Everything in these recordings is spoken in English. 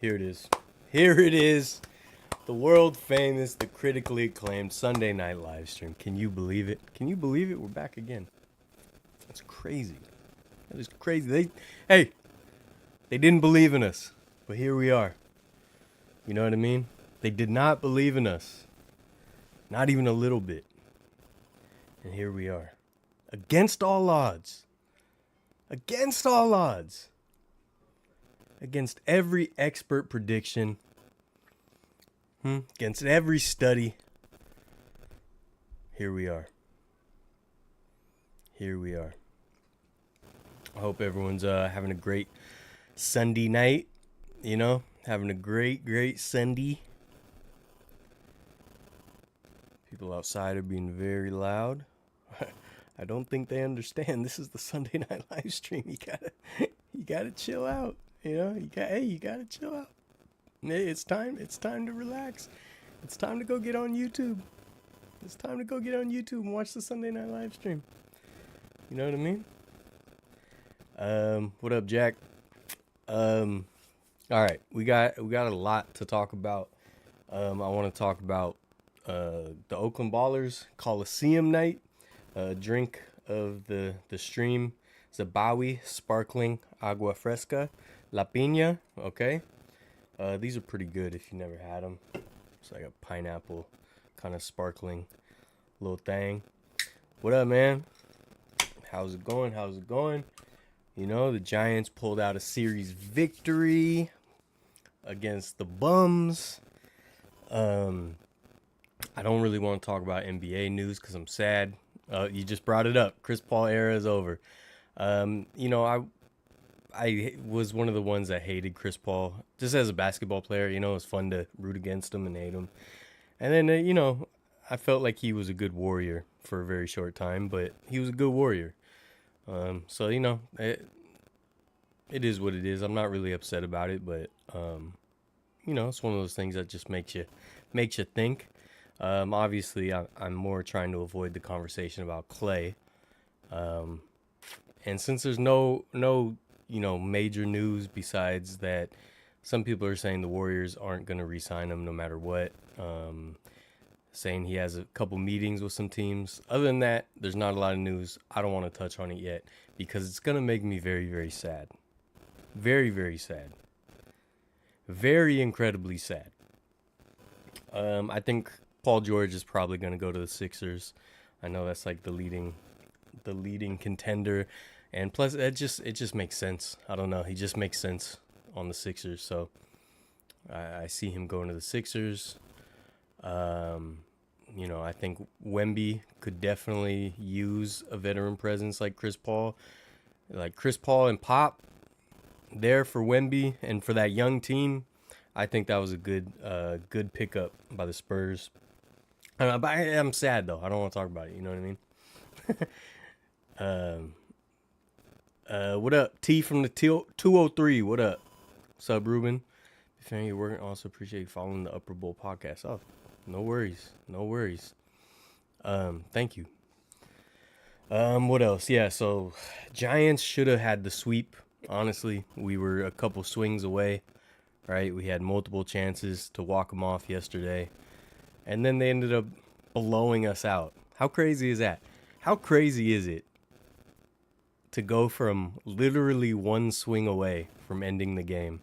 Here it is. Here it is. The world famous, the critically acclaimed Sunday night live stream. Can you believe it? Can you believe it? We're back again. That's crazy. That is crazy. They didn't believe in us, but here we are. You know what I mean? They did not believe in us. Not even a little bit. And here we are. Against all odds. Against all odds. Against every expert prediction. Against every study. Here we are. Here we are. I hope everyone's having a great Sunday night. You know, having a great Sunday. People outside are being very loud. I don't think they understand. This is the Sunday night live stream. You gotta chill out. You know, you gotta chill out. It's time to relax. It's time to go get on YouTube. It's time to go get on YouTube and watch the Sunday night live stream. You know what I mean? What up, Jack? All right, we got a lot to talk about. I want to talk about the Oakland Coliseum night. Drink of the stream, Zabawi Sparkling Agua Fresca La Piña. Okay, these are pretty good if you never had them. It's like a pineapple kind of sparkling little thing. What up, man? How's it going? You know, the Giants pulled out a series victory against the Bums. I don't really want to talk about NBA news because I'm sad. You just brought it up. Chris Paul era is over. You know, I was one of the ones that hated Chris Paul just as a basketball player. You know, it was fun to root against him and hate him. And then, you know, I felt like he was a good warrior for a very short time, but he was a good warrior. So, you know, it is what it is. I'm not really upset about it, but, you know, it's one of those things that just makes you think. Obviously, I'm more trying to avoid the conversation about Clay. And since there's no, you know, major news besides that some people are saying the Warriors aren't going to re-sign him no matter what, saying he has a couple meetings with some teams. Other than that, there's not a lot of news. I don't want to touch on it yet because it's going to make me very, very sad. Very, very sad. Very incredibly sad. I think Paul George is probably going to go to the Sixers. I know that's like the leading contender, and plus it just makes sense. I don't know, he just makes sense on the Sixers, so I see him going to the Sixers. You know, I think Wemby could definitely use a veteran presence like Chris Paul and Pop there for Wemby and for that young team. I think that was a good pickup by the Spurs. But I'm sad though. I don't want to talk about it. You know what I mean? What up, T from the 203? What up? What's up, Ruben? If you're working, also appreciate you following the Upper Bowl podcast. Oh, no worries. Thank you. What else? Yeah, so Giants should have had the sweep. Honestly, we were a couple swings away. Right, we had multiple chances to walk them off yesterday, and then they ended up blowing us out. How crazy is that? How crazy is it to go from literally one swing away from ending the game?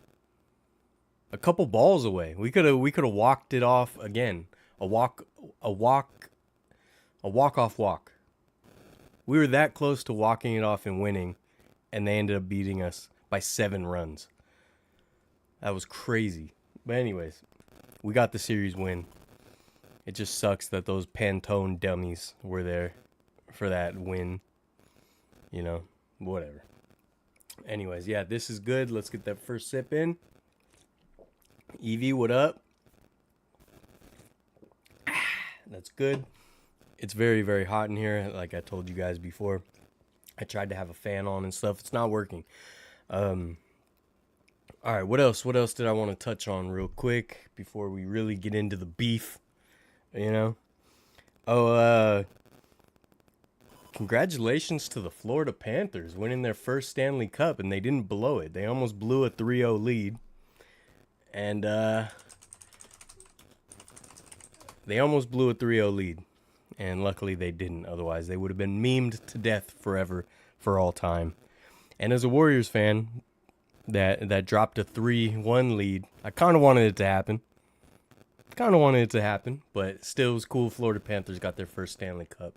A couple balls away. We could have walked it off again. A walk-off walk. We were that close to walking it off and winning, and they ended up beating us by 7 runs. That was crazy. But anyways, we got the series win. It just sucks that those Pantone dummies were there for that win. You know, whatever. Anyways, yeah, this is good. Let's get that first sip in. Evie, what up? That's good. It's very, very hot in here, like I told you guys before. I tried to have a fan on and stuff. It's not working. All right, what else? What else did I want to touch on real quick before we really get into the beef? You know? Oh, congratulations to the Florida Panthers winning their first Stanley Cup, and they didn't blow it. They almost blew a 3-0 lead. And they almost blew a 3-0 lead. And luckily they didn't. Otherwise, they would have been memed to death forever, for all time. And as a Warriors fan that dropped a 3-1 lead, I kind of wanted it to happen. But still, it was cool. Florida Panthers got their first Stanley Cup.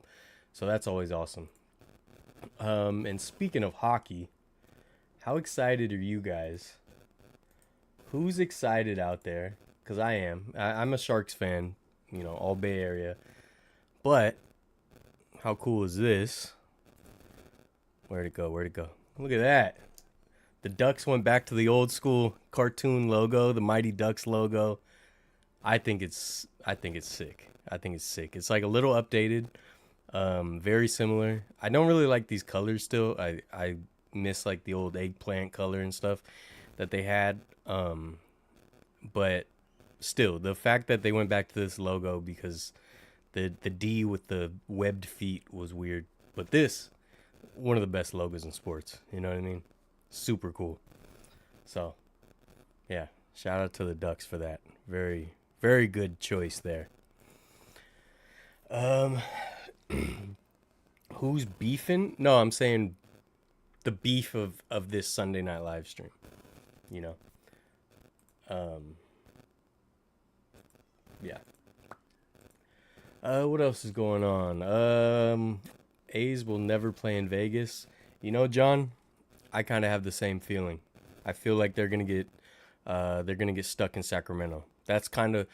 So that's always awesome. And speaking of hockey, how excited are you guys? Who's excited out there? Because I am. I'm a Sharks fan, all Bay Area. But how cool is this? Where'd it go? Look at that. The Ducks went back to the old school cartoon logo, the Mighty Ducks logo. I think it's sick. It's like a little updated, very similar. I don't really like these colors still. I miss like the old eggplant color and stuff that they had. But still, the fact that they went back to this logo because the D with the webbed feet was weird. But this, one of the best logos in sports. You know what I mean? Super cool. So, yeah, shout out to the Ducks for that. Very, very good choice there. Who's beefing? No, I'm saying the beef of this Sunday night live stream. Yeah. What else is going on? A's will never play in Vegas. John, I kind of have the same feeling. I feel like they're gonna get stuck in Sacramento. That's kind of,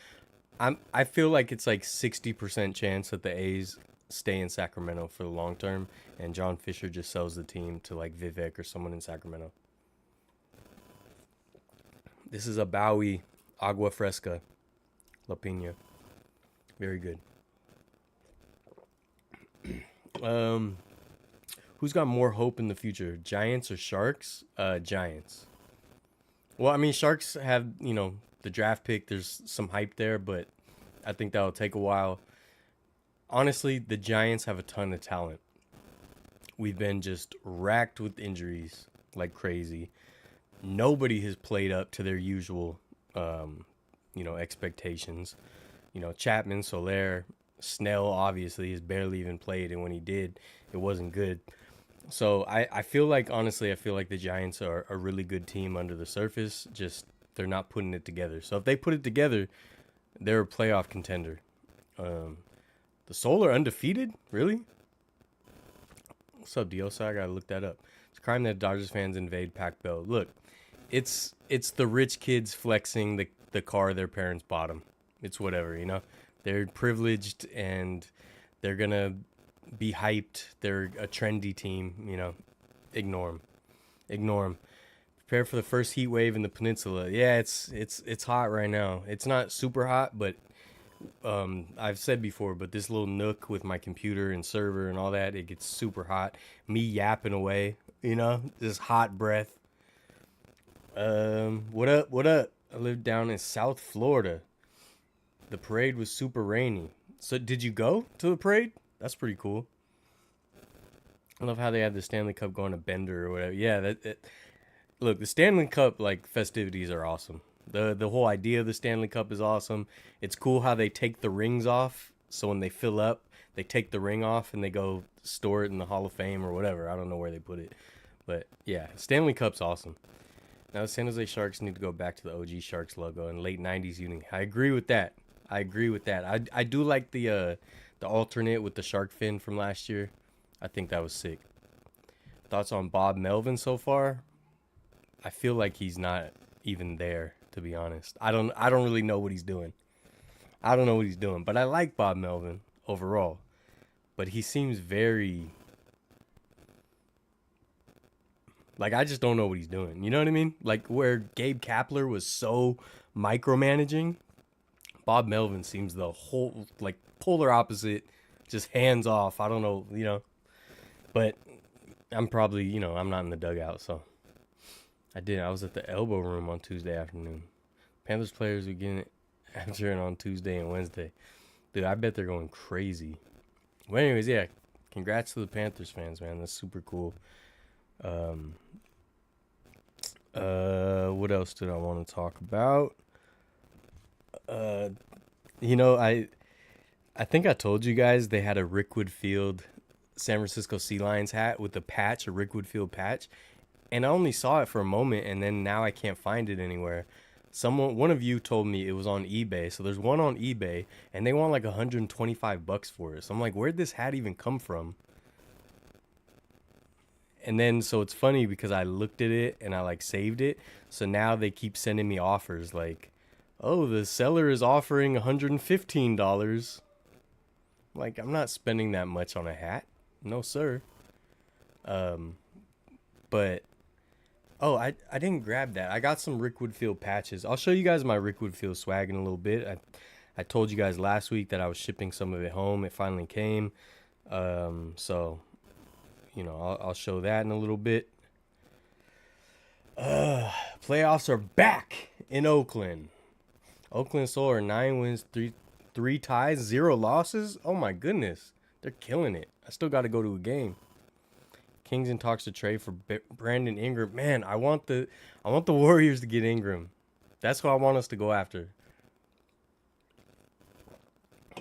I feel like it's like 60% chance that the A's stay in Sacramento for the long term, and John Fisher just sells the team to like Vivek or someone in Sacramento. This is a Bowie Agua Fresca La Pina. Very good. Who's got more hope in the future, Giants or Sharks? Giants. Well, I mean, Sharks have, the draft pick. There's some hype there, but I think that'll take a while. Honestly, the Giants have a ton of talent. We've been just racked with injuries like crazy. Nobody has played up to their usual, expectations. Chapman, Soler, Snell obviously has barely even played, and when he did, it wasn't good. So I feel like, honestly, the Giants are a really good team under the surface. Just they're not putting it together. So if they put it together, they're a playoff contender. The Soul are undefeated? Really? What's up, Diosa? I gotta look that up. It's a crime that Dodgers fans invade Pac-Bell. Look, it's the rich kids flexing the car their parents bought them. It's whatever, They're privileged and they're gonna be hyped. They're a trendy team, Ignore them. Prepare for the first heat wave in the peninsula. Yeah, it's hot right now. It's not super hot, but I've said before, but this little nook with my computer and server and all that, it gets super hot. Me yapping away, this hot breath. What up? I live down in South Florida. The parade was super rainy. So did you go to the parade? That's pretty cool. I love how they had the Stanley Cup going to Bender or whatever. Yeah, look, the Stanley Cup like festivities are awesome. The whole idea of the Stanley Cup is awesome. It's cool how they take the rings off. So when they fill up, they take the ring off and they go store it in the Hall of Fame or whatever. I don't know where they put it. But yeah, Stanley Cup's awesome. Now the San Jose Sharks need to go back to the OG Sharks logo in late 90s uni. I agree with that. I do like the alternate with the shark fin from last year. I think that was sick. Thoughts on Bob Melvin so far? I feel like he's not even there, to be honest. I don't really know what he's doing. But I like Bob Melvin overall. But he seems very, like, I just don't know what he's doing. You know what I mean? Like where Gabe Kapler was so micromanaging, Bob Melvin seems the whole, like, polar opposite, just hands off. I don't know, but I'm probably, I'm not in the dugout, so I was at the Elbow Room on Tuesday afternoon. Panthers players are getting it after and on Tuesday and Wednesday. Dude, I bet they're going crazy. Well, anyways, yeah, congrats to the Panthers fans, man. That's super cool. What else did I want to talk about? Uh, you know, I think I told you guys they had a Rickwood Field San Francisco Sea Lions hat with a patch, a Rickwood Field patch, and I only saw it for a moment, and then now I can't find it anywhere. One of you told me it was on eBay, so there's one on eBay, and they want like $125 for it. So I'm like, where'd this hat even come from? And then so it's funny because I looked at it and I like saved it. So now they keep sending me offers like, oh, the seller is offering $115. Like, I'm not spending that much on a hat. No, sir. Um, but oh, I didn't grab that. I got some Rickwood Field patches. I'll show you guys my Rickwood Field swag in a little bit. I told you guys last week that I was shipping some of it home. It finally came. So I'll show that in a little bit. Playoffs are back in Oakland. Oakland Soul are 9 wins, three ties, 0 losses. Oh my goodness, they're killing it. I still got to go to a game. Kings in talks to trade for Brandon Ingram. Man, I want the Warriors to get Ingram. That's what I want us to go after.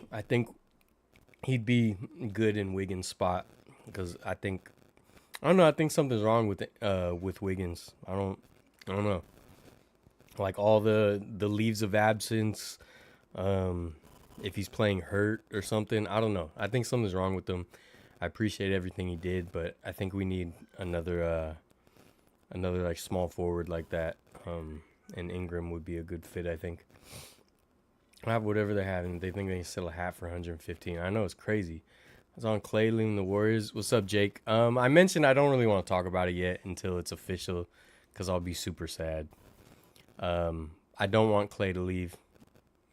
I think he'd be good in Wiggins' spot because I don't know. I think something's wrong with Wiggins. I don't know. Like all the leaves of absence. If he's playing hurt or something, I don't know. I think something's wrong with him. I appreciate everything he did, but I think we need another like small forward like that. And Ingram would be a good fit, I think. I have whatever they have, and they think they can sell a hat for 115. I know it's crazy. I was on Clay leaving the Warriors. What's up, Jake? I mentioned I don't really want to talk about it yet until it's official, because I'll be super sad. I don't want Clay to leave.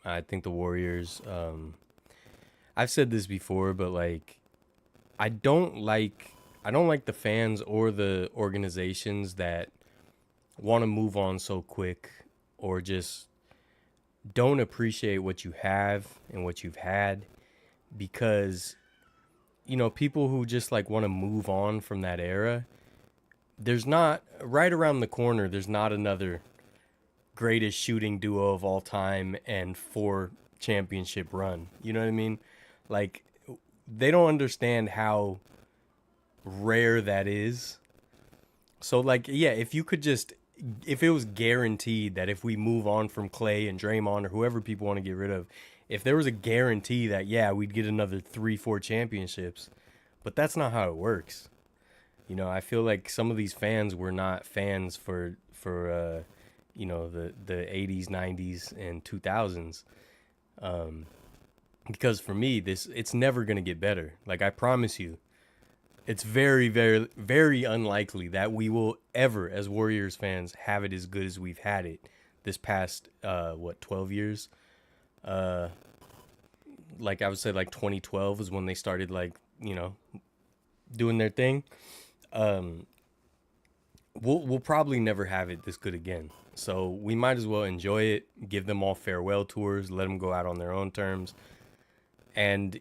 I think the Warriors. I've said this before, but like, I don't like the fans or the organizations that want to move on so quick, or just don't appreciate what you have and what you've had, because people who just like want to move on from that era, there's not right around the corner, there's not another greatest shooting duo of all time and 4 championship run. You know what I mean? Like, they don't understand how rare that is. So like, yeah, if it was guaranteed that if we move on from Clay and Draymond or whoever people want to get rid of, if there was a guarantee that, yeah, we'd get another 3-4 championships, but that's not how it works. I feel like some of these fans were not fans for the 80s, 90s, and 2000s. Because for me, it's never going to get better. Like, I promise you, it's very, very, very unlikely that we will ever, as Warriors fans, have it as good as we've had it this past, 12 years? Like, I would say, like, 2012 is when they started, like, doing their thing. We'll probably never have it this good again. So we might as well enjoy it, give them all farewell tours, let them go out on their own terms, and,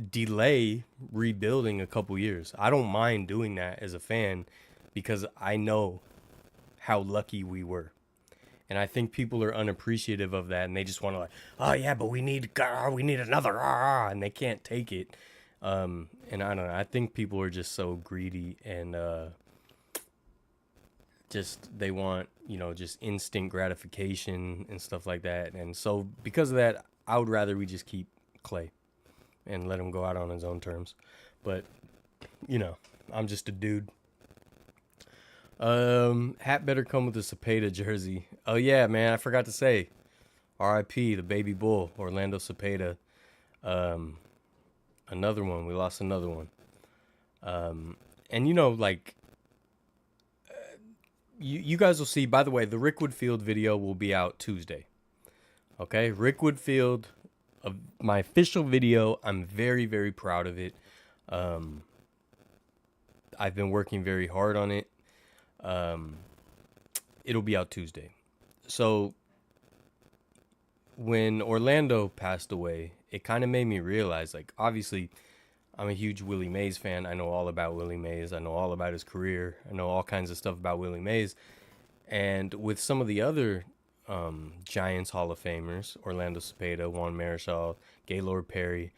delay rebuilding a couple years. I don't mind doing that as a fan, because I know how lucky we were. And I think people are unappreciative of that, and they just want to, like, oh yeah, but we need another, and they can't take it. And I don't know. I think people are just so greedy, and just they want, just instant gratification and stuff like that. And so because of that, I would rather we just keep Clay and let him go out on his own terms. But I'm just a dude. Hat better come with a Cepeda jersey. Oh yeah, man, I forgot to say, R.I.P. the baby bull, Orlando Cepeda. Another one. We lost another one. And like, you guys will see. By the way, the Rickwood Field video will be out Tuesday. Okay, Rickwood Field, my official video. I'm very, very proud of it. I've been working very hard on it. It'll be out Tuesday. So when Orlando passed away, it kind of made me realize, like, obviously I'm a huge Willie Mays fan. I know all about Willie Mays. I know all about his career. I know all kinds of stuff about Willie Mays. And with some of the other Giants Hall of Famers, Orlando Cepeda, Juan Marichal, Gaylord Perry.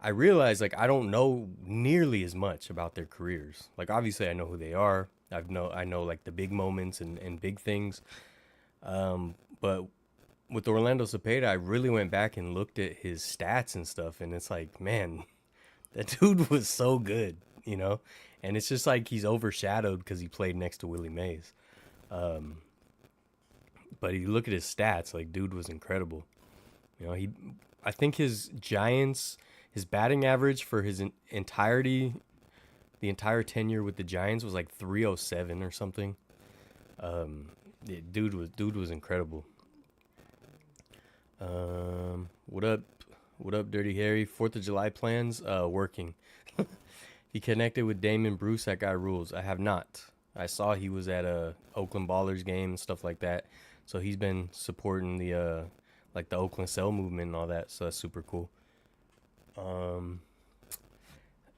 I realize like I don't know nearly as much about their careers. Like obviously I know who they are. I know like the big moments and big things. But with Orlando Cepeda, I really went back and looked at his stats and stuff, and it's like, man, that dude was so good, you know? And it's just like he's overshadowed because he played next to Willie Mays. But you look at his stats, like dude was incredible. You know, I think his batting average for his entirety, the entire tenure with the Giants was like 307 or something. Yeah, dude was incredible. What up? What up, Dirty Harry? 4th of July plans? Working. He connected with Damon Bruce at Guy Rules. I have not. I saw he was at a Oakland Ballers game and stuff like that. So he's been supporting the like the Oakland Cell movement and all that. So that's super cool.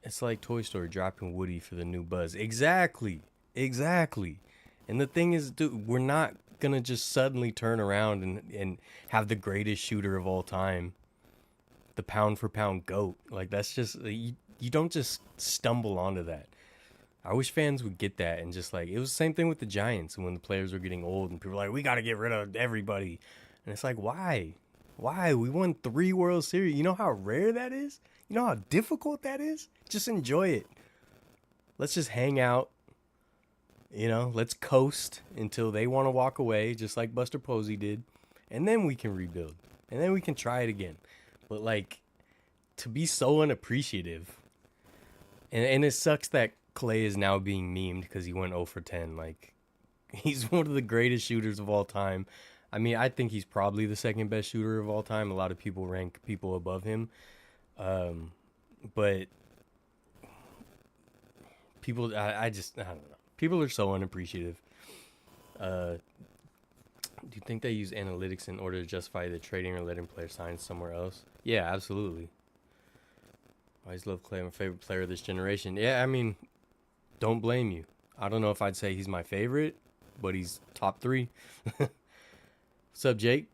It's like Toy Story dropping Woody for the new Buzz. Exactly. Exactly. And the thing is, dude, we're not gonna just suddenly turn around and have the greatest shooter of all time, the pound for pound GOAT. Like that's just you don't just stumble onto that. I wish fans would get that and just like it was the same thing with the Giants when the players were getting old and people were like, we gotta get rid of everybody. And it's like, why? Why? We won 3 World Series. You know how rare that is? You know how difficult that is? Just enjoy it. Let's just hang out. You know, let's coast until they want to walk away, just like Buster Posey did. And then we can rebuild. And then we can try it again. But like, to be so unappreciative. And it sucks that Clay is now being memed because he went 0 for 10. Like, he's one of the greatest shooters of all time. I mean, I think he's probably the second best shooter of all time. A lot of people rank people above him. But people, I don't know. People are so unappreciative. Do you think they use analytics in order to justify the trading or letting players sign somewhere else? Yeah, absolutely. I always love Clay, my favorite player of this generation. Yeah, I mean, don't blame you. I don't know if I'd say he's my favorite, but he's top 3. What's up, Jake?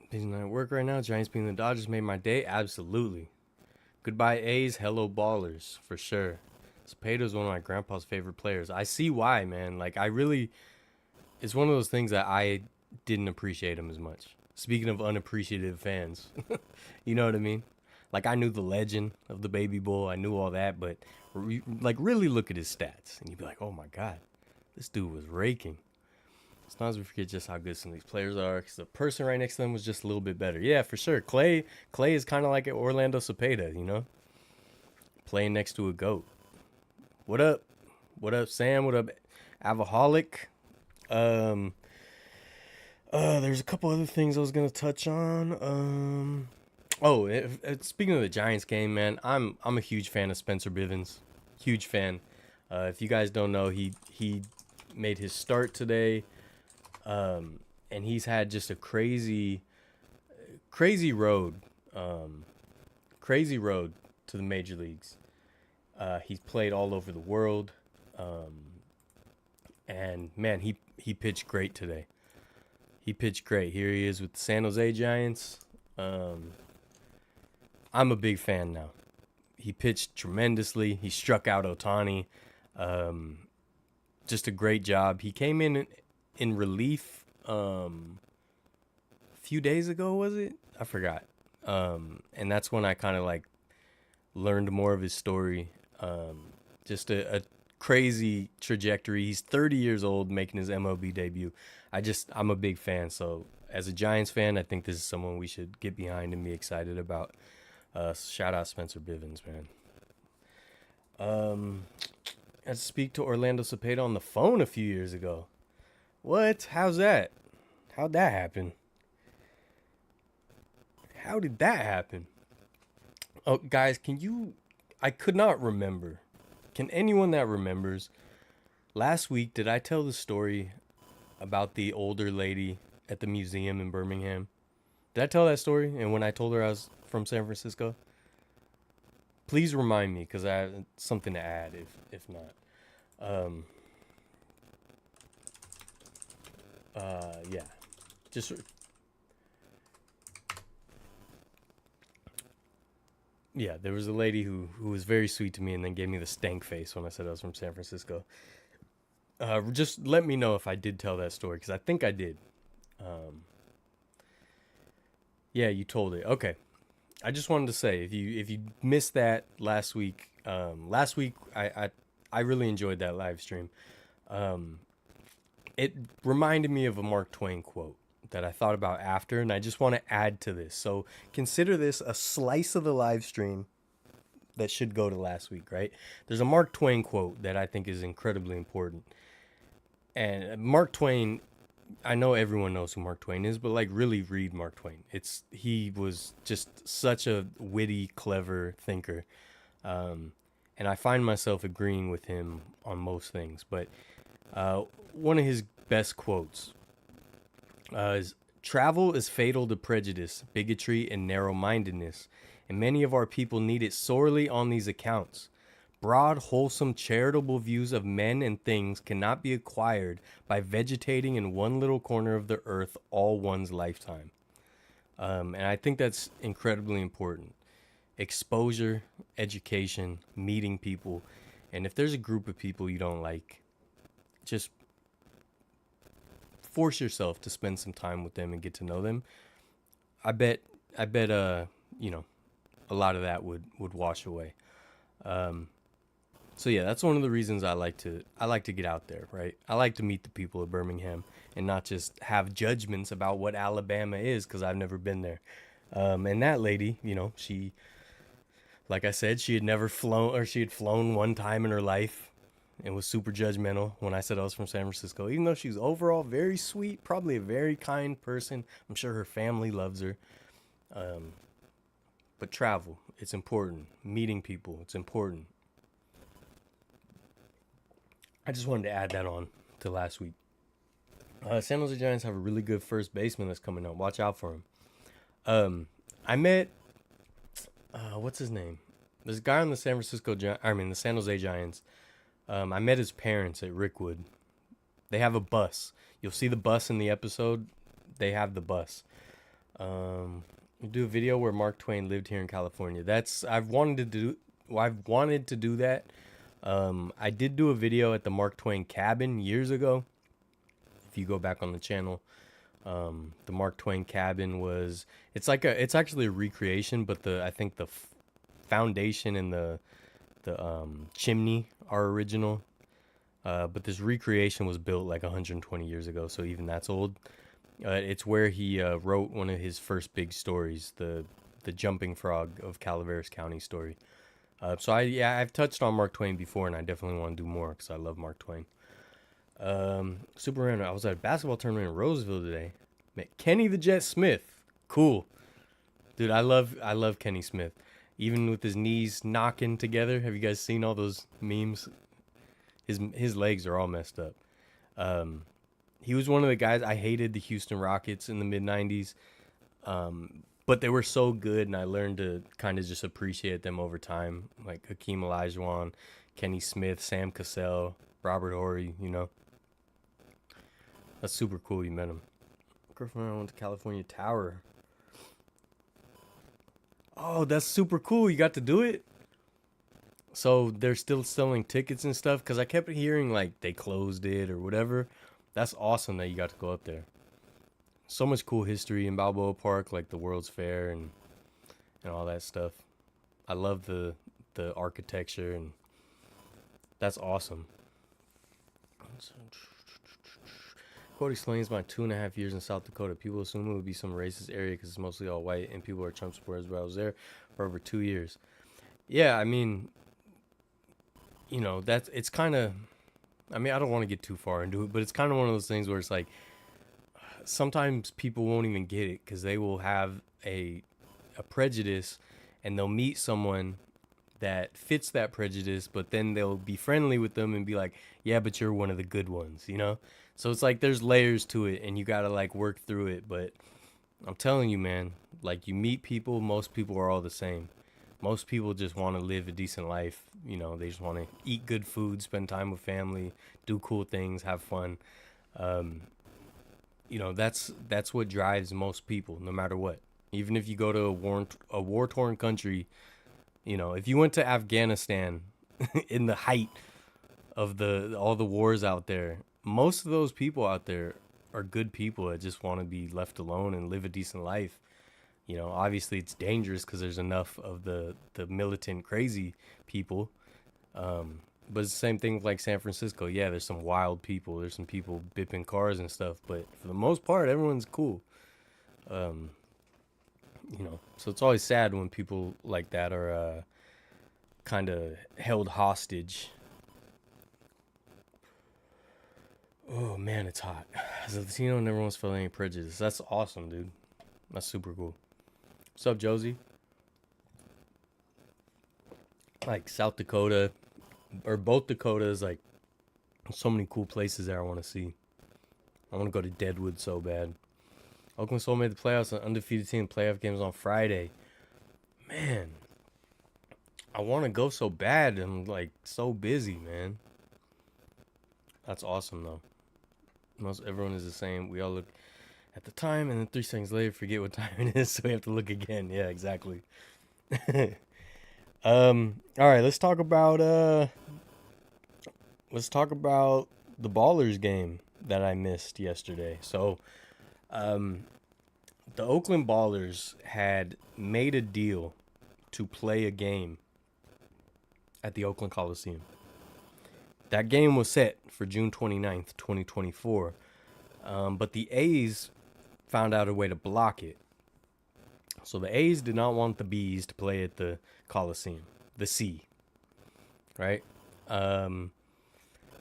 He's not at work right now. Giants being the Dodgers made my day. Absolutely. Goodbye, A's. Hello, Ballers. For sure. Cepeda's one of my grandpa's favorite players. I see why, man. Like, it's one of those things that I didn't appreciate him as much. Speaking of unappreciative fans, you know what I mean? Like, I knew the legend of the Baby Bull. I knew all that, but like, really look at his stats, and you'd be like, oh my God, this dude was raking. Sometimes we forget just how good some of these players are because the person right next to them was just a little bit better. Yeah, for sure. Clay is kind of like Orlando Cepeda, you know? Playing next to a GOAT. What up? What up, Sam? What up, Avaholic? There's a couple other things I was gonna touch on. Speaking of the Giants game, man, I'm a huge fan of Spencer Bivens. Huge fan. If you guys don't know, he made his start today, and he's had just a crazy road, crazy road to the major leagues. He's played all over the world, and man, he pitched great today. He pitched great. Here he is with the San Jose Giants. I'm a big fan now. He pitched tremendously. He struck out Ohtani. Just a great job. He came in relief a few days ago, was it? I forgot. And that's when I kind of like learned more of his story. Just a crazy trajectory. He's 30 years old, making his MLB debut. I'm a big fan. So as a Giants fan, I think this is someone we should get behind and be excited about. Shout out Spencer Bivens, man. I had to speak to Orlando Cepeda on the phone a few years ago. What? How's that? How'd that happen? How did that happen? Oh, guys, I could not remember. Can anyone that remembers, last week, did I tell the story about the older lady at the museum in Birmingham? Did I tell that story? And when I told her I was from San Francisco? Please remind me, because I have something to add if not. Yeah. Just yeah, there was a lady who was very sweet to me and then gave me the stank face when I said I was from San Francisco. Just let me know if I did tell that story because I think I did. Um, yeah, you told it. Okay. I just wanted to say if you missed that last week I really enjoyed that live stream. Um, it reminded me of a Mark Twain quote that I thought about after, and I just want to add to this. So consider this a slice of the live stream that should go to last week, right? There's a Mark Twain quote that I think is incredibly important. And Mark Twain, I know everyone knows who Mark Twain is, but like really read Mark Twain. He was just such a witty, clever thinker. Um, and I find myself agreeing with him on most things. But one of his best quotes is travel is fatal to prejudice, bigotry, and narrow mindedness, and many of our people need it sorely on these accounts. Broad, wholesome, charitable views of men and things cannot be acquired by vegetating in one little corner of the earth all one's lifetime. And I think that's incredibly important. Exposure, education, meeting people. And if there's a group of people you don't like, just force yourself to spend some time with them and get to know them. I bet, you know, a lot of that would wash away. Um, So yeah, that's one of the reasons I like to get out there, right? I like to meet the people of Birmingham and not just have judgments about what Alabama is because I've never been there. And that lady, she, like I said, she had never flown, or she had flown one time in her life and was super judgmental when I said I was from San Francisco. Even though she's overall very sweet, probably a very kind person. I'm sure her family loves her. Um, but travel, it's important. Meeting people, it's important. I just wanted to add that on to last week. San Jose Giants have a really good first baseman that's coming up. Watch out for him. I met what's his name? This guy on the the San Jose Giants. I met his parents at Rickwood. They have a bus. You'll see the bus in the episode. They have the bus. We do a video where Mark Twain lived here in California. I've wanted to do that. I did do a video at the Mark Twain cabin years ago. If you go back on the channel, the Mark Twain cabin it's actually a recreation, but I think the foundation and the chimney are original. But this recreation was built like 120 years ago, so even that's old. It's where he wrote one of his first big stories, the jumping frog of Calaveras County story. I've touched on Mark Twain before, and I definitely want to do more because I love Mark Twain. Super random. I was at a basketball tournament in Roseville today. Met Kenny the Jet Smith. Cool, dude. I love Kenny Smith, even with his knees knocking together. Have you guys seen all those memes? His legs are all messed up. He was one of the guys. I hated the Houston Rockets in the mid '90s. But they were so good, and I learned to kind of just appreciate them over time. Like Hakeem Olajuwon, Kenny Smith, Sam Cassell, Robert Horry, That's super cool you met him. Girlfriend went to California Tower. Oh, that's super cool. You got to do it? So they're still selling tickets and stuff? Because I kept hearing like they closed it or whatever. That's awesome that you got to go up there. So much cool history in Balboa Park, like the World's Fair and all that stuff. I love the architecture, and that's awesome. Cody explains my 2.5 years in South Dakota. People assume it would be some racist area because it's mostly all white and people are Trump supporters, but I was there for over 2 years. Yeah, I mean, it's kind of, I don't want to get too far into it, but it's kind of one of those things where it's like, sometimes people won't even get it because they will have a prejudice, and they'll meet someone that fits that prejudice, but then they'll be friendly with them and be like, yeah, but you're one of the good ones, So it's like there's layers to it, and you got to like work through it. But I'm telling you, man, like you meet people, most people are all the same. Most people just want to live a decent life. They just want to eat good food, spend time with family, do cool things, have fun. That's what drives most people, no matter what. Even if you go to a war-torn country, You know, if you went to Afghanistan in the height of the all the wars out there, most of those people out there are good people that just want to be left alone and live a decent life. You know, obviously it's dangerous because there's enough of the militant crazy people. But it's the same thing with like San Francisco. Yeah, there's some wild people. There's some people bipping cars and stuff. But for the most part, everyone's cool. Um, you know, so it's always sad when people like that are kind of held hostage. Oh man, it's hot. As a Latino, never once felt any prejudice. That's awesome, dude. That's super cool. What's up, Josie? Like South Dakota or both Dakotas, like so many cool places there I want to see. I want to go to Deadwood so bad. Oakland Soul made the playoffs. An undefeated team. Playoff games on Friday. Man, I want to go so bad. I'm like so busy, man. That's awesome though. Most everyone is the same. We all look at the time, and then 3 seconds later, forget what time it is, so we have to look again. Yeah, exactly. All right, let's talk about the Ballers game that I missed yesterday. So, um, the Oakland Ballers had made a deal to play a game at the Oakland Coliseum. That game was set for June 29th, 2024. But the A's found out a way to block it. So the A's did not want the B's to play at the Coliseum, the C, right?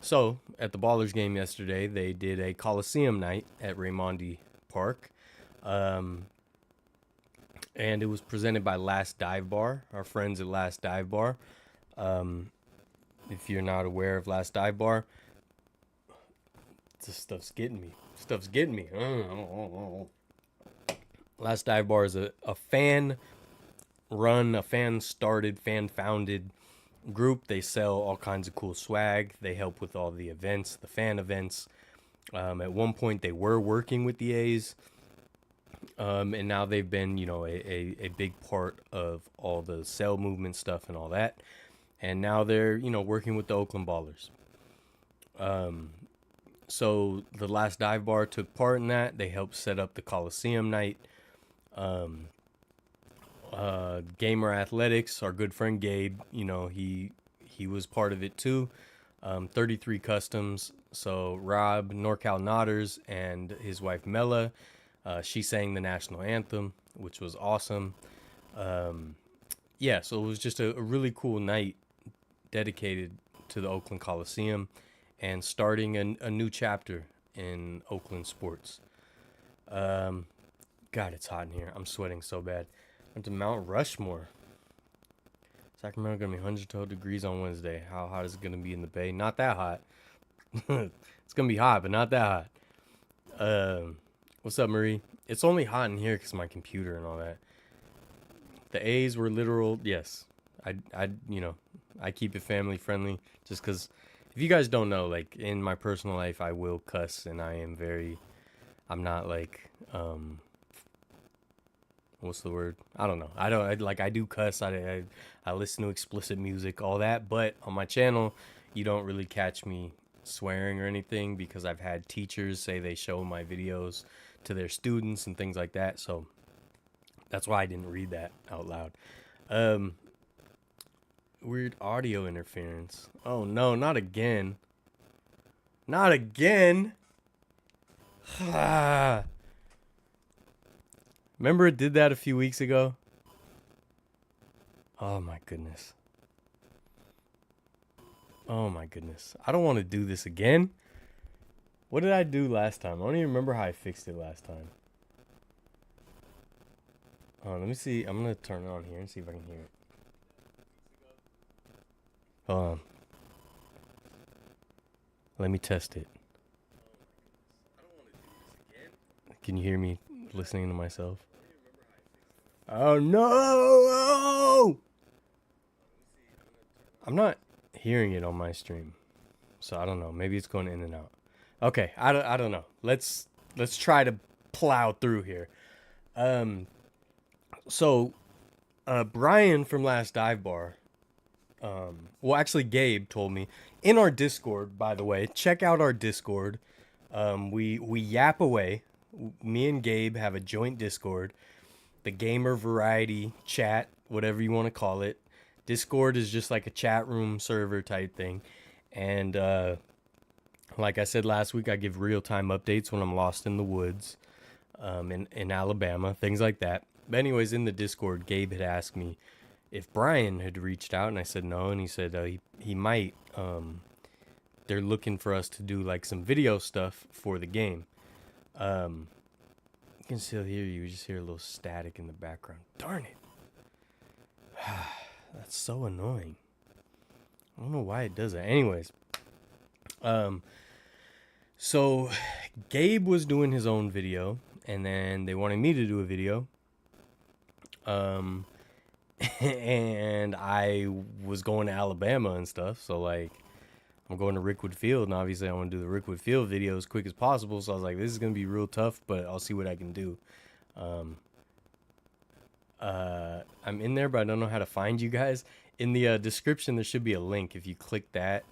So at the Ballers game yesterday, they did a Coliseum night at Raimondi Park. Um, and it was presented by Last Dive Bar, our friends at Last Dive Bar. Um, if you're not aware of Last Dive Bar, this stuff's getting me. Stuff's getting me. Last Dive Bar is a fan run, a fan started, fan founded group. They sell all kinds of cool swag. They help with all the events, the fan events. At one point, they were working with the A's. And now they've been, you know, a big part of all the sell movement stuff and all that. And now they're, you know, working with the Oakland Ballers. So the Last Dive Bar took part in that. They helped set up the Coliseum night. Gamer Athletics, our good friend Gabe, you know, he was part of it too. 33 Customs. So Rob, NorCal Nodders, and his wife Mela, she sang the national anthem, which was awesome. Yeah, so it was just a really cool night dedicated to the Oakland Coliseum and starting a new chapter in Oakland sports. God, it's hot in here. I'm sweating so bad. Went to Mount Rushmore. Sacramento gonna be 112 degrees on Wednesday. How hot is it gonna be in the Bay? Not that hot. It's gonna be hot, but not that hot. What's up, Marie? It's only hot in here because my computer and all that. The A's were literal. Yes, I keep it family friendly just because. If you guys don't know, like in my personal life, I will cuss, and I'm not like what's the word? I don't know. I do cuss. I listen to explicit music, all that. But on my channel, you don't really catch me swearing or anything because I've had teachers say they show my videos to their students and things like that. So that's why I didn't read that out loud. Weird audio interference. Oh no, not again. Not again. Remember it did that a few weeks ago? Oh my goodness. Oh my goodness. I don't want to do this again. What did I do last time? I don't even remember how I fixed it last time. Oh, let me see. I'm going to turn it on here and see if I can hear it. Hold on. Let me test it. Can you hear me listening to myself? Oh no! I'm not hearing it on my stream, so I don't know. Maybe it's going in and out. Okay, I don't know. Let's try to plow through here. So Brian from Last Dive Bar. Well, actually, Gabe told me in our Discord. By the way, check out our Discord. We yap away. Me and Gabe have a joint Discord, the gamer variety chat, whatever you want to call it. Discord is just like a chat room server type thing, and like I said last week, I give real time updates when I'm lost in the woods, in Alabama, things like that. But anyways, in the Discord, Gabe had asked me if Brian had reached out, and I said no, and he said he might. They're looking for us to do like some video stuff for the game. You can still hear you. Just hear a little static in the background. Darn it. That's so annoying. I don't know why it does that. Anyways, so Gabe was doing his own video, and then they wanted me to do a video. And I was going to Alabama and stuff, so like I'm going to Rickwood Field, and obviously I want to do the Rickwood Field video as quick as possible. So I was like, this is gonna be real tough, but I'll see what I can do. I'm in there, but I don't know how to find you guys. In the description, there should be a link. If you click that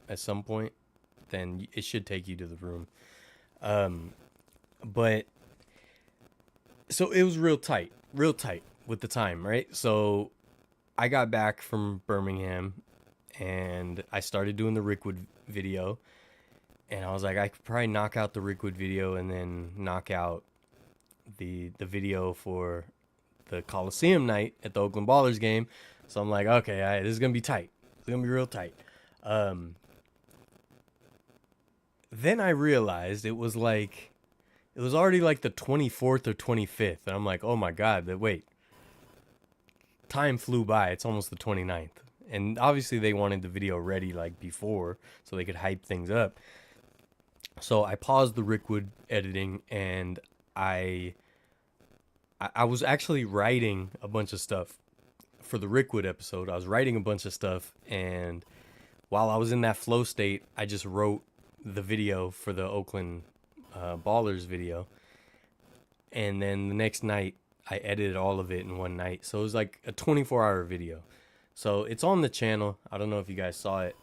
at some point, then it should take you to the room. But so it was real tight with the time, right? So I got back from Birmingham, and I started doing the Rickwood video, and I was like, I could probably knock out the Rickwood video and then knock out the video for the Coliseum night at the Oakland Ballers game. So I'm like, okay, all right, this is gonna be tight. It's gonna be real tight. Then I realized it was already like the 24th or 25th, and I'm like, oh my god, wait, time flew by. It's almost the 29th. And obviously they wanted the video ready like before so they could hype things up. So I paused the Rickwood editing, and I was actually writing a bunch of stuff for the Rickwood episode. I was writing a bunch of stuff, and while I was in that flow state, I just wrote the video for the Oakland Ballers video. And then the next night, I edited all of it in one night. So it was like a 24-hour video. So it's on the channel. I don't know if you guys saw it,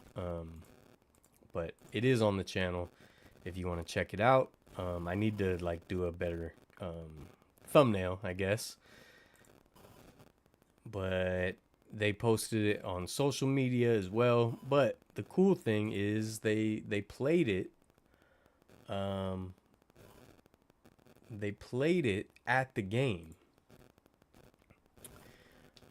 but it is on the channel if you want to check it out. I need to like do a better thumbnail, I guess. But they posted it on social media as well. But the cool thing is they played it. They played it at the game.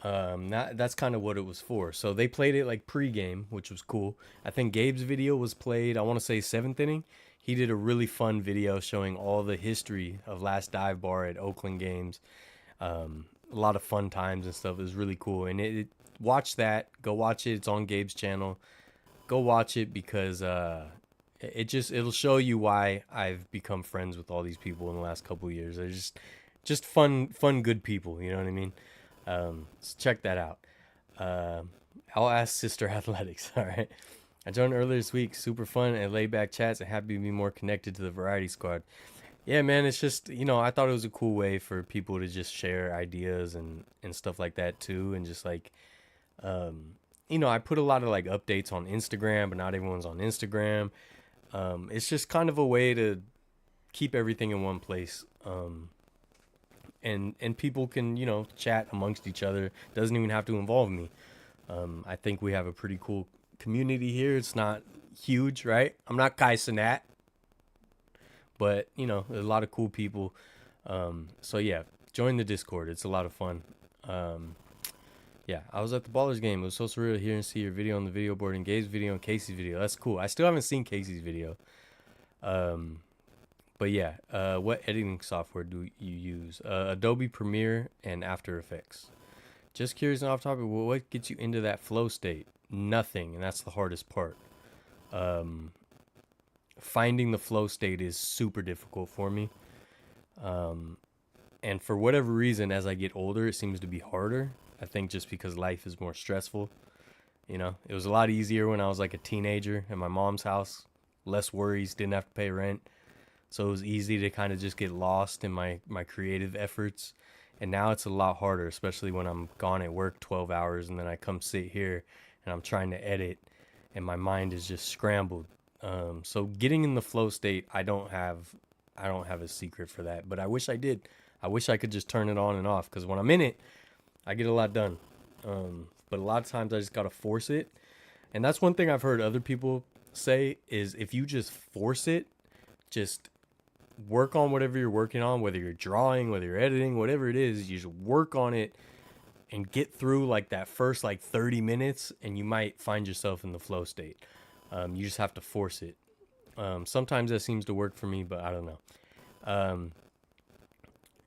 That's kind of what it was for. So they played it like pre-game, which was cool. I think Gabe's video was played, I want to say 7th inning. He did a really fun video showing all the history of Last Dive Bar at Oakland games. A lot of fun times and stuff. It was really cool. And watch that. Go watch it. It's on Gabe's channel. Go watch it because it'll show you why I've become friends with all these people in the last couple of years. They're just fun, good people. You know what I mean? So check that out. I'll ask Sister Athletics. All right. I joined earlier this week. Super fun and laid back chats, and happy to be more connected to the variety squad. Yeah, man. It's just, I thought it was a cool way for people to just share ideas and stuff like that too. And just like, I put a lot of like updates on Instagram, but not everyone's on Instagram. It's just kind of a way to keep everything in one place. And people can, chat amongst each other. Doesn't even have to involve me. I think we have a pretty cool community here. It's not huge, right? I'm not Kai Cenat, but, there's a lot of cool people. So, yeah, join the Discord. It's a lot of fun. Yeah, I was at the Ballers game. It was so surreal to hear and see your video on the video board and Gabe's video and Casey's video. That's cool. I still haven't seen Casey's video. But yeah, what editing software do you use? Adobe Premiere and After Effects. Just curious and off topic, what gets you into that flow state? Nothing, and that's the hardest part. Finding the flow state is super difficult for me. And for whatever reason, as I get older, it seems to be harder. I think just because life is more stressful. It was a lot easier when I was like a teenager in my mom's house. Less worries, didn't have to pay rent. So it was easy to kind of just get lost in my creative efforts And now it's a lot harder, especially when I'm gone at work 12 hours and then I come sit here and I'm trying to edit and my mind is just scrambled. So getting in the flow state, I don't have a secret for that, but I wish I did. I wish I could just turn it on and off, because when I'm in it, I get a lot done. But a lot of times I just gotta force it, and that's one thing I've heard other people say is if you just force it, just work on whatever you're working on, whether you're drawing, whether you're editing, whatever it is, you just work on it and get through like that first like 30 minutes and you might find yourself in the flow state. You just have to force it. Sometimes that seems to work for me, but I don't know.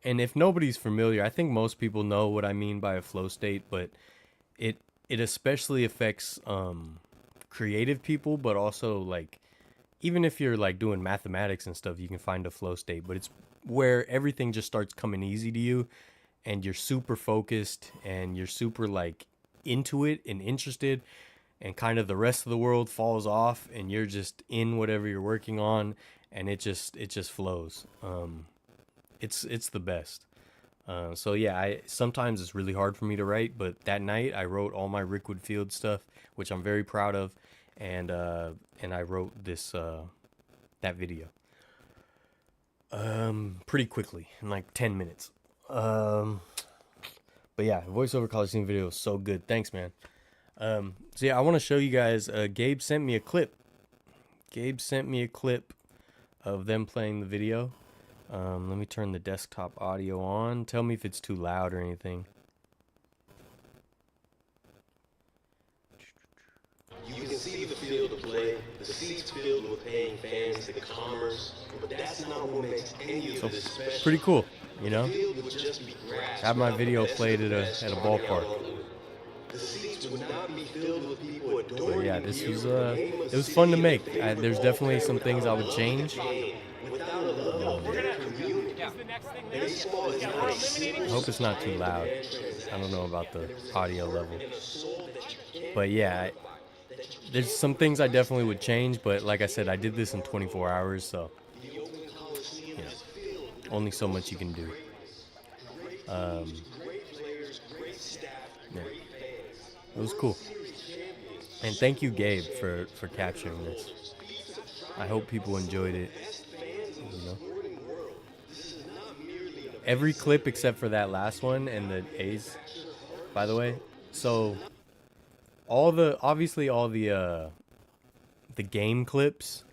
And if nobody's familiar, I think most people know what I mean by a flow state, but it especially affects creative people, but also like even if you're like doing mathematics and stuff, you can find a flow state, but it's where everything just starts coming easy to you and you're super focused and you're super like into it and interested, and kind of the rest of the world falls off and you're just in whatever you're working on, and it just flows. It's the best. So yeah, I sometimes it's really hard for me to write, but that night I wrote all my Rickwood Field stuff, which I'm very proud of, and I wrote this that video pretty quickly in like 10 minutes. But yeah, voiceover Coliseum video is so good. Thanks, man. So yeah, I want to show you guys. Gabe sent me a clip. Gabe sent me a clip of them playing the video. Let me turn the desktop audio on. Tell me if it's too loud or anything. You can see the field of play, the seats filled with paying fans, the commerce, but that's not what makes any of this special. Pretty cool, you know? The field would just be grass. Have my video played at a ballpark. The seats would not be filled with people But adoring yeah, this was it was fun to make. There's definitely some things I would change. without a love of their community. Baseball is not a I hope it's not too loud. I don't know about the audio level. But yeah, there's some things I definitely would change, but like I said, I did this in 24 hours, so you know, only so much you can do. Yeah. It was cool. And thank you, Gabe, for capturing this. I hope people enjoyed it. You know? Every clip except for that last one and the A's, by the way. So obviously all the game clips,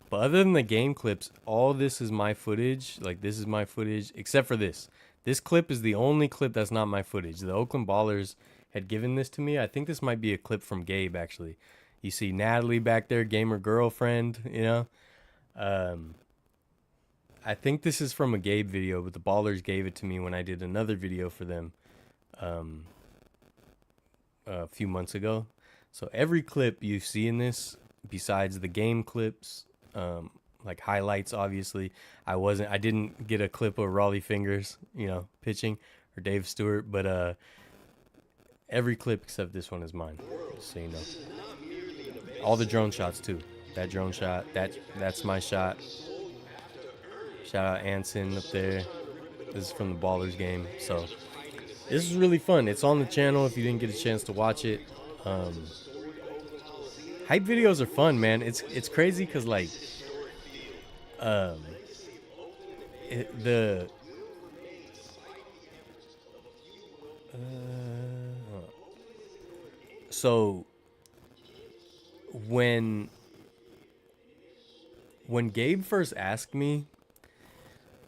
but other than the game clips, all this is my footage. Like, this is my footage except for this. This clip is the only clip that's not my footage. The Oakland Ballers had given this to me. I think this might be a clip from Gabe, actually. You see Natalie back there, gamer girlfriend, you know. I think this is from a Gabe video, but the Ballers gave it to me when I did another video for them a few months ago. So every clip you see in this, besides the game clips, like highlights, obviously, I didn't get a clip of Raleigh Fingers, you know, pitching, or Dave Stewart, but every clip except this one is mine, just so you know. All the drone shots too. That drone shot, that's my shot. Shout out Anson up there. This is from the Ballers game. So this is really fun. It's on the channel if you didn't get a chance to watch it. Hype videos are fun, man. It's crazy because like so when Gabe first asked me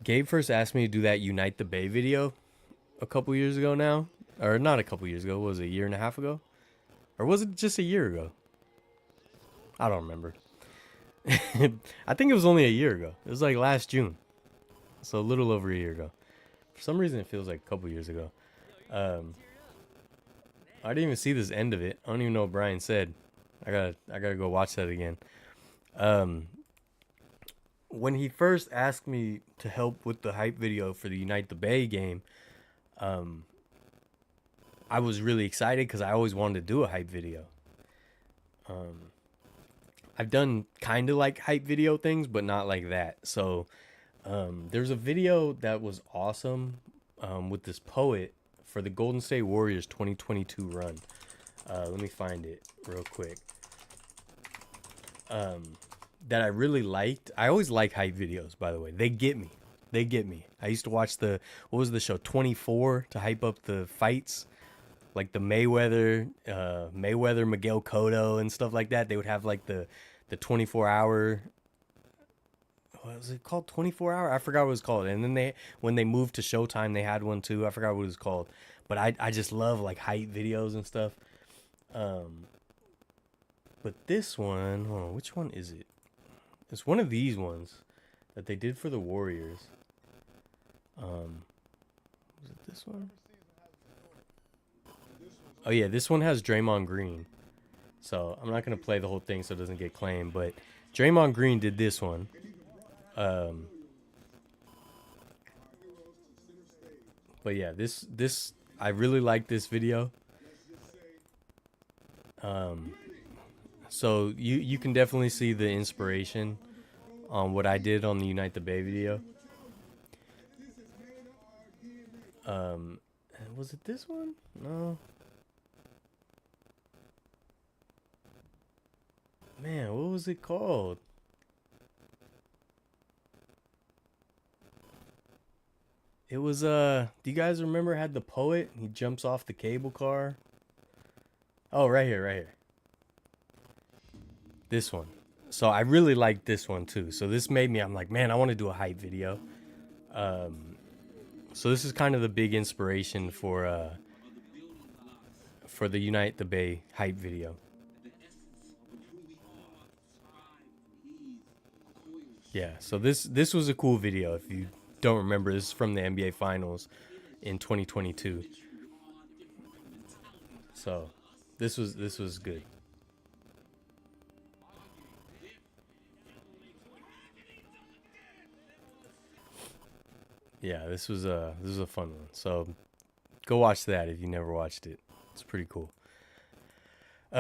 to do that Unite the Bay video a couple years ago now, or not a couple years ago, what was it, a year and a half ago? Or was it just a year ago? I don't remember. I think it was only a year ago. It was like last June. So a little over a year ago. For some reason it feels like a couple years ago. I didn't even see this end of it. I don't even know what Brian said. I gotta go watch that again. When he first asked me to help with the hype video for the Unite the Bay game, I was really excited because I always wanted to do a hype video. I've done kind of like hype video things, but not like that. So there's a video that was awesome with this poet for the Golden State Warriors 2022 run. Let me find it real quick. That I really liked. I always like hype videos, by the way. They get me. They get me. I used to watch what was the show, 24, to hype up the fights, like the Mayweather, Miguel Cotto, and stuff like that. They would have like the 24-hour. What was it called? 24-hour? I forgot what it was called. And then when they moved to Showtime, they had one too. I forgot what it was called. But I just love like hype videos and stuff. But this one, hold on, which one is it? It's one of these ones that they did for the Warriors. Was it this one? Oh yeah, this one has Draymond Green. So I'm not gonna play the whole thing so it doesn't get claimed. But Draymond Green did this one. But yeah, this I really like this video. So you can definitely see the inspiration on what I did on the Unite the Bay video. Was it this one? No. Man, what was it called? It was do you guys remember had the poet? He jumps off the cable car. Oh, right here, right here. This one. So I really liked this one too. So this made me, I'm like, man, I want to do a hype video. So this is kind of the big inspiration for the Unite the Bay hype video. Yeah, so this was a cool video. If you don't remember, this is from the NBA Finals in 2022. So this was good. Yeah, this was a fun one. So go watch that if you never watched it. It's pretty cool.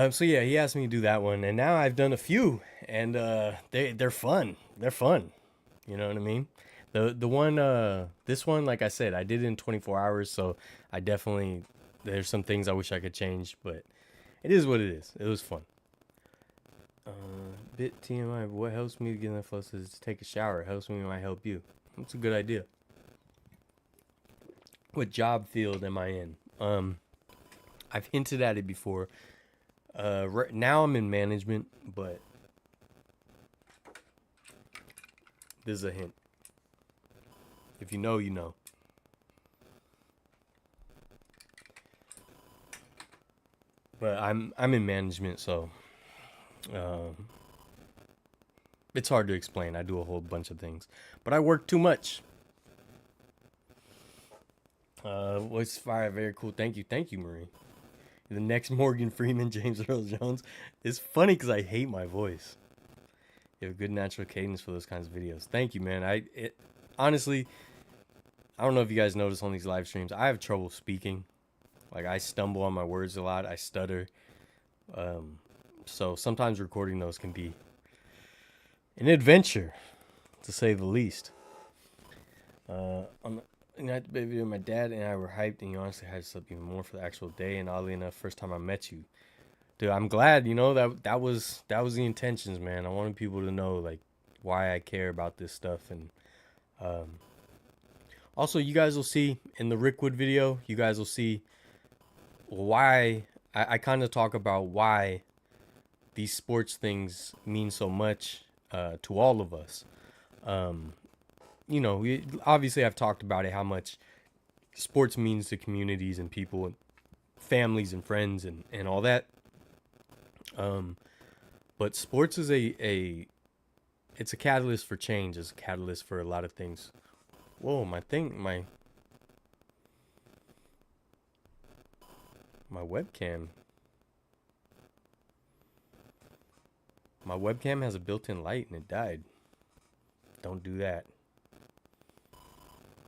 So yeah, he asked me to do that one, and now I've done a few, and they're fun. They're fun. You know what I mean? The one this one, like I said, I did it in 24 hours, so I definitely, there's some things I wish I could change, but it is what it is. It was fun. Bit TMI. What helps me to get enough flow is to take a shower. It helps me when I help you. That's a good idea. What job field am I in? I've hinted at it before. Right now I'm in management, but this is a hint. If you know, you know. But I'm in management, so it's hard to explain. I do a whole bunch of things, but I work too much. Voice fire, very cool. Thank you, Marie. The next Morgan Freeman, James Earl Jones. It's funny because I hate my voice. You have a good natural cadence for those kinds of videos. Thank you, man. Honestly, I don't know if you guys notice on these live streams, I have trouble speaking. Like, I stumble on my words a lot. I stutter. So sometimes recording those can be an adventure, to say the least. On the United the Bay video, my dad and I were hyped, and you honestly had us up even more for the actual day. And oddly enough, first time I met you, dude, I'm glad. You know that was the intentions, man. I wanted people to know like why I care about this stuff, and also you guys will see in the Rickwood video, you guys will see why I kind of talk about why these sports things mean so much to all of us. You know, obviously I've talked about it, how much sports means to communities and people and families and friends and all that. But sports is it's a catalyst for change. It's a catalyst for a lot of things. Whoa, my webcam. My webcam has a built-in light and it died. Don't do that.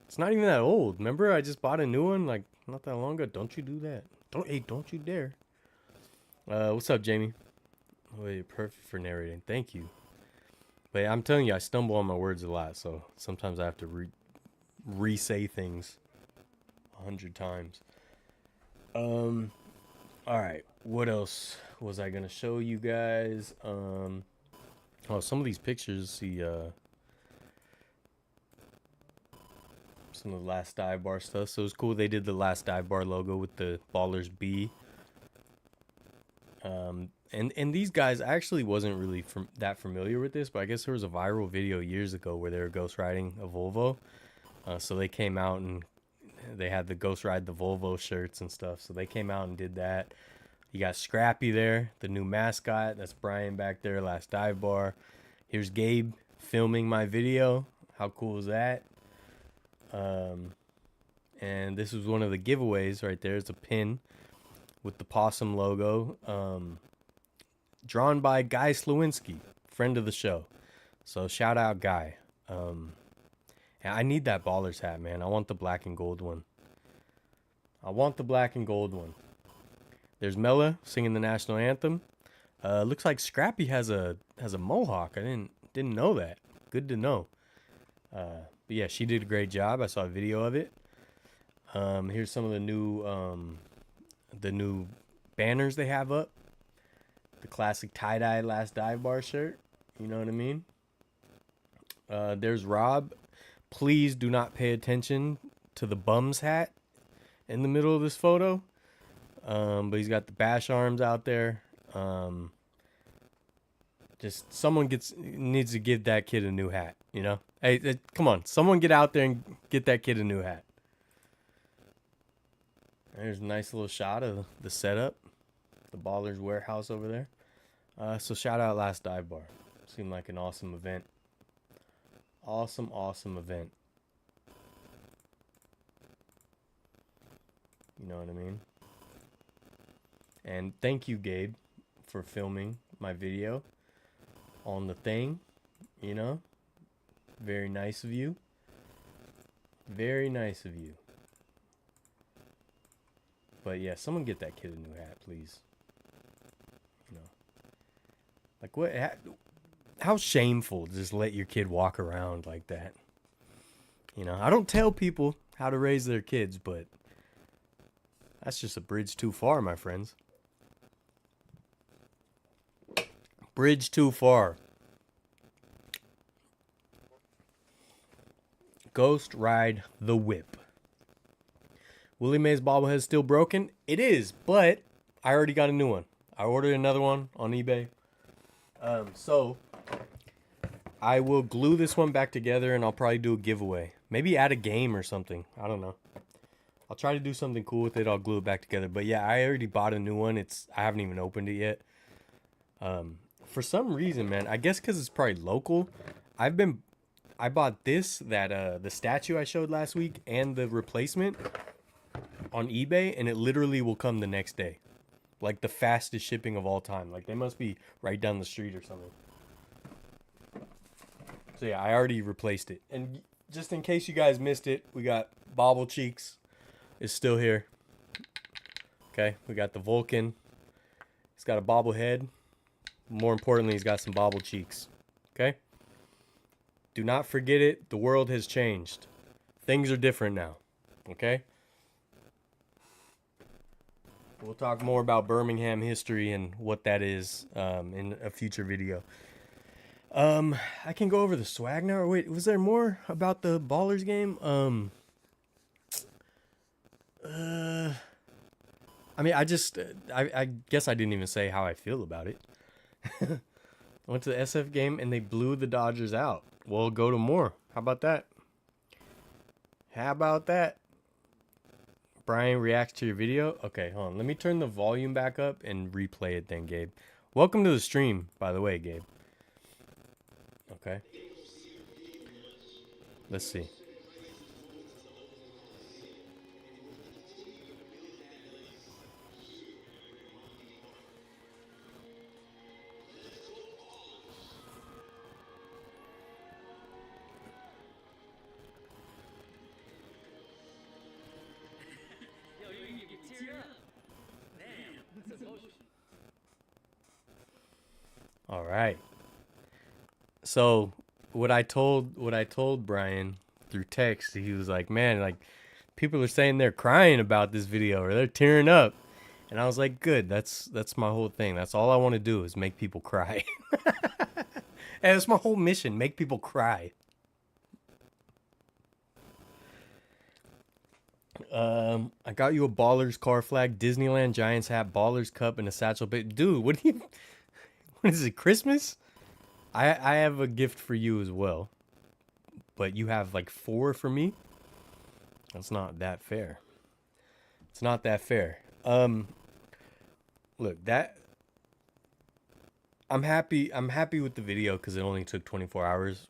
It's not even that old. Remember, I just bought a new one like not that long ago. Don't you do that. Don't you dare. What's up, Jamie? Oh, you're perfect for narrating. Thank you. But I'm telling you, I stumble on my words a lot, so sometimes I have to re-say things. 100 times. All right. What else was I gonna show you guys? Oh, some of these pictures. See, some of the last dive bar stuff. So it was cool. They did the last dive bar logo with the Ballers B. And these guys, I actually wasn't really that familiar with this, but I guess there was a viral video years ago where they were ghost riding a Volvo. So they came out and they had the ghost ride the Volvo shirts and stuff. So they came out and did that. You got Scrappy there, the new mascot. That's Brian back there, last dive bar. Here's Gabe filming my video. How cool is that? And this was one of the giveaways right there. It's a pin with the possum logo, drawn by Guy Slewinski, friend of the show. So shout out Guy. And I need that Ballers hat, man. I want the black and gold one. There's Mella singing the national anthem. Looks like Scrappy has a mohawk. I didn't know that. Good to know. But yeah, she did a great job. I saw a video of it. Here's some of the new banners they have up. The classic tie-dye last dive bar shirt. You know what I mean? There's Rob. Please do not pay attention to the bum's hat in the middle of this photo. But he's got the bash arms out there. Just someone needs to give that kid a new hat, you know? Hey, come on. Someone get out there and get that kid a new hat. There's a nice little shot of the setup. The Ballers warehouse over there. So shout out last dive bar. Seemed like an awesome event. Awesome event. You know what I mean? And thank you, Gabe, for filming my video on the thing. You know? Very nice of you. Very nice of you. But yeah, someone get that kid a new hat, please. You know, like what? How shameful to just let your kid walk around like that. You know, I don't tell people how to raise their kids, but that's just a bridge too far, my friends. Bridge too far. Ghost ride the whip. Willie Mays bobblehead is still broken? It is, but I already got a new one. I ordered another one on eBay. So I will glue this one back together and I'll probably do a giveaway. Maybe add a game or something. I don't know. I'll try to do something cool with it. I'll glue it back together. But yeah, I already bought a new one. I haven't even opened it yet. For some reason, man, I guess because it's probably local. I bought the statue I showed last week and the replacement on eBay, and it literally will come the next day. Like the fastest shipping of all time. Like they must be right down the street or something. So yeah, I already replaced it. And just in case you guys missed it, we got Bobble Cheeks is still here. Okay, we got the Vulcan. He's got a bobblehead. More importantly, he's got some Bobble Cheeks. Okay? Do not forget it. The world has changed. Things are different now. Okay? We'll talk more about Birmingham history and what that is in a future video. I can go over the swag now. Or wait, was there more about the Ballers game? I mean, I guess I didn't even say how I feel about it. I went to the SF game and they blew the Dodgers out. Well, go to more. How about that? Brian reacts to your video. Okay, hold on. Let me turn the volume back up and replay it then, Gabe. Welcome to the stream, by the way, Gabe. Okay. Let's see. All right. So what I told Brian through text, he was like, "Man, like People are saying they're crying about this video or they're tearing up. And I was like, good. That's my whole thing. That's all I want to do is make people cry. And that's my whole mission, make people cry. I got you a Ballers car flag, Disneyland Giants hat, Ballers cup, and a satchel. But dude, what do you? What is it? Christmas? I have a gift for you as well, but you have like 4 for me. That's not that fair. It's not that fair. Look, that I'm happy. I'm happy with the video because it only took 24 hours.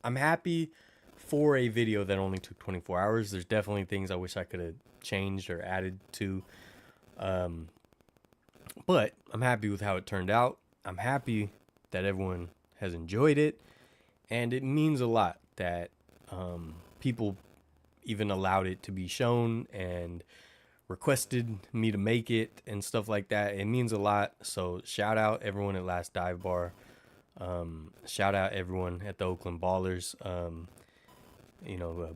I'm happy for a video that only took 24 hours. There's definitely things I wish I could have changed or added to. But I'm happy with how it turned out. I'm happy that everyone has enjoyed it. And it means a lot that people even allowed it to be shown and requested me to make it and stuff like that. It means a lot. So shout out everyone at Last Dive Bar. Shout out everyone at the Oakland Ballers.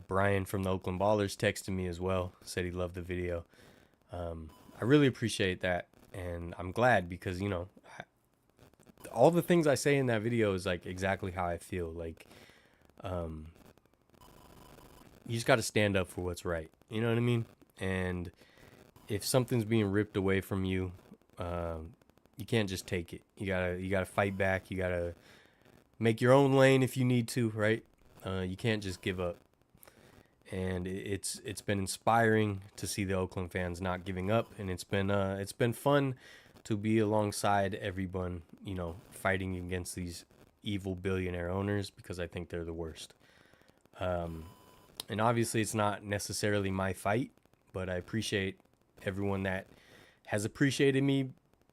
Brian from the Oakland Ballers texted me as well, said he loved the video. I really appreciate that, and I'm glad because all the things I say in that video is like exactly how I feel. Like, you just got to stand up for what's right. You know what I mean? And if something's being ripped away from you, you can't just take it. You gotta fight back. You gotta make your own lane if you need to, right? You can't just give up. And it's been inspiring to see the Oakland fans not giving up, and it's been fun to be alongside everyone, fighting against these evil billionaire owners because I think they're the worst. And obviously it's not necessarily my fight, but I appreciate everyone that has appreciated me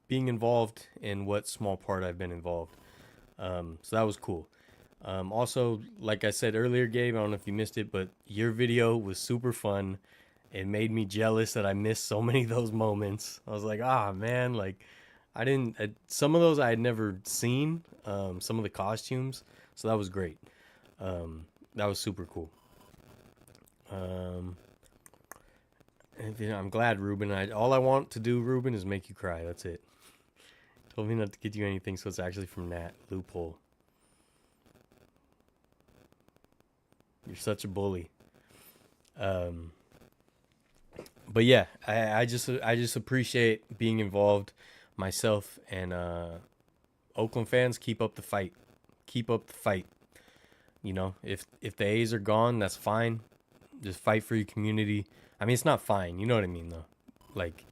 being involved in what small part I've been involved. So that was cool. Also, like I said earlier, Gabe, I don't know if you missed it, but your video was super fun. It made me jealous that I missed so many of those moments. I was like, man, like some of those I had never seen, some of the costumes. So that was great. That was super cool. I'm glad, Ruben. All I want to do, Ruben, is make you cry. That's it. Told me not to get you anything, so it's actually from Nat. Loophole. You're such a bully. But yeah, I just appreciate being involved myself, and Oakland fans, keep up the fight. Keep up the fight. If the A's are gone, that's fine. Just fight for your community. I mean, it's not fine. You know what I mean, though. Like,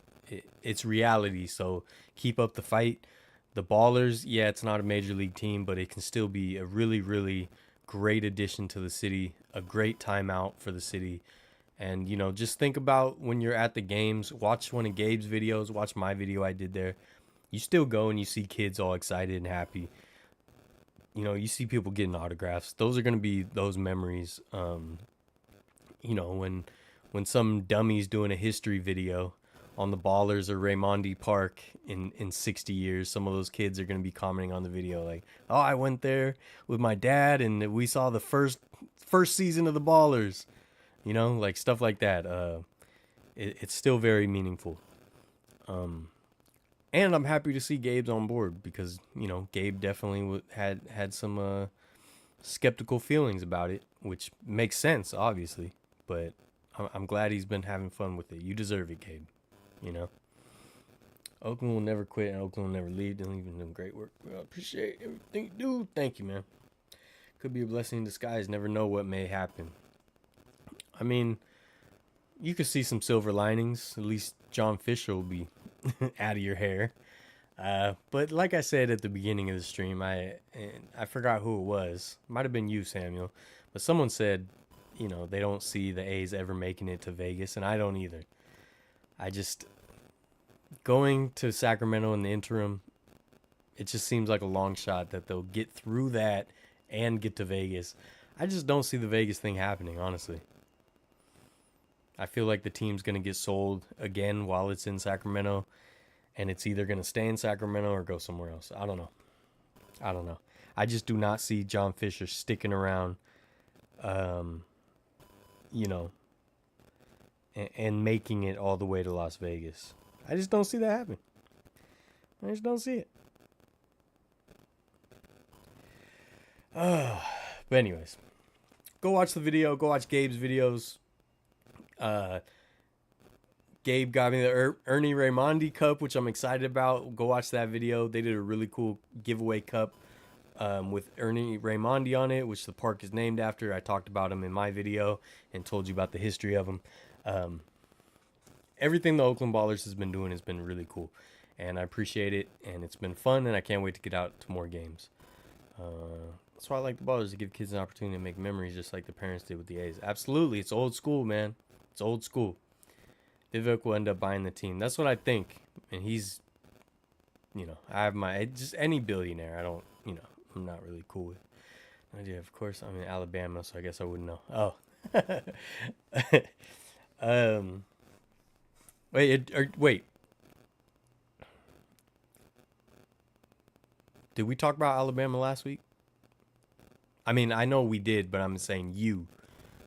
it's reality. So keep up the fight. The Ballers, yeah, it's not a major league team, but it can still be a really, really great addition to the city. A great timeout for the city. And, just think about when you're at the games. Watch one of Gabe's videos. Watch my video I did there. You still go and you see kids all excited and happy. You see people getting autographs. Those are going to be those memories. When some dummy's doing a history video on the Ballers or Raymondi Park in 60 years, some of those kids are going to be commenting on the video like, oh, I went there with my dad and we saw the first season of the Ballers, like stuff like that. It's still very meaningful. And I'm happy to see Gabe's on board because, Gabe definitely had some skeptical feelings about it, which makes sense, obviously. But I'm glad he's been having fun with it. You deserve it, Gabe. Oakland will never quit and Oakland will never leave. They're leaving them great work. I appreciate everything you do. Thank you, man. Could be a blessing in disguise. Never know what may happen. I mean, you could see some silver linings. At least John Fisher will be out of your hair. But like I said at the beginning of the stream, I forgot who it was. Might have been you, Samuel. But someone said, they don't see the A's ever making it to Vegas, and I don't either. Going to Sacramento in the interim, it just seems like a long shot that they'll get through that and get to Vegas. I just don't see the Vegas thing happening, honestly. I feel like the team's going to get sold again while it's in Sacramento, and it's either going to stay in Sacramento or go somewhere else. I don't know. I just do not see John Fisher sticking around, and making it all the way to Las Vegas. I just don't see that happen. I just don't see it. But anyways, go watch the video. Go watch Gabe's videos. Gabe got me the Ernie Raimondi Cup, which I'm excited about. Go watch that video. They did a really cool giveaway cup with Ernie Raimondi on it, which the park is named after. I talked about him in my video and told you about the history of him. Everything the Oakland Ballers has been doing has been really cool, and I appreciate it, and it's been fun, and I can't wait to get out to more games. That's why I like the Ballers, to give kids an opportunity to make memories just like the parents did with the A's. Absolutely. It's old school, man. It's old school. Vivek will end up buying the team. That's what I think. And he's, I have just any billionaire. I don't, I'm not really cool with. Yeah, of course, I'm in Alabama, so I guess I wouldn't know. Oh. Wait. Did we talk about Alabama last week? I mean, I know we did, but I'm saying you.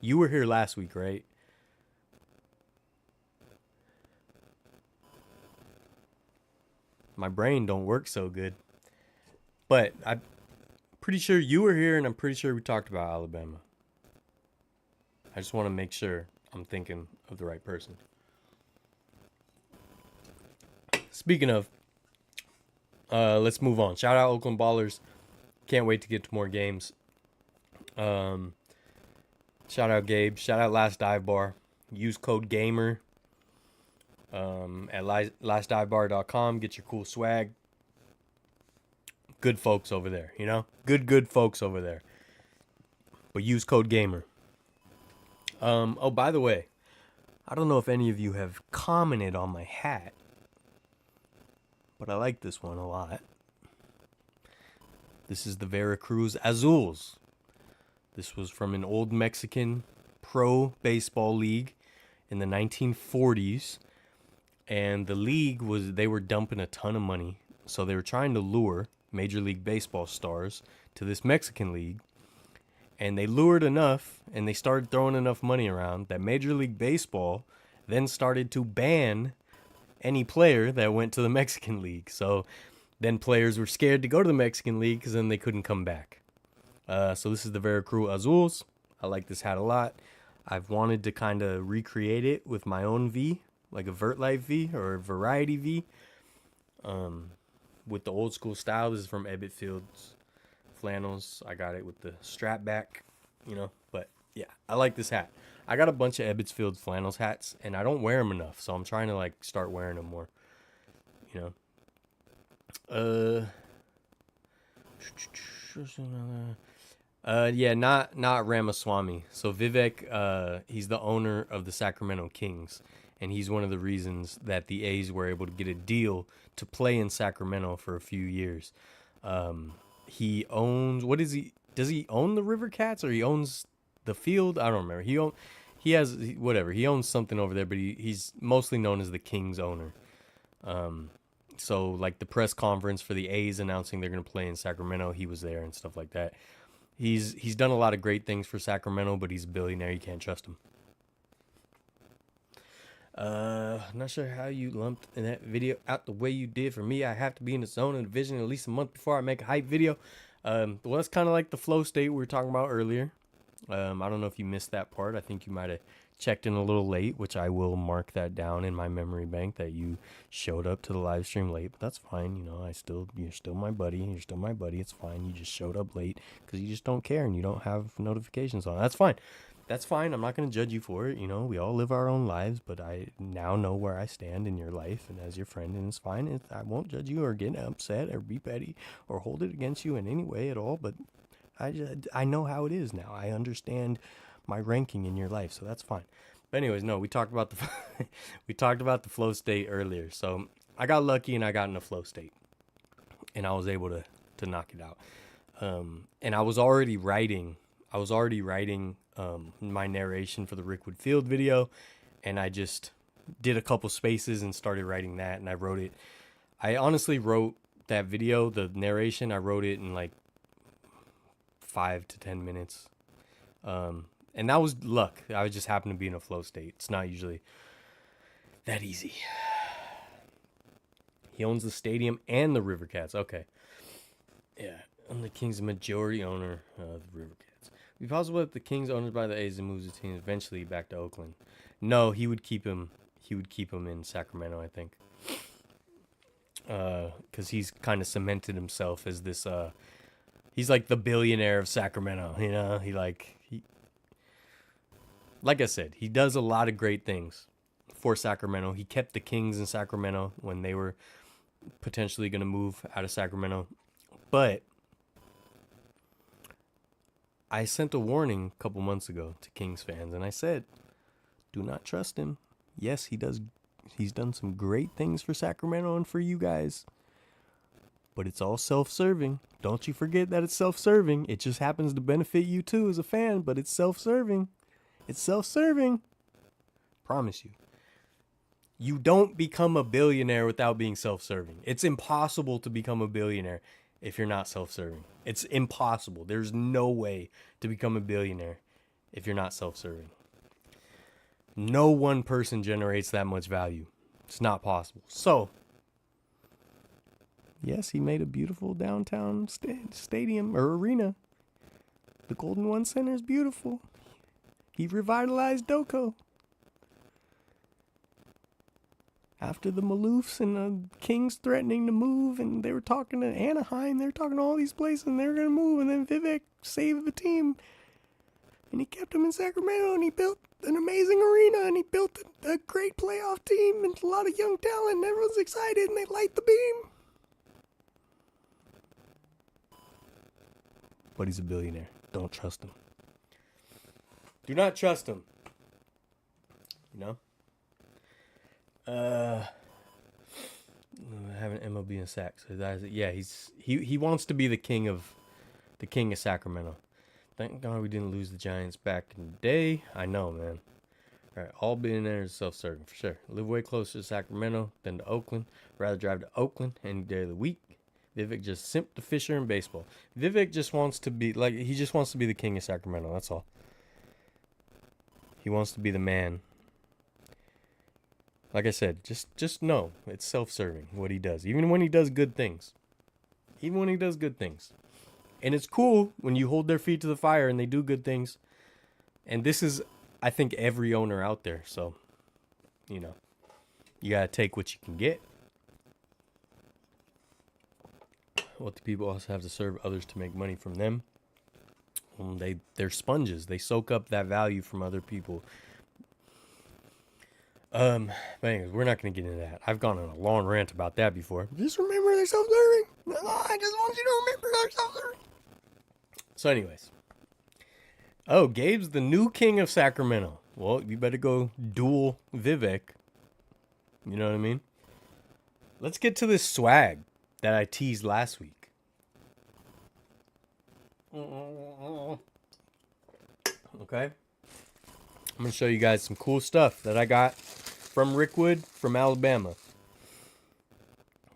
You were here last week, right? My brain don't work so good. But I'm pretty sure you were here, and I'm pretty sure we talked about Alabama. I just want to make sure I'm thinking of the right person. Speaking of, let's move on. Shout out Oakland Ballers. Can't wait to get to more games. Shout out Gabe. Shout out Last Dive Bar. Use code GAMER at lastdivebar.com. Get your cool swag. Good folks over there, Good folks over there. But use code GAMER. Oh, by the way, I don't know if any of you have commented on my hat, but I like this one a lot. This is the Veracruz Azules. This was from an old Mexican pro baseball league in the 1940s. And the league they were dumping a ton of money. So they were trying to lure Major League Baseball stars to this Mexican league. And they lured enough, and they started throwing enough money around that Major League Baseball then started to ban any player that went to the Mexican league. So then players were scared to go to the Mexican league because then they couldn't come back. So this is the Veracruz Azules. I like this hat a lot. I've wanted to kind of recreate it with my own V, like a Vertlife V or a Variety V, with the old school style. This is from Ebbett Field's flannels. I got it with the strap back, but yeah, I like this hat. I got a bunch of Ebbett Field's flannels hats, and I don't wear them enough, so I'm trying to start wearing them more, yeah, not Ramaswamy. So Vivek, he's the owner of the Sacramento Kings, and he's one of the reasons that the A's were able to get a deal to play in Sacramento for a few years. He owns, does he own the River Cats, or he owns the field? I don't remember. He owns something over there, but he's mostly known as the Kings owner. So like the press conference for the A's announcing they're going to play in Sacramento, he was there and stuff like that. He's done a lot of great things for Sacramento, but he's a billionaire. You can't trust him. Not sure how you lumped in that video out the way you did. For me, I have to be in the zone of the vision at least a month before I make a hype video. Well, that's kind of like the flow state we were talking about earlier. I don't know if you missed that part. I think you might have checked in a little late, which I will mark that down in my memory bank that you showed up to the live stream late. But that's fine. You're still my buddy. You're still my buddy. It's fine. You just showed up late because you just don't care and you don't have notifications on. That's fine. That's fine. I'm not going to judge you for it. We all live our own lives, but I now know where I stand in your life and as your friend, and it's fine. I won't judge you or get upset or be petty or hold it against you in any way at all, but I know how it is now. I understand my ranking in your life, so that's fine. But anyways, no, we talked about the flow state earlier. So I got lucky and I got in a flow state, and I was able to knock it out. And I was already writing my narration for the Rickwood Field video, and I just did a couple spaces and started writing that, and I wrote it. I honestly wrote that video, the narration, I wrote it in like 5 to 10 minutes. And that was luck. I just happened to be in a flow state. It's not usually that easy. He owns the stadium and the River Cats. Okay. Yeah. I'm the Kings' majority owner of the River Cats. It'd be possible that the Kings owned by the A's and moves the team eventually back to Oakland. No, he would keep him. He would keep him in Sacramento, I think. Because he's kind of cemented himself as this. He's like the billionaire of Sacramento. You know, like I said, he does a lot of great things for Sacramento. He kept the Kings in Sacramento when they were potentially going to move out of Sacramento. But I sent a warning a couple months ago to Kings fans, and I said, do not trust him. Yes, he does. He's done some great things for Sacramento and for you guys. But it's all self-serving. Don't you forget that it's self-serving. It just happens to benefit you too as a fan, but it's self-serving. It's self-serving. Promise you. You don't become a billionaire without being self-serving. It's impossible to become a billionaire if you're not self-serving. It's impossible. There's no way to become a billionaire if you're not self-serving. No one person generates that much value. It's not possible. So, yes, he made a beautiful downtown stadium or arena. The Golden One Center is beautiful. He revitalized Doco. After the Maloofs and the Kings threatening to move, and they were talking to Anaheim, they were talking to all these places, and they were going to move, and then Vivek saved the team. And he kept him in Sacramento, and he built an amazing arena, and he built a great playoff team, and a lot of young talent, and everyone's excited, and they light the beam. But he's a billionaire. Don't trust him. Do not trust him. You know? Having MLB in sack. So yeah, he wants to be the king of Sacramento. Thank God we didn't lose the Giants back in the day. I know, man. All right, all billionaires self-serving for sure. Live way closer to Sacramento than to Oakland. Rather drive to Oakland any day of the week. Vivek just simped the Fisher in baseball. Vivek just wants to be he just wants to be the king of Sacramento. That's all. He wants to be the man. Like I said, just know it's self-serving what he does. Even when he does good things. And it's cool when you hold their feet to the fire and they do good things. And this is, I think, every owner out there. So, you know, you got to take what you can get. What the people also have to serve others to make money from them. They're sponges. They soak up that value from other people. But anyways, we're not going to get into that. I've gone on a long rant about that before. Just remember they're self-serving. I just want you to remember they're self-serving. So anyways. Oh, Gabe's the new king of Sacramento. Well, you better go duel Vivek. You know what I mean? Let's get to this swag that I teased last week. Okay. I'm going to show you guys some cool stuff that I got from Rickwood from Alabama.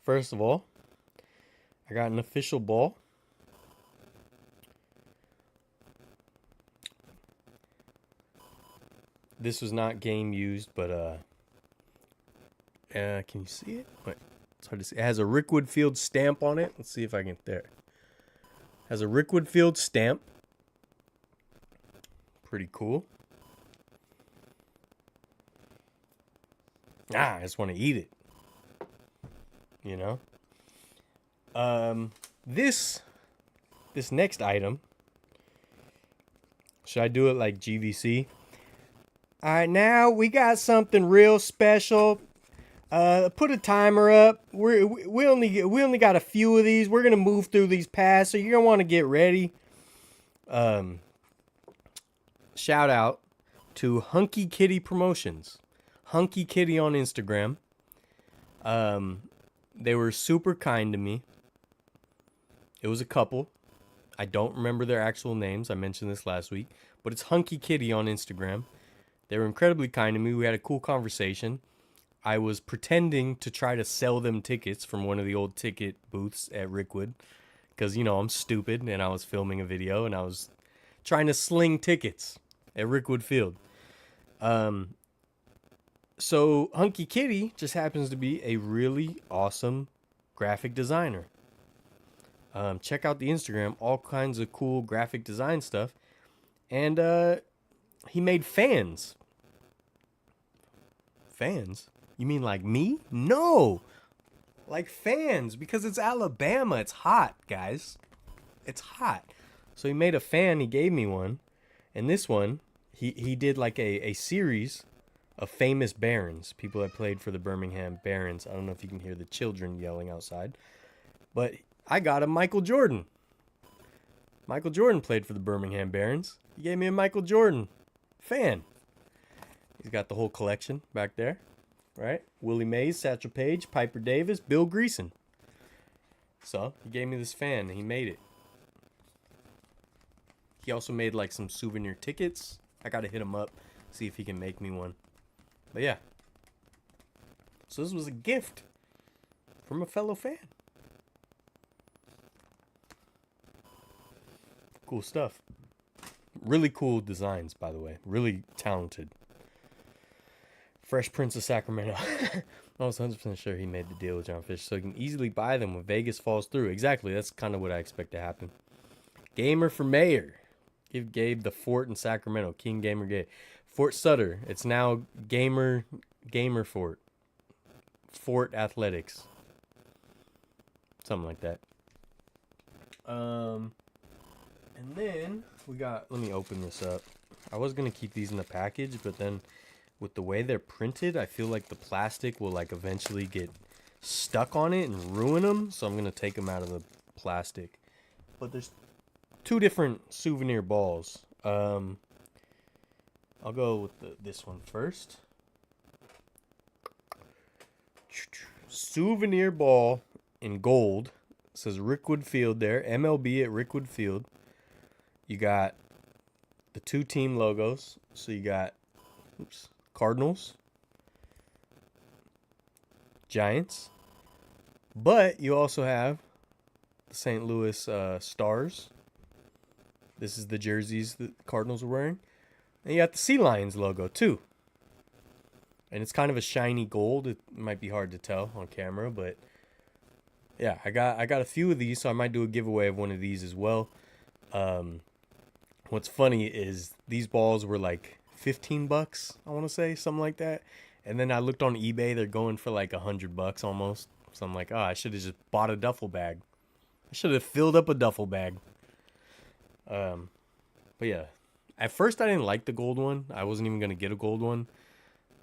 First of all, I got an official ball. This was not game used, but can you see it? Wait, it's hard to see. It has a Rickwood Field stamp on it. Let's see if I can there. It has a Rickwood Field stamp. Pretty cool. I just want to eat it. You know? This next item. Should I do it like GVC? All right, now we got something real special. Put a timer up. We only got a few of these. We're gonna move through these paths, so you're gonna want to get ready. Shout out to Hunky Kitty Promotions. Hunky Kitty on Instagram. They were super kind to me. It was a couple. I don't remember their actual names. I mentioned this last week. But it's Hunky Kitty on Instagram. They were incredibly kind to me. We had a cool conversation. I was pretending to try to sell them tickets from one of the old ticket booths at Rickwood. Because, you know, I'm stupid and I was filming a video and I was trying to sling tickets. at Rickwood Field. So Hunky Kitty just happens to be a really awesome graphic designer. Check out the Instagram, all kinds of cool graphic design stuff. And he made fans. Fans? You mean like me? No! Like fans, because it's Alabama. It's hot, guys. It's hot. So he made a fan, he gave me one. And this one, he did like a series of famous Barons, people that played for the Birmingham Barons. I don't know if you can hear the children yelling outside. But I got a Michael Jordan. Michael Jordan played for the Birmingham Barons. He gave me a Michael Jordan fan. He's got the whole collection back there, right? Willie Mays, Satchel Paige, Piper Davis, Bill Greason. So he gave me this fan and he made it. He also made like some souvenir tickets. I gotta hit him up, see if he can make me one. But yeah. So this was a gift from a fellow fan. Cool stuff. Really cool designs, by the way. Really talented. Fresh Prince of Sacramento. I was 100% sure he made the deal with John Fisher so he can easily buy them when Vegas falls through. Exactly. That's kind of what I expect to happen. Gamer for mayor. Give Gabe the fort in Sacramento. King Gamer Gabe. Fort Sutter. It's now Gamer Fort. Fort Athletics. Something like that. And then we got, let me open this up. I was going to keep these in the package, but then with the way they're printed, I feel like the plastic will like eventually get stuck on it and ruin them. So I'm going to take them out of the plastic. But there's two different souvenir balls. I'll go with this one first. Souvenir ball in gold. It says Rickwood Field there. MLB at Rickwood Field. You got the two team logos. So you got Cardinals, Giants, but you also have the St. Louis Stars. This is the jerseys that the Cardinals are wearing. And you got the Sea Lions logo too. And it's kind of a shiny gold. It might be hard to tell on camera, but yeah, I got a few of these, so I might do a giveaway of one of these as well. What's funny is these balls were like $15, I want to say, something like that. And then I looked on eBay, they're going for like $100 almost. So I'm like, oh, I should have just bought a duffel bag. I should have filled up a duffel bag. But yeah, at first I didn't like the gold one. I wasn't even gonna get a gold one.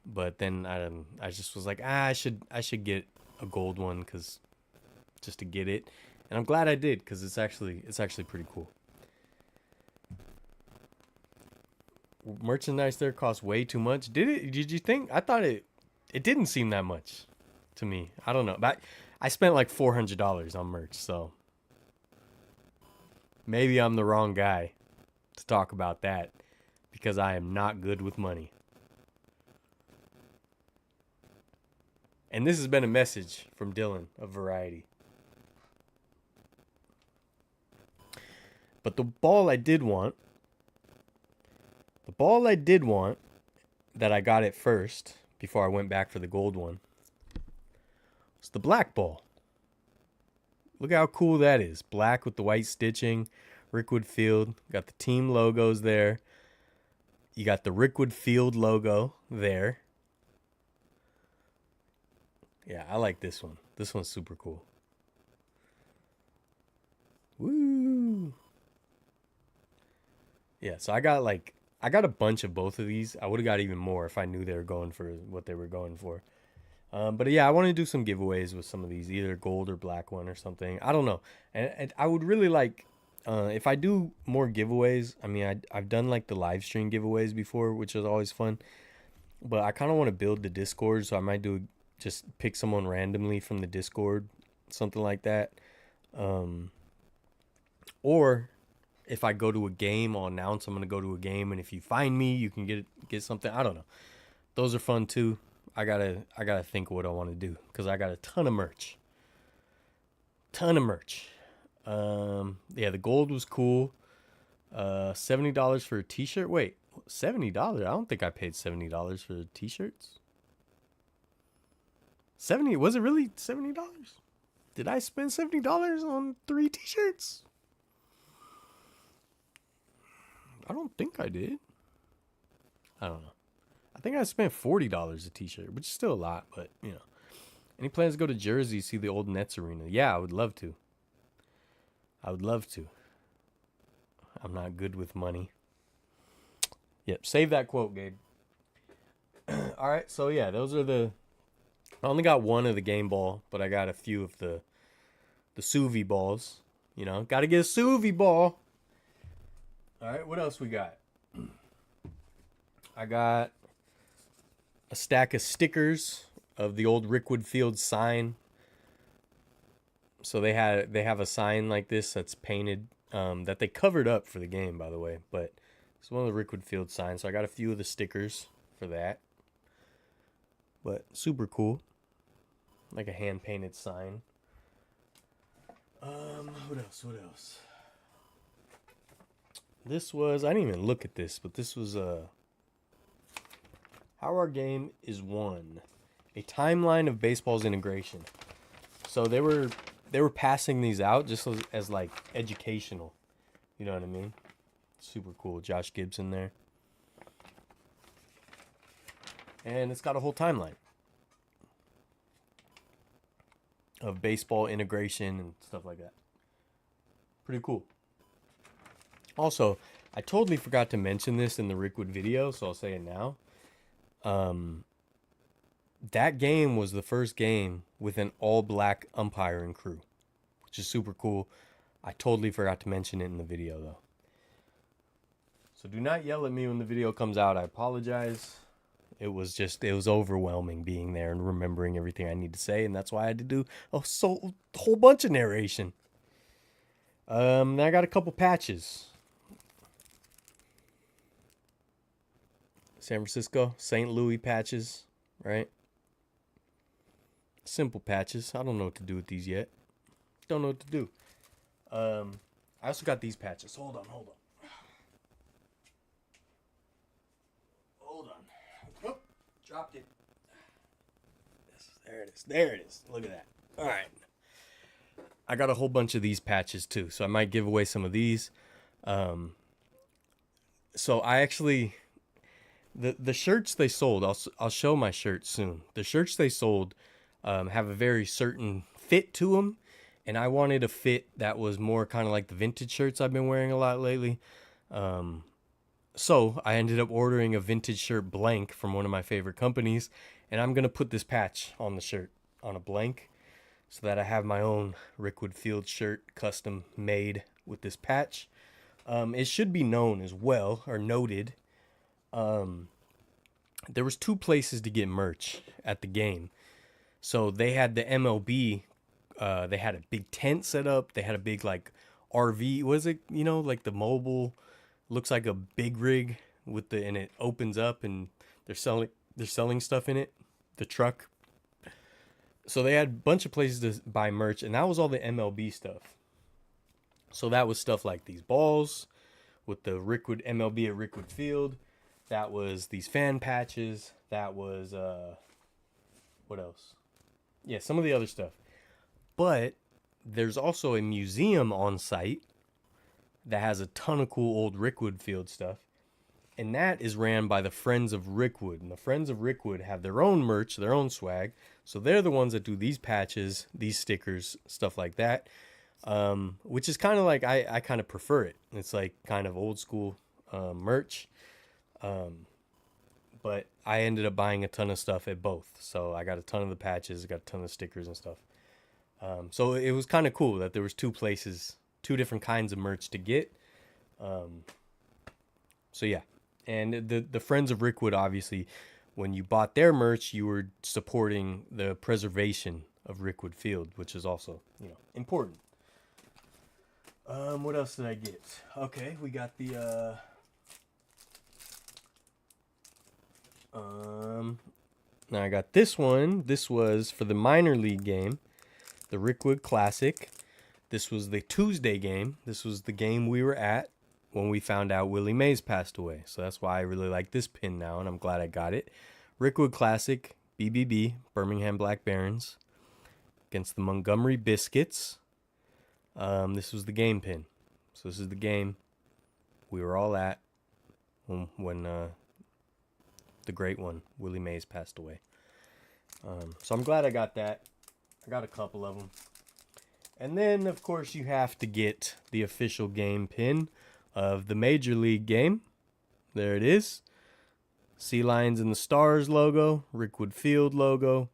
But then I just was like, I should get a gold one because just to get it. And I'm glad I did because it's actually pretty cool. Merchandise there costs way too much. Did you think? I thought it didn't seem that much to me. I don't know. But I spent like $400 on merch, so maybe I'm the wrong guy to talk about that because I am not good with money. And this has been a message from Dylan of Variety. But the ball I did want that I got at first before I went back for the gold one was the black ball. Look how cool that is. Black with the white stitching. Rickwood Field. Got the team logos there. You got the Rickwood Field logo there. Yeah, I like this one. This one's super cool. Woo! Yeah, so I got a bunch of both of these. I would have got even more if I knew they were going for what they were going for. But yeah, I want to do some giveaways with some of these, either gold or black one or something. I don't know. And I would really like, if I do more giveaways, I mean, I've done like the live stream giveaways before, which is always fun. But I kind of want to build the Discord, so I might just pick someone randomly from the Discord, something like that. Or if I go to a game, I'll announce I'm going to go to a game, and if you find me, you can get something. I don't know. Those are fun too. I gotta think what I want to do because I got a ton of merch. Yeah, the gold was cool. $70 for a t-shirt. Wait, $70. I don't think I paid $70 for the t-shirts. 70, was it really $70? Did I spend $70 on 3 t-shirts? I don't think I did. I don't know. I think I spent $40 a t-shirt, which is still a lot, but you know. Any plans to go to Jersey, see the old Nets arena? Yeah, I would love to. I would love to. I'm not good with money. Yep, save that quote, Gabe. All right, so yeah, those are the... I only got one of the game ball, but I got a few of the Suvi balls. You know, got to get a Suvi ball. All right, what else we got? I got a stack of stickers of the old Rickwood Field sign. So they have a sign like this that's painted, that they covered up for the game, by the way. But it's one of the Rickwood Field signs. So I got a few of the stickers for that. But super cool. Like a hand-painted sign. What else? This was, I didn't even look at this, but this was How Our Game is Won. A timeline of baseball's integration. So they were passing these out just as like educational. You know what I mean? Super cool. Josh Gibson there. And it's got a whole timeline of baseball integration and stuff like that. Pretty cool. Also, I totally forgot to mention this in the Rickwood video, so I'll say it now. That game was the first game with an all-black umpiring crew, which is super cool. I totally forgot to mention it in the video, though. So do not yell at me when the video comes out. I apologize. It was overwhelming being there and remembering everything I need to say, and that's why I had to do a whole bunch of narration. I got a couple patches. San Francisco, St. Louis patches, right? Simple patches. I don't know what to do with these yet. Don't know what to do. I also got these patches. Hold on. Oh, dropped it. There it is. Look at that. All right. I got a whole bunch of these patches too, so I might give away some of these. So I actually... The shirts they sold, I'll show my shirts soon. The shirts they sold have a very certain fit to them, and I wanted a fit that was more kind of like the vintage shirts I've been wearing a lot lately. So I ended up ordering a vintage shirt blank from one of my favorite companies, and I'm going to put this patch on the shirt on a blank so that I have my own Rickwood Field shirt custom made with this patch. It should be known as well, or noted. There was 2 places to get merch at the game. So they had the MLB, they had a big tent set up. They had a big like RV, what is it? You know, like the mobile, looks like a big rig and it opens up and they're selling stuff in it, the truck. So they had a bunch of places to buy merch, and that was all the MLB stuff. So that was stuff like these balls with the Rickwood MLB at Rickwood Field. That was these fan patches. That was, what else? Yeah, some of the other stuff. But there's also a museum on site that has a ton of cool old Rickwood Field stuff. And that is ran by the Friends of Rickwood. And the Friends of Rickwood have their own merch, their own swag. So they're the ones that do these patches, these stickers, stuff like that. Which is kind of like, I kind of prefer it. It's like kind of old school merch. But I ended up buying a ton of stuff at both. So I got a ton of the patches, got a ton of stickers and stuff. So it was kind of cool that there was 2 places, 2 different kinds of merch to get. So yeah. And the Friends of Rickwood, obviously, when you bought their merch, you were supporting the preservation of Rickwood Field, which is also, important. What else did I get? Okay, we got the, now I got this one. This was for the minor league game, the Rickwood Classic. This was the Tuesday game. This was the game we were at when we found out Willie Mays passed away. So that's why I really like this pin now, and I'm glad I got it. Rickwood Classic, BBB, Birmingham Black Barons, against the Montgomery Biscuits. This was the game pin. So this is the game we were all at when the great one, Willie Mays, passed away. So I'm glad I got that. I got a couple of them. And then, of course, you have to get the official game pin of the Major League game. There it is. Sea Lions and the Stars logo, Rickwood Field logo.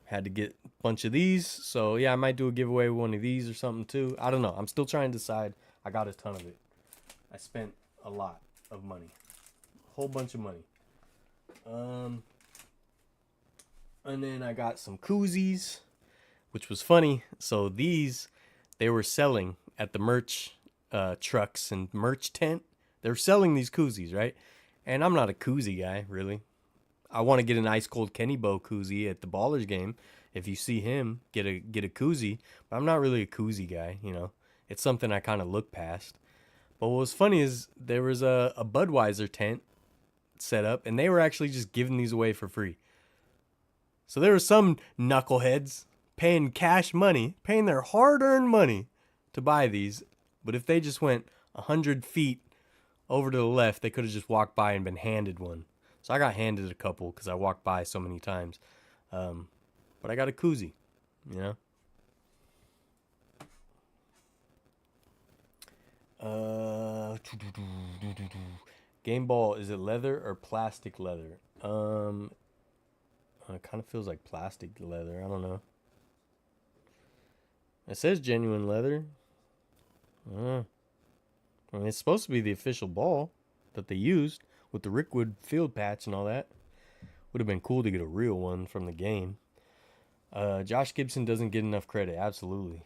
Had to get a bunch of these. So, yeah, I might do a giveaway with one of these or something, too. I don't know. I'm still trying to decide. I got a ton of it. I spent a lot of money. A whole bunch of money. And then I got some koozies, which was funny. So these, they were selling at the merch trucks and merch tent. They're selling these koozies, right? And I'm not a koozie guy, really. I want to get an ice cold Kenny Bo koozie at the Ballers game. If you see him, get a koozie. But I'm not really a koozie guy, you know. It's something I kind of look past. But what was funny is there was a Budweiser tent set up, and they were actually just giving these away for free. So there were some knuckleheads paying cash money, paying their hard-earned money to buy these. But if they just went 100 feet over to the left, they could have just walked by and been handed one. So I got handed a couple because I walked by so many times. But I got a koozie, you know. Game ball, is it leather or plastic leather? It kind of feels like plastic leather. I don't know. It says genuine leather. I mean, it's supposed to be the official ball that they used with the Rickwood Field patch and all that. Would have been cool to get a real one from the game. Josh Gibson doesn't get enough credit. Absolutely.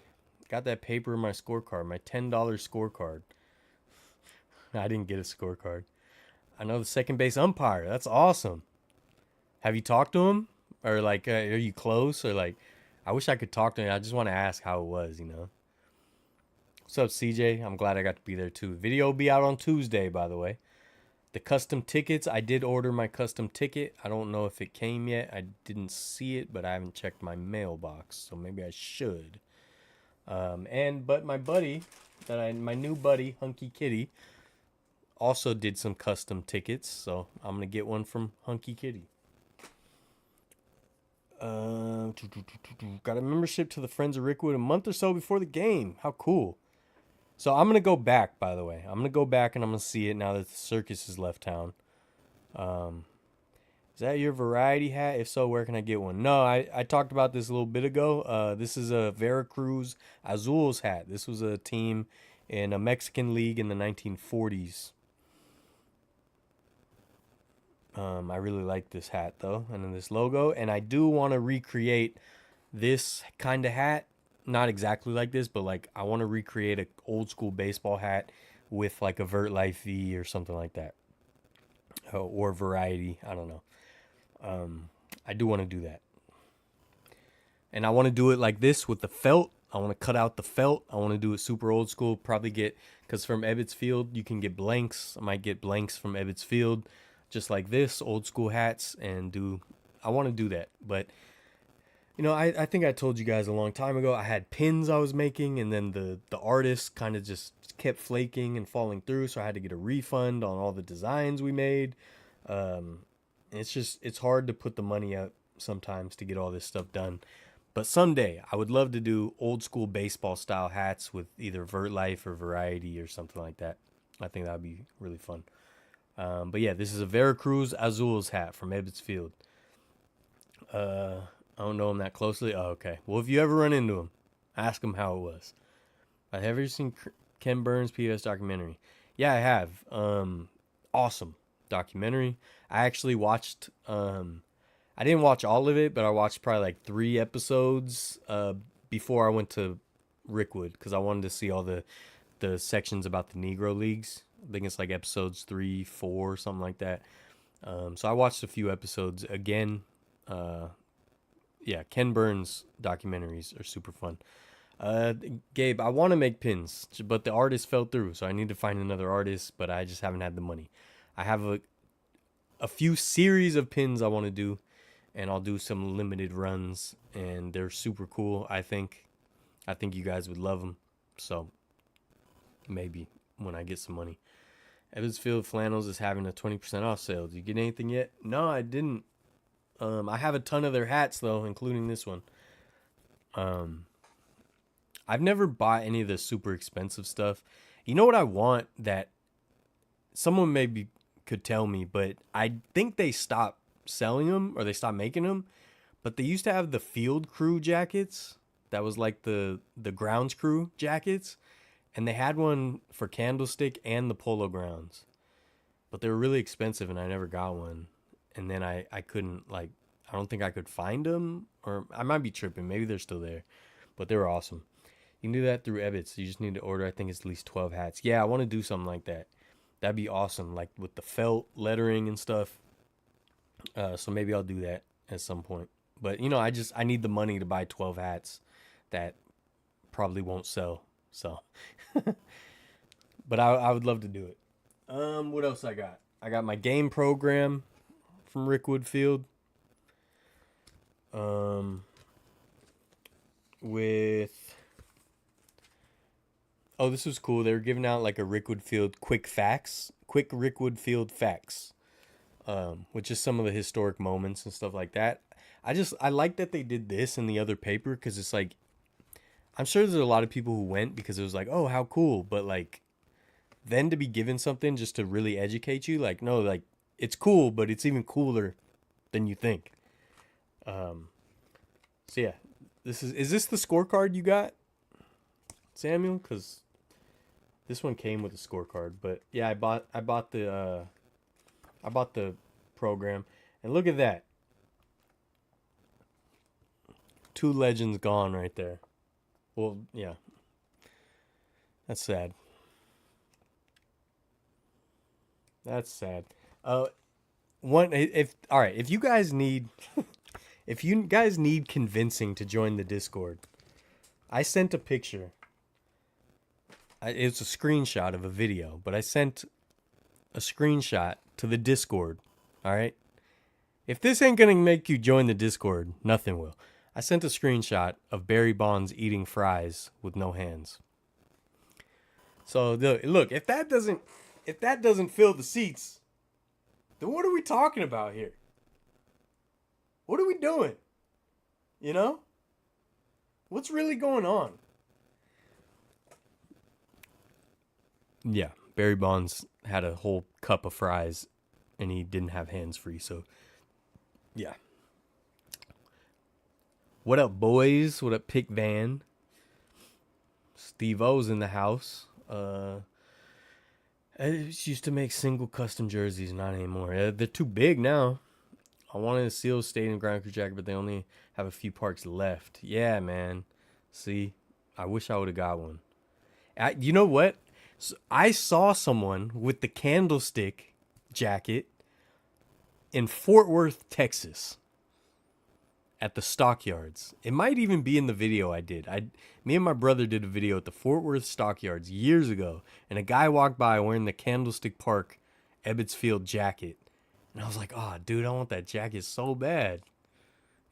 Got that paper in my scorecard, my $10 scorecard. I didn't get a scorecard. I know the second base umpire. That's awesome. Have you talked to him? Or, like, are you close? Or, like, I wish I could talk to him. I just want to ask how it was, you know. What's up, CJ? I'm glad I got to be there, too. Video will be out on Tuesday, by the way. The custom tickets, I did order my custom ticket. I don't know if it came yet. I didn't see it, but I haven't checked my mailbox, so maybe I should. But my buddy, my new buddy, Hunky Kitty, also did some custom tickets, so I'm going to get one from Hunky Kitty. Got a membership to the Friends of Rickwood a month or so before the game. How cool. So I'm going to go back, by the way. I'm going to go back and I'm going to see it now that the circus has left town. Is that your variety hat? If so, where can I get one? No, I talked about this a little bit ago. This is a Veracruz Azules hat. This was a team in a Mexican league in the 1940s. I really like this hat, though, and then this logo. And I do want to recreate this kind of hat. Not exactly like this, but like I want to recreate an old school baseball hat with like a Vertlife V or something like that. Or variety. I don't know. I do want to do that. And I want to do it like this with the felt. I want to cut out the felt. I want to do it super old school. Probably get, because from Ebbets Field, you can get blanks. I might get blanks from Ebbets Field. Just like this, old school hats, and I want to do that. But, you know, I think I told you guys a long time ago, I had pins I was making, and then the artist kind of just kept flaking and falling through, so I had to get a refund on all the designs we made. It's hard to put the money up sometimes to get all this stuff done. But someday, I would love to do old school baseball style hats with either Vertlife or Variety or something like that. I think that would be really fun. But yeah, this is a Veracruz Azules hat from Ebbets Field. I don't know him that closely. Oh, okay. Well, if you ever run into him, ask him how it was. Have you seen Ken Burns' PBS documentary? Yeah, I have. Awesome documentary. I actually watched, I didn't watch all of it, but I watched probably like 3 episodes before I went to Rickwood, because I wanted to see all the sections about the Negro Leagues. I think it's like episodes 3, 4, something like that. So I watched a few episodes again. Yeah, Ken Burns documentaries are super fun. Uh, Gabe, I want to make pins, but the artist fell through, so I need to find another artist. But I just haven't had the money. I have a few series of pins I want to do, and I'll do some limited runs, and they're super cool. I think you guys would love them. So maybe when I get some money. Evansfield Flannels is having a 20% off sale. Did you get anything yet? No, I didn't. I have a ton of their hats though, including this one. Um, I've never bought any of the super expensive stuff. You know what I want that someone maybe could tell me, but I think they stopped selling them or they stopped making them. But they used to have the field crew jackets. That was like the grounds crew jackets, and they had one for Candlestick and the Polo Grounds. But they were really expensive, and I never got one. And then I couldn't like I don't think I could find them, or I might be tripping. Maybe they're still there, but they were awesome. You can do that through Ebbets. You just need to order. I think it's at least 12 hats. Yeah, I want to do something like that. That'd be awesome, like with the felt lettering and stuff. So maybe I'll do that at some point. But I need the money to buy 12 hats that probably won't sell. So, but I would love to do it. What else I got? I got my game program from Rickwood Field. With this was cool. They were giving out like a Rickwood Field quick Rickwood Field facts, which is some of the historic moments and stuff like that. I like that they did this in the other paper because it's like I'm sure there's a lot of people who went because it was like, oh, how cool, but like then to be given something just to really educate you, like no, like it's cool, but it's even cooler than you think. So yeah, is this the scorecard you got, Samuel? Because this one came with a scorecard, but yeah, I bought the program, and look at that, two legends gone right there. Well, yeah, that's sad. That's sad. One if all right, if you guys need if you guys need convincing to join the Discord, I sent a picture. It's a screenshot of a video, but I sent a screenshot to the Discord. All right. If this ain't gonna make you join the Discord, nothing will. I sent a screenshot of Barry Bonds eating fries with no hands. So look, if that doesn't fill the seats, then what are we talking about here? What are we doing? You know? What's really going on? Yeah, Barry Bonds had a whole cup of fries and he didn't have hands free, so yeah. What up, boys? What up, Pick Van? Steve O's in the house. I used to make single custom jerseys, not anymore. They're too big now. I wanted a Seal Stadium ground crew jacket, but they only have a few parts left. Yeah, man. See, I wish I would have got one. You know what? So I saw someone with the Candlestick jacket in Fort Worth, Texas, at the Stockyards. It might even be in the video I did. Me and my brother did a video at the Fort Worth Stockyards years ago, and a guy walked by wearing the Candlestick Park Ebbets Field jacket. And I was like, oh, dude, I want that jacket so bad.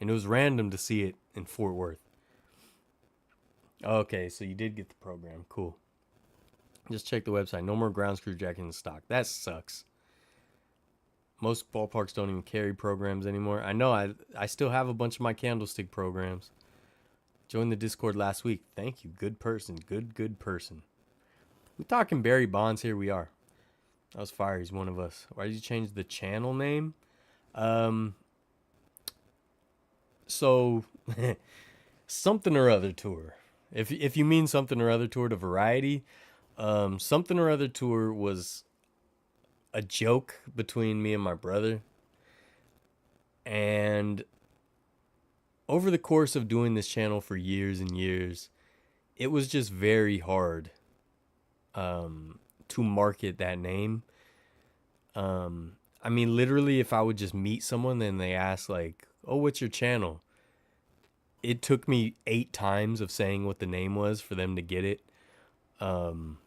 And it was random to see it in Fort Worth. Okay, so you did get the program. Cool. Just check the website. No more ground screw jacket in stock. That sucks. Most ballparks don't even carry programs anymore. I know. I still have a bunch of my Candlestick programs. Joined the Discord last week. Thank you. Good person. Good person. We're talking Barry Bonds. Here we are. That was fire. He's one of us. Why did you change the channel name? So something or other tour. If you mean something or other tour to Variety, something or other tour was a joke between me and my brother. And over the course of doing this channel for years and years, it was just very hard to market that name. I mean, literally, if I would just meet someone and they ask like, oh, what's your channel? it took me 8 times of saying what the name was for them to get it. Um,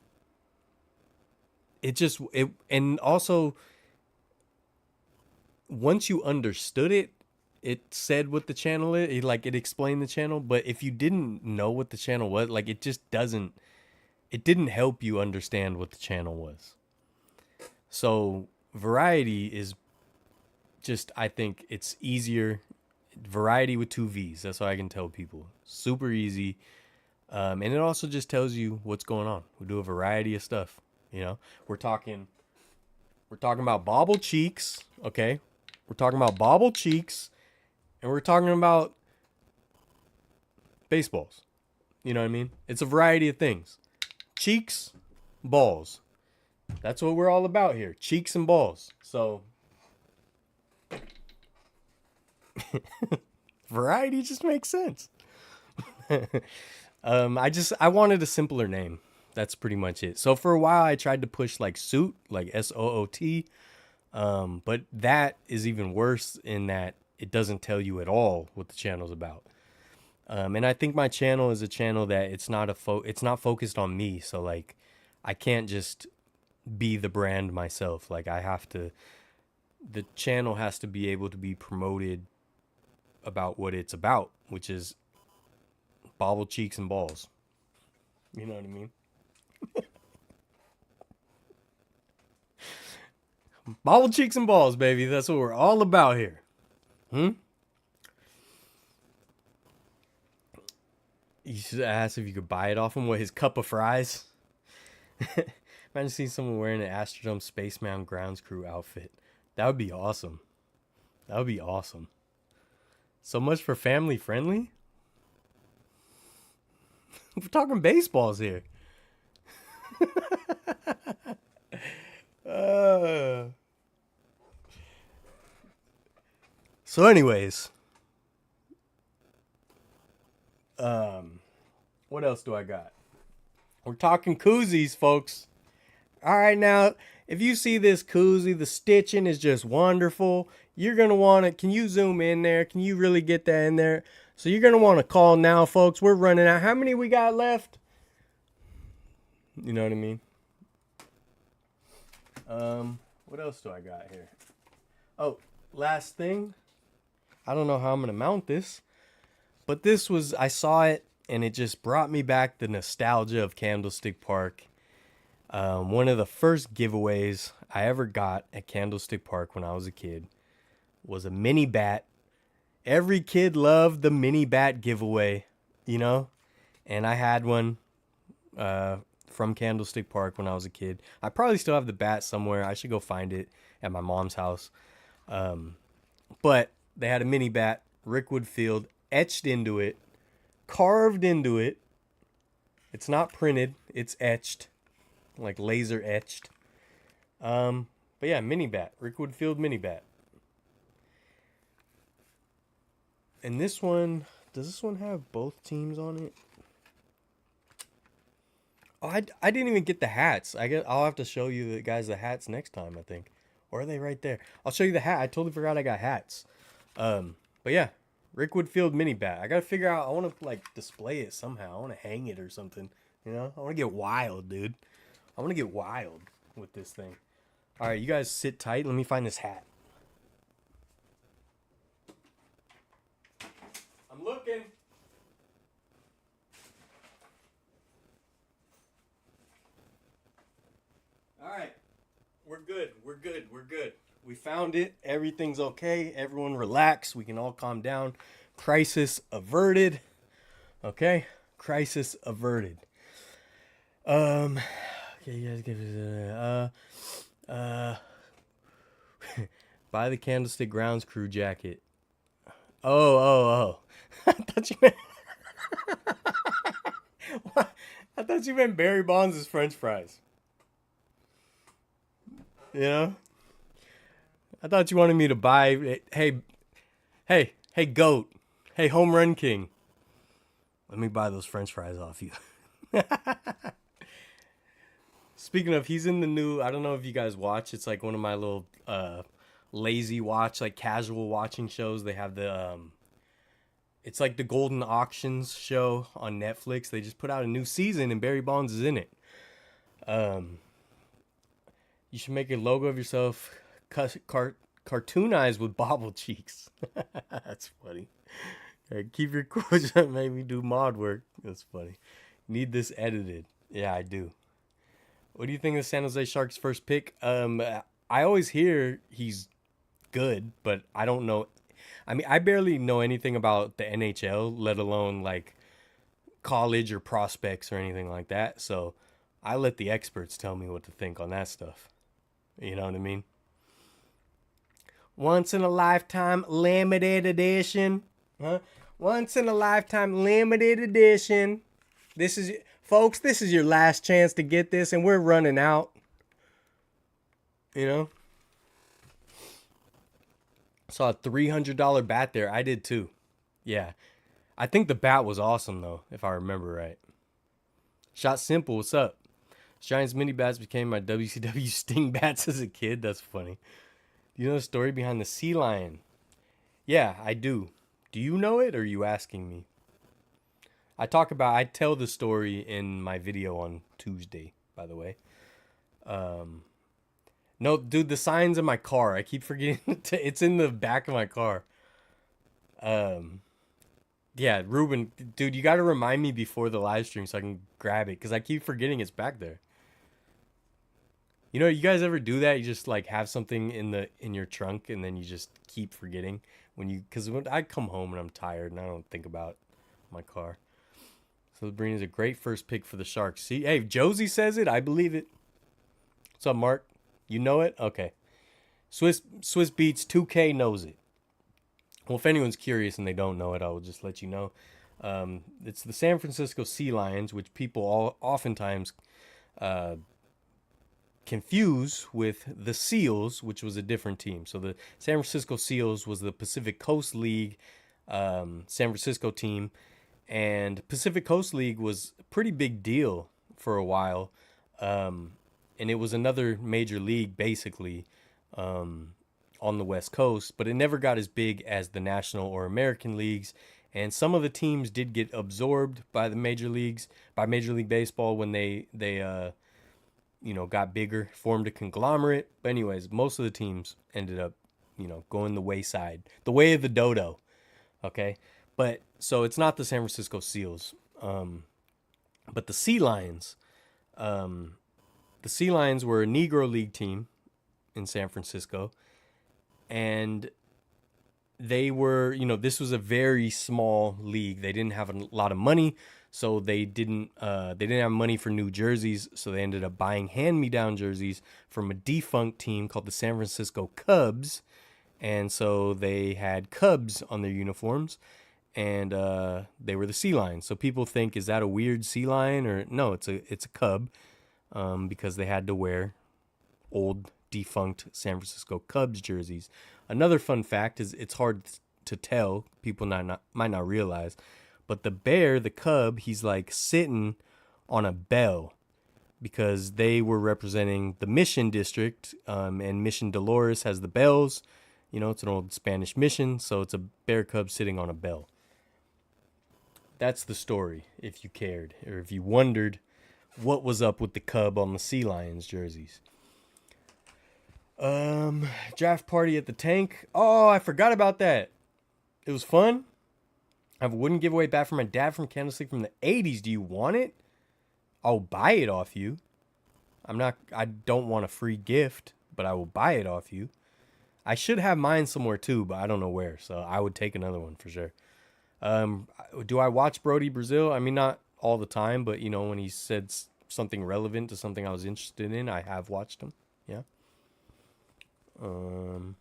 and also once you understood it, it said what the channel is. It explained the channel. But if you didn't know what the channel was, like it just doesn't. It didn't help you understand what the channel was. So variety is just, I think it's easier. Variety with 2 V's. That's what I can tell people. Super easy. And it also just tells you what's going on. We do a variety of stuff. You know, we're talking about bobble cheeks. Okay, we're talking about bobble cheeks, and we're talking about baseballs. You know what I mean? It's a variety of things. Cheeks, balls. That's what we're all about here. Cheeks and balls. So variety just makes sense. I wanted a simpler name. That's pretty much it. So for a while I tried to push like Soot, like SOOT. But that is even worse in that it doesn't tell you at all what the channel's about. And I think my channel is a channel that it's not focused on me. So like I can't just be the brand myself. Like the channel has to be able to be promoted about what it's about, which is bobble cheeks and balls. You know what I mean? Bobble cheeks and balls, baby. That's what we're all about here. You should ask if you could buy it off him. What, his cup of fries? Imagine seeing someone wearing an Astrodome Spaceman Grounds Crew outfit. That would be awesome. That would be awesome. So much for family friendly. We're talking baseballs here. So anyways, what else do I got? We're talking koozies, folks. All right, now, if you see this koozie, the stitching is just wonderful. You're going to want to, can you zoom in there? Can you really get that in there? So you're going to want to call now, folks. We're running out. How many we got left? You know what I mean? What else do I got here? Oh, last thing. I don't know how I'm going to mount this, but I saw it and it just brought me back the nostalgia of Candlestick Park. One of the first giveaways I ever got at Candlestick Park when I was a kid was a mini bat. Every kid loved the mini bat giveaway, you know? And I had one from Candlestick Park when I was a kid. I probably still have the bat somewhere. I should go find it at my mom's house. But they had a mini bat, Rickwood Field, etched into it, carved into it. It's not printed, it's etched. Like laser etched. But yeah, mini bat. Rickwood Field mini bat. And this one, does this one have both teams on it? Oh, I didn't even get the hats. I'll have to show you the hats next time, I think. Or are they right there? I'll show you the hat. I totally forgot I got hats. But yeah, Rickwood Field mini bat. I gotta figure out, I wanna like display it somehow. I wanna hang it or something. You know? I wanna get wild, dude. I want to get wild with this thing. All right, you guys sit tight. Let me find this hat. I'm looking. All right. We're good. We're good. We're good. We found it. Everything's okay. Everyone relax. We can all calm down. Crisis averted. Okay? Crisis averted. Okay, you guys give it buy the Candlestick Grounds Crew jacket. Oh. I thought you meant I thought you meant Barry Bonds' French fries. You know? I thought you wanted me to buy hey, GOAT. Hey, Home Run King. Let me buy those French fries off you. Speaking of, he's in the new, I don't know if you guys watch, it's like one of my little lazy watch, like casual watching shows. They have It's like the Golden Auctions show on Netflix. They just put out a new season and Barry Bonds is in it. Um, you should make a logo of yourself cartoonized with bobble cheeks. That's funny. Right, keep your quotes that made me do mod work. That's funny. Need this edited. Yeah, I do. What do you think of the San Jose Sharks' first pick? I always hear he's good, but I don't know. I mean, I barely know anything about the NHL, let alone like college or prospects or anything like that. So I let the experts tell me what to think on that stuff. You know what I mean? Once in a lifetime limited edition. Huh? Once in a lifetime limited edition. This is, folks, this is your last chance to get this, and we're running out. You know? Saw a $300 bat there. I did too. Yeah. I think the bat was awesome, though, if I remember right. Shot Simple, what's up? Giants mini bats became my WCW Sting bats as a kid. That's funny. Do you know the story behind the sea lion? Yeah, I do. Do you know it, or are you asking me? I tell the story in my video on Tuesday, by the way. No, dude, the sign's in my car. I keep forgetting. It's in the back of my car. Yeah, Ruben, dude, you got to remind me before the live stream so I can grab it, because I keep forgetting it's back there. You know, you guys ever do that? You just like have something in your trunk and then you just keep forgetting because when I come home and I'm tired and I don't think about my car. So Sabrina's a great first pick for the Sharks. See, hey, if Josie says it, I believe it. What's up, Mark? You know it? Okay. Swiss Beats 2K knows it. Well, if anyone's curious and they don't know it, I will just let you know. It's the San Francisco Sea Lions, which people oftentimes confuse with the Seals, which was a different team. So the San Francisco Seals was the Pacific Coast League San Francisco team, and Pacific Coast League was a pretty big deal for a while, and it was another major league basically on the West Coast, but it never got as big as the National or American leagues. And some of the teams did get absorbed by the major leagues, by Major League Baseball when they got bigger, formed a conglomerate. But anyways, most of the teams ended up, going the wayside, the way of the dodo. Okay. But so it's not the San Francisco Seals. But the Sea Lions, were a Negro League team in San Francisco. And they were, this was a very small league. They didn't have a lot of money. So they didn't have money for new jerseys, so they ended up buying hand-me-down jerseys from a defunct team called the San Francisco Cubs, and so they had Cubs on their uniforms, and they were the Sea Lions. So people think, is that a weird sea lion? Or no, it's a Cub, because they had to wear old defunct San Francisco Cubs jerseys. Another fun fact is it's hard to tell. People might not realize. But the bear, the cub, he's like sitting on a bell because they were representing the Mission District, and Mission Dolores has the bells. It's an old Spanish mission, so it's a bear cub sitting on a bell. That's the story, if you cared, or if you wondered what was up with the cub on the Sea Lions jerseys. Draft party at the tank. Oh, I forgot about that. It was fun. I have a wooden giveaway bat for my dad from Candlestick from the 80s. Do you want it? I'll buy it off you. I don't want a free gift, but I will buy it off you. I should have mine somewhere too, but I don't know where, so I would take another one for sure. Do I watch Brody Brazil? I mean, not all the time, but when he said something relevant to something I was interested in, I have watched him. Yeah. All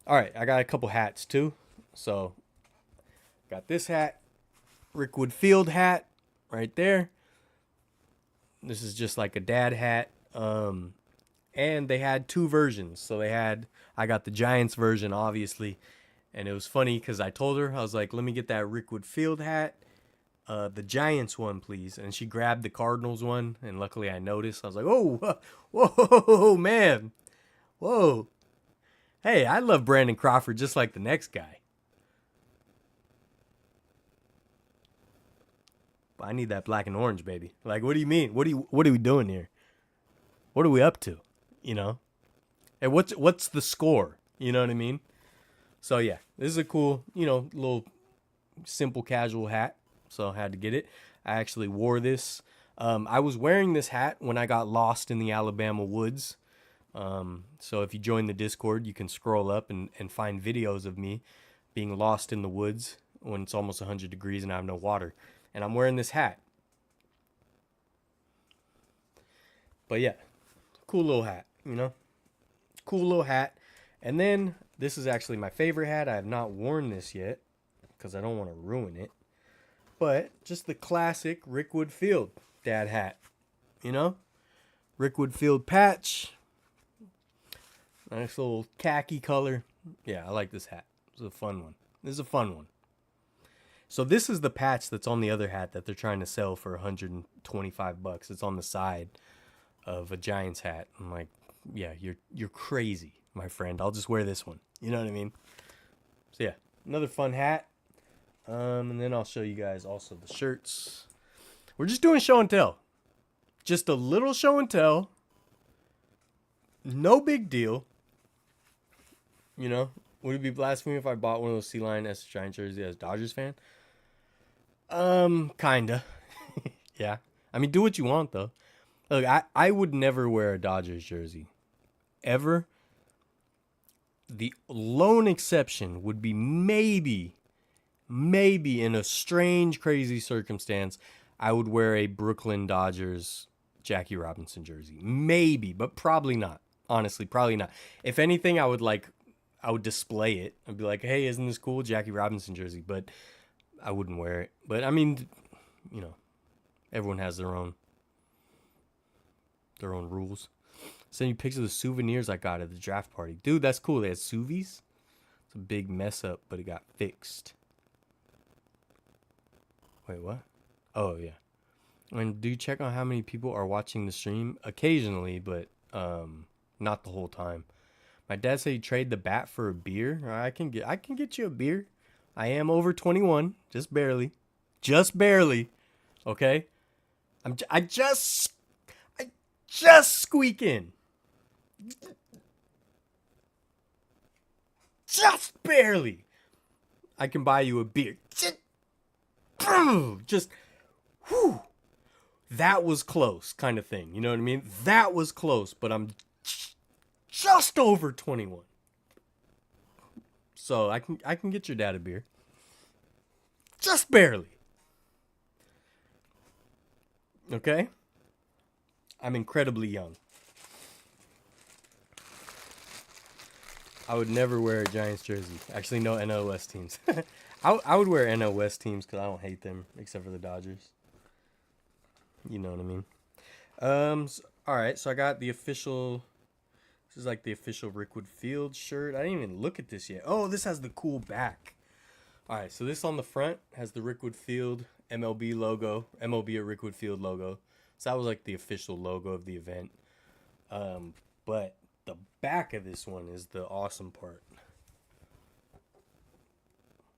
right, I got a couple hats too. So got this hat, Rickwood Field hat right there. This is just like a dad hat. And they had two versions. So I got the Giants version, obviously. And it was funny because I told her, I was like, let me get that Rickwood Field hat. The Giants one, please. And she grabbed the Cardinals one. And luckily I noticed. I was like, oh, whoa, man. Whoa. Hey, I love Brandon Crawford just like the next guy. I need that black and orange, baby. Like, what do you mean? What are we doing here? What are we up to? You know? And what's the score? You know what I mean? So yeah, this is a cool, little simple casual hat. So I had to get it. I actually wore this. I was wearing this hat when I got lost in the Alabama woods. So if you join the Discord, you can scroll up and find videos of me being lost in the woods when it's almost 100 degrees and I have no water. And I'm wearing this hat. But yeah, cool little hat, Cool little hat. And then this is actually my favorite hat. I have not worn this yet because I don't want to ruin it. But just the classic Rickwood Field dad hat, Rickwood Field patch. Nice little khaki color. Yeah, I like this hat. This is a fun one. So this is the patch that's on the other hat that they're trying to sell for $125. It's on the side of a Giants hat. I'm like, yeah, you're crazy, my friend. I'll just wear this one. You know what I mean? So yeah, another fun hat. And then I'll show you guys also the shirts. We're just doing show and tell. Just a little show and tell. No big deal. Would it be blasphemy if I bought one of those Sea Lion S Giant jersey as a Dodgers fan? Kinda. Yeah. I mean, do what you want, though. Look, I would never wear a Dodgers jersey. Ever. The lone exception would be maybe in a strange, crazy circumstance, I would wear a Brooklyn Dodgers Jackie Robinson jersey. Maybe, but probably not. Honestly, probably not. If anything, I would display it. I'd be like, hey, isn't this cool? Jackie Robinson jersey. But I wouldn't wear it. But I mean, everyone has their own rules. Send you pictures of the souvenirs I got at the draft party. Dude, that's cool. They had Suvies. It's a big mess up, but it got fixed. Wait, what? Oh, yeah. And do you check on how many people are watching the stream? Occasionally, but not the whole time. My dad said he'd trade the bat for a beer. I can get you a beer. I am over 21, just barely. Okay? I just squeak in. Just barely. I can buy you a beer. Just whew. That was close, kind of thing. You know what I mean? That was close, but I'm just over 21. So I can get your dad a beer. Just barely. Okay? I'm incredibly young. I would never wear a Giants jersey. Actually, no NL West teams. I would wear NL West teams because I don't hate them except for the Dodgers. You know what I mean? All right, so I got the official. This is like the official Rickwood Field shirt. I didn't even look at this yet. Oh, this has the cool back. All right, so this on the front has the Rickwood Field MLB logo, MLB at Rickwood Field logo. So that was like the official logo of the event. But the back of this one is the awesome part.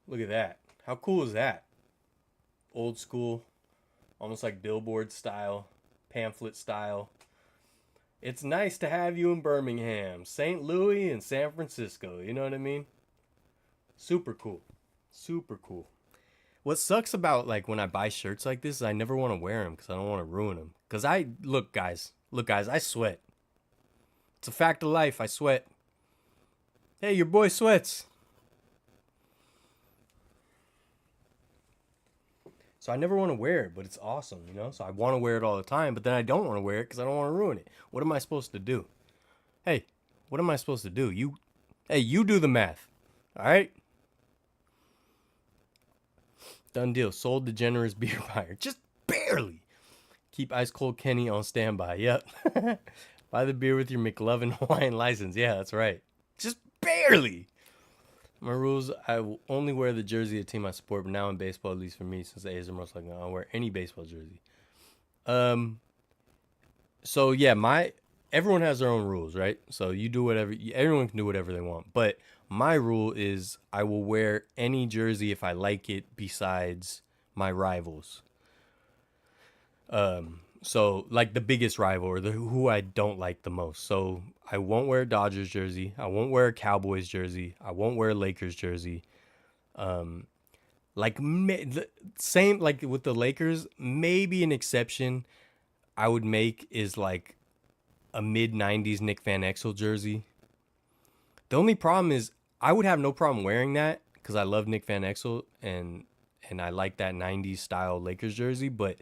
Look at that. How cool is that? Old school, almost like billboard style, pamphlet style. It's nice to have you in Birmingham, St. Louis, and San Francisco. You know what I mean? Super cool. Super cool. What sucks about like when I buy shirts like this is I never want to wear them because I don't want to ruin them. Because look guys, I sweat. It's a fact of life. I sweat. Hey, your boy sweats. So I never want to wear it, but it's awesome, So I want to wear it all the time, but then I don't want to wear it because I don't want to ruin it. What am I supposed to do? Hey, what am I supposed to do? You do the math. All right? Done deal. Sold the generous beer buyer. Just barely. Keep Ice Cold Kenny on standby. Yep. Buy the beer with your McLovin Hawaiian license. Yeah, that's right. Just barely. My rules, I will only wear the jersey of the team I support, but now in baseball, at least for me, since the A's are most likely, I'll wear any baseball jersey. So yeah, everyone has their own rules, right? So you do whatever, everyone can do whatever they want. But my rule is I will wear any jersey if I like it besides my rivals. So like the biggest rival or the who I don't like the most. So I won't wear a Dodgers jersey. I won't wear a Cowboys jersey. I won't wear a Lakers jersey. Like the same like with the Lakers, maybe an exception I would make is like a mid '90s Nick Van Exel jersey. The only problem is I would have no problem wearing that because I love Nick Van Exel and I like that '90s style Lakers jersey. But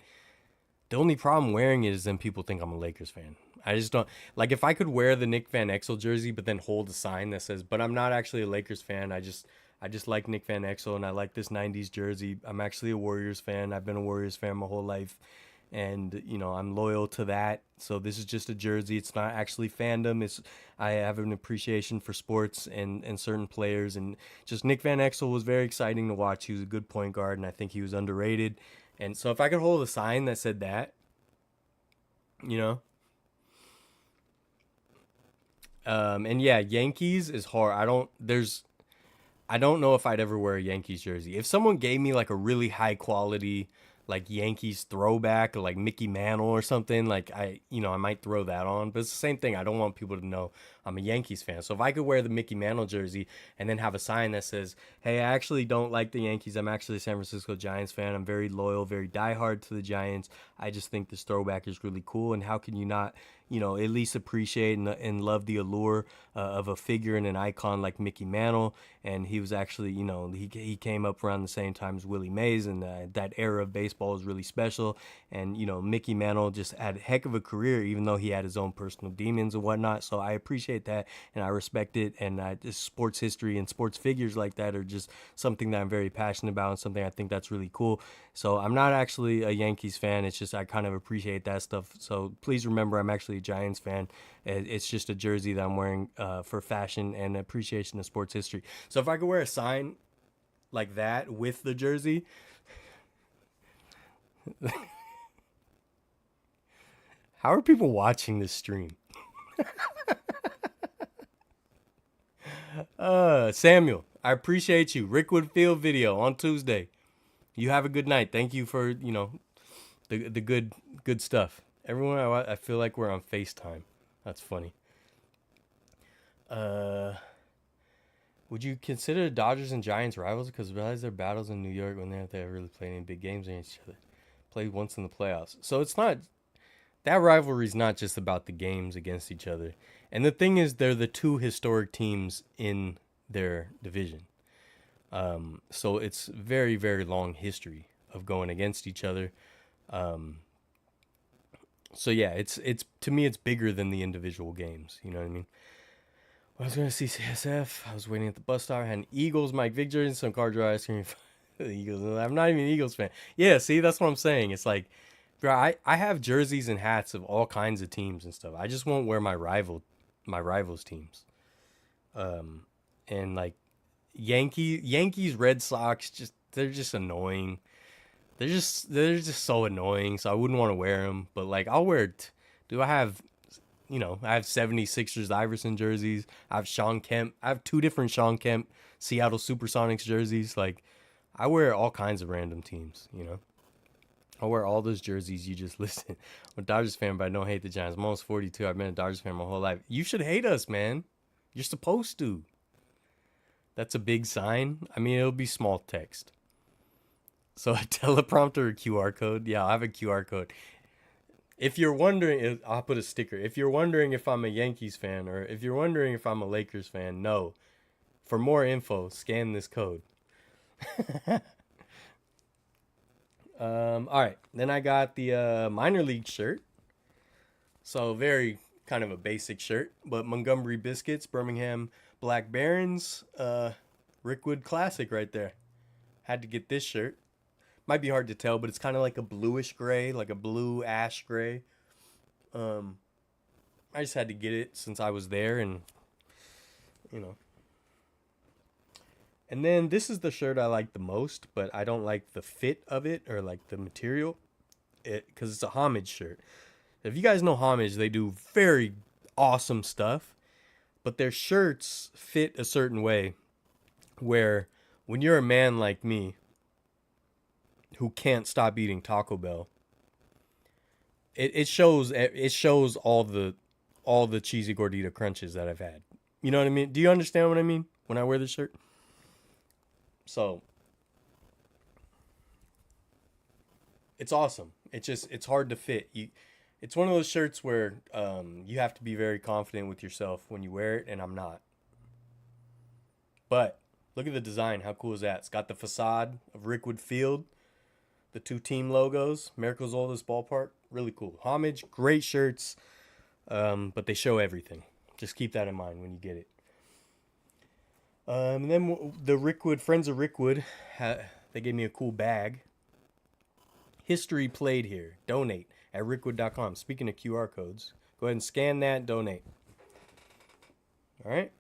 the only problem wearing it is then people think I'm a Lakers fan. I just don't like if I could wear the Nick Van Exel jersey, but then hold a sign that says, "But I'm not actually a Lakers fan. I just like Nick Van Exel and I like this '90s jersey. I'm actually a Warriors fan. I've been a Warriors fan my whole life, and I'm loyal to that. So this is just a jersey. It's not actually fandom. It's I have an appreciation for sports and certain players, and just Nick Van Exel was very exciting to watch. He was a good point guard, and I think he was underrated. And so if I could hold a sign that said that, you know, and yeah, Yankees is hard. I don't know if I'd ever wear a Yankees jersey. If someone gave me like a really high quality like Yankees throwback or like Mickey Mantle or something, like I might throw that on. But it's the same thing. I don't want people to know I'm a Yankees fan. So if I could wear the Mickey Mantle jersey and then have a sign that says, "Hey, I actually don't like the Yankees. I'm actually a San Francisco Giants fan. I'm very loyal, very diehard to the Giants. I just think this throwback is really cool. And how can you not, at least appreciate and love the allure of a figure and an icon like Mickey Mantle?" And he was actually, he came up around the same time as Willie Mays, and that era of baseball is really special. And Mickey Mantle just had a heck of a career, even though he had his own personal demons and whatnot. So I appreciate that and I respect it. And just sports history and sports figures like that are just something that I'm very passionate about and something I think that's really cool. So I'm not actually a Yankees fan. It's just I kind of appreciate that stuff. So please remember, I'm actually a Giants fan. It's just a jersey that I'm wearing for fashion and appreciation of sports history. So if I could wear a sign like that with the jersey, how are people watching this stream? Samuel, I appreciate you. Rickwood Field video on Tuesday. You have a good night. Thank you for the good stuff. Everyone, I feel like we're on FaceTime. That's funny. Uh, would you consider Dodgers and Giants rivals? Because realize their battles in New York when they have really played any big games against each other. Played once in the playoffs. So it's not that rivalry is not just about the games against each other. And the thing is, they're the two historic teams in their division. So it's very, very long history of going against each other. Um, so yeah, it's to me it's bigger than the individual games. You know what I mean? When I was going to see CSF, I was waiting at the bus stop. I had an Eagles Mike Vick jersey and some car dry ice cream. The Eagles. I'm not even an Eagles fan. Yeah, see, that's what I'm saying. It's like, bro, I have jerseys and hats of all kinds of teams and stuff. I just won't wear my rivals teams. And like Yankees, Red Sox, they're just annoying. They're just so annoying. So I wouldn't want to wear them. But like I'll wear. Do I have? I have 76ers Iverson jerseys. I have Sean Kemp. I have two different Sean Kemp Seattle Supersonics jerseys. Like I wear all kinds of random teams. I wear all those jerseys you just listed. I'm a Dodgers fan, but I don't hate the Giants. I'm almost 42. I've been a Dodgers fan my whole life. You should hate us, man. You're supposed to. That's a big sign. I mean, it'll be small text. So a teleprompter or QR code? Yeah, I'll have a QR code. If you're wondering, I'll put a sticker. If you're wondering if I'm a Yankees fan or if you're wondering if I'm a Lakers fan, no. For more info, scan this code. All right. Then I got the minor league shirt. So very kind of a basic shirt, but Montgomery Biscuits, Birmingham Black Barons, Rickwood Classic right there. Had to get this shirt. Might be hard to tell, but it's kind of like a bluish gray, like a blue ash gray. Um, I just had to get it since I was there, and you know. And then this is the shirt I like the most, but I don't like the fit of it or like the material, because it's a Homage shirt. If you guys know Homage, they do very awesome stuff, but their shirts fit a certain way where when you're a man like me who can't stop eating Taco Bell, it shows all the cheesy gordita crunches that I've had. You know what I mean? Do you understand what I mean when I wear this shirt? So it's awesome. It's hard to fit. It's one of those shirts where you have to be very confident with yourself when you wear it, and I'm not. But look at the design. How cool is that? It's got the facade of Rickwood Field, the two team logos, America's oldest ballpark. Really cool. Homage, great shirts, but they show everything. Just keep that in mind when you get it. And then the Rickwood friends of Rickwood, they gave me a cool bag. History played here. Donate at rickwood.com. Speaking of QR codes, go ahead and scan that. Donate. All right.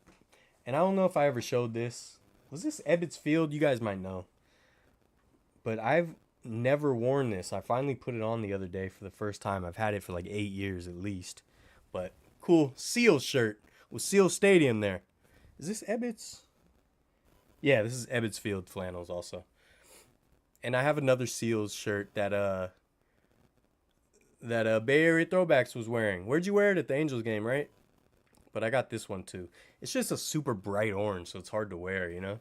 And I don't know if I ever showed this. Was this Ebbets Field? You guys might know. But I've never worn this. I finally put it on the other day for the first time. I've had it for like 8 years at least. But cool Seal shirt with Seal Stadium there. Is this Ebbets? Yeah, this is Ebbets Field flannels also. And I have another Seals shirt that Bay Area Throwbacks was wearing. Where'd you wear it? At the Angels game, right? But I got this one too. It's just a super bright orange, so it's hard to wear, you know?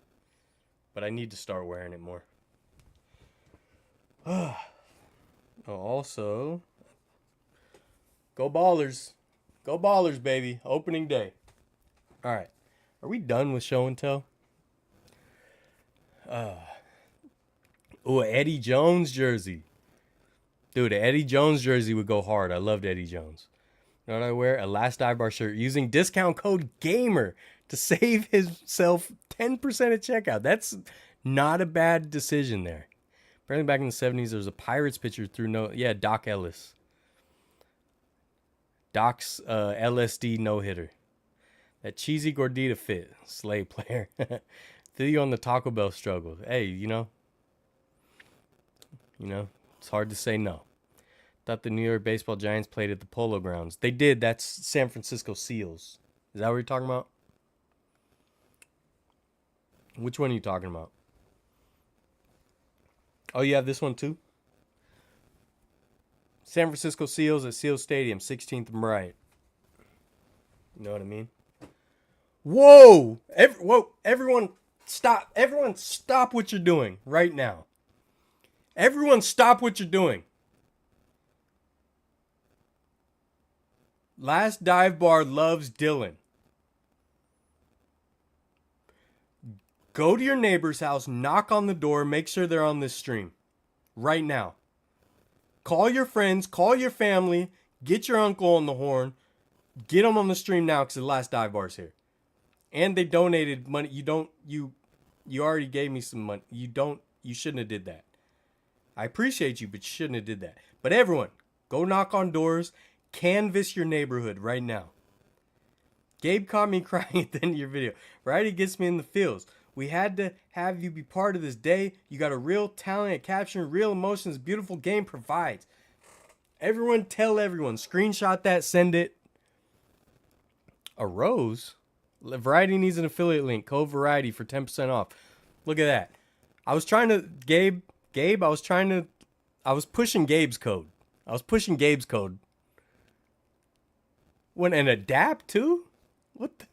But I need to start wearing it more. Oh, also, go Ballers. Go Ballers, baby. Opening day. All right. Are we done with show and tell? Oh, Eddie Jones jersey. Dude, the Eddie Jones jersey would go hard. I loved Eddie Jones. You know what I wear? A Last Dive Bar shirt using discount code GAMER to save himself 10% at checkout. That's not a bad decision there. Apparently back in the 70s, there was a Pirates pitcher Doc Ellis. Doc's LSD no-hitter. That cheesy gordita fit. Slay player. Feel you on the Taco Bell struggle. Hey, you know, it's hard to say no. Thought the New York Baseball Giants played at the Polo Grounds. They did. That's San Francisco Seals. Is that what you're talking about? Which one are you talking about? Oh, you have this one too? San Francisco Seals at Seals Stadium, 16th and Bryant. You know what I mean? Whoa! Everyone stop. Everyone stop what you're doing right now. Everyone stop what you're doing. Last Dive Bar loves Dylan. Go to your neighbor's house, knock on the door, make sure they're on this stream. Right now. Call your friends, call your family, get your uncle on the horn, get them on the stream now because the Last Dive Bar's here. And they donated money. You already gave me some money. You shouldn't have did that. I appreciate you, but you shouldn't have did that. But everyone, go knock on doors, canvass your neighborhood right now. Gabe caught me crying at the end of your video. Right? It gets me in the feels. We had to have you be part of this day. You got a real talent at capturing real emotions. Beautiful game provides. Everyone tell everyone. Screenshot that. Send it. A rose? Variety needs an affiliate link. Code Variety for 10% off. Look at that. I was trying to... Gabe, I was pushing Gabe's code. When an adapt too? What the...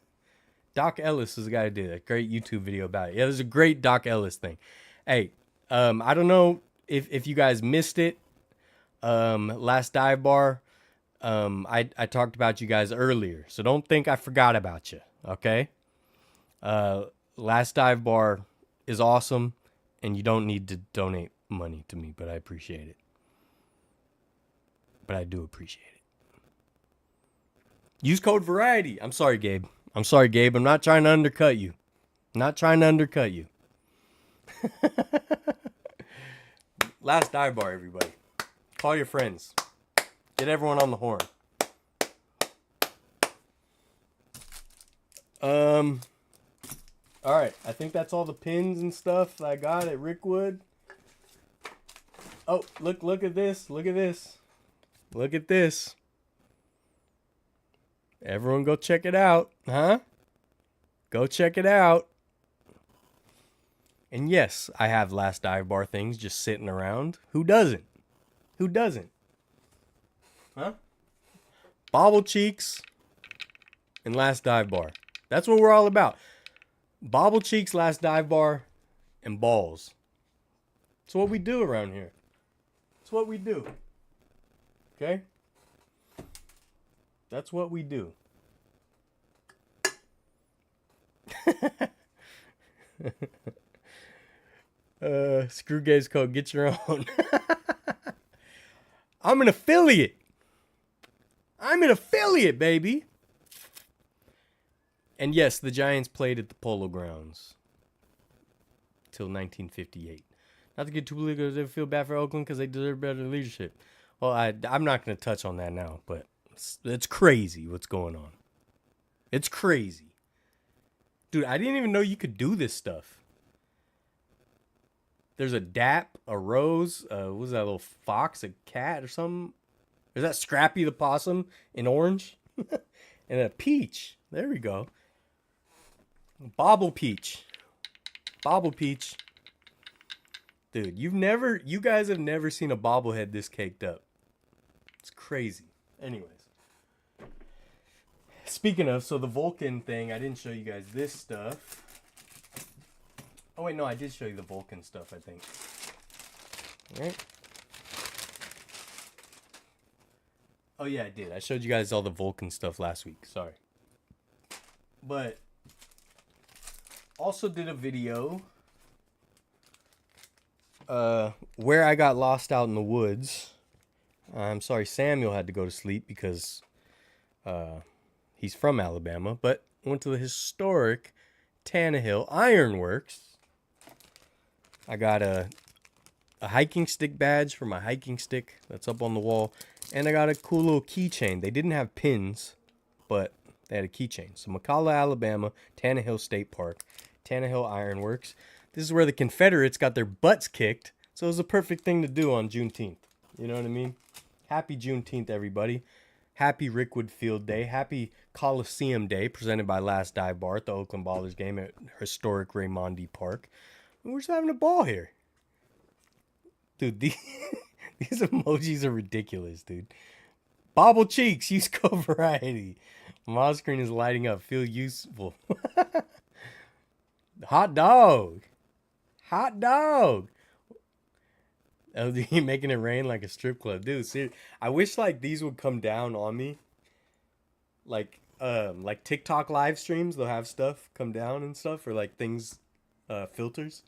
Doc Ellis is the guy who did a great YouTube video about it. Yeah, there's a great Doc Ellis thing. Hey, I don't know if you guys missed it. Last Dive Bar, I talked about you guys earlier, so don't think I forgot about you, okay? Last Dive Bar is awesome, and you don't need to donate money to me, but I appreciate it. But I do appreciate it. Use code Variety. I'm sorry, Gabe. I'm not trying to undercut you. Last Dive Bar, everybody. Call your friends. Get everyone on the horn. All right. I think that's all the pins and stuff I got at Rickwood. Oh, look at this. Look at this. Everyone go check it out, huh? Go check it out. And yes, I have Last Dive Bar things just sitting around. Who doesn't? Huh? Bobble cheeks and last dive bar. That's what we're all about. Bobble cheeks, last dive bar, and balls. It's what we do around here. It's what we do. Okay? That's what we do. Screw Gaze Code, get your own. I'm an affiliate. I'm an affiliate, baby. And yes, the Giants played at the Polo Grounds till 1958. Not to get too political, I feel bad for Oakland because they deserve better leadership. Well, I'm not going to touch on that now, but it's crazy what's going on. It's crazy. Dude, I didn't even know you could do this stuff. There's a dap, a rose, what was that, little fox, a cat or something? Is that Scrappy the possum in orange? And a peach. There we go. Bobble peach. Bobble peach. Dude, you guys have never seen a bobblehead this caked up. It's crazy. Anyways. Speaking of, so the Vulcan thing, I didn't show you guys this stuff. Oh wait, no, I did show you the Vulcan stuff, I think. All right. Oh yeah, I did. I showed you guys all the Vulcan stuff last week. Sorry. But also did a video where I got lost out in the woods. I'm sorry Samuel had to go to sleep because he's from Alabama, but went to the historic Tannehill Ironworks. I got a hiking stick badge for my hiking stick that's up on the wall. And I got a cool little keychain. They didn't have pins, but they had a keychain. So McCalla, Alabama, Tannehill State Park, Tannehill Ironworks. This is where the Confederates got their butts kicked. So it was a perfect thing to do on Juneteenth. You know what I mean? Happy Juneteenth, everybody. Happy Rickwood Field Day. Happy Coliseum Day, presented by Last Dive Bar at the Oakland Ballers game at historic Raimondi Park. And we're just having a ball here. Dude, these emojis are ridiculous, dude. Bobble cheeks, use code variety. My screen is lighting up. Feel useful. Hot dog. Hot dog. LD making it rain like a strip club. Dude, seriously. I wish like these would come down on me. Like TikTok live streams, they'll have stuff come down and stuff, or like things filters.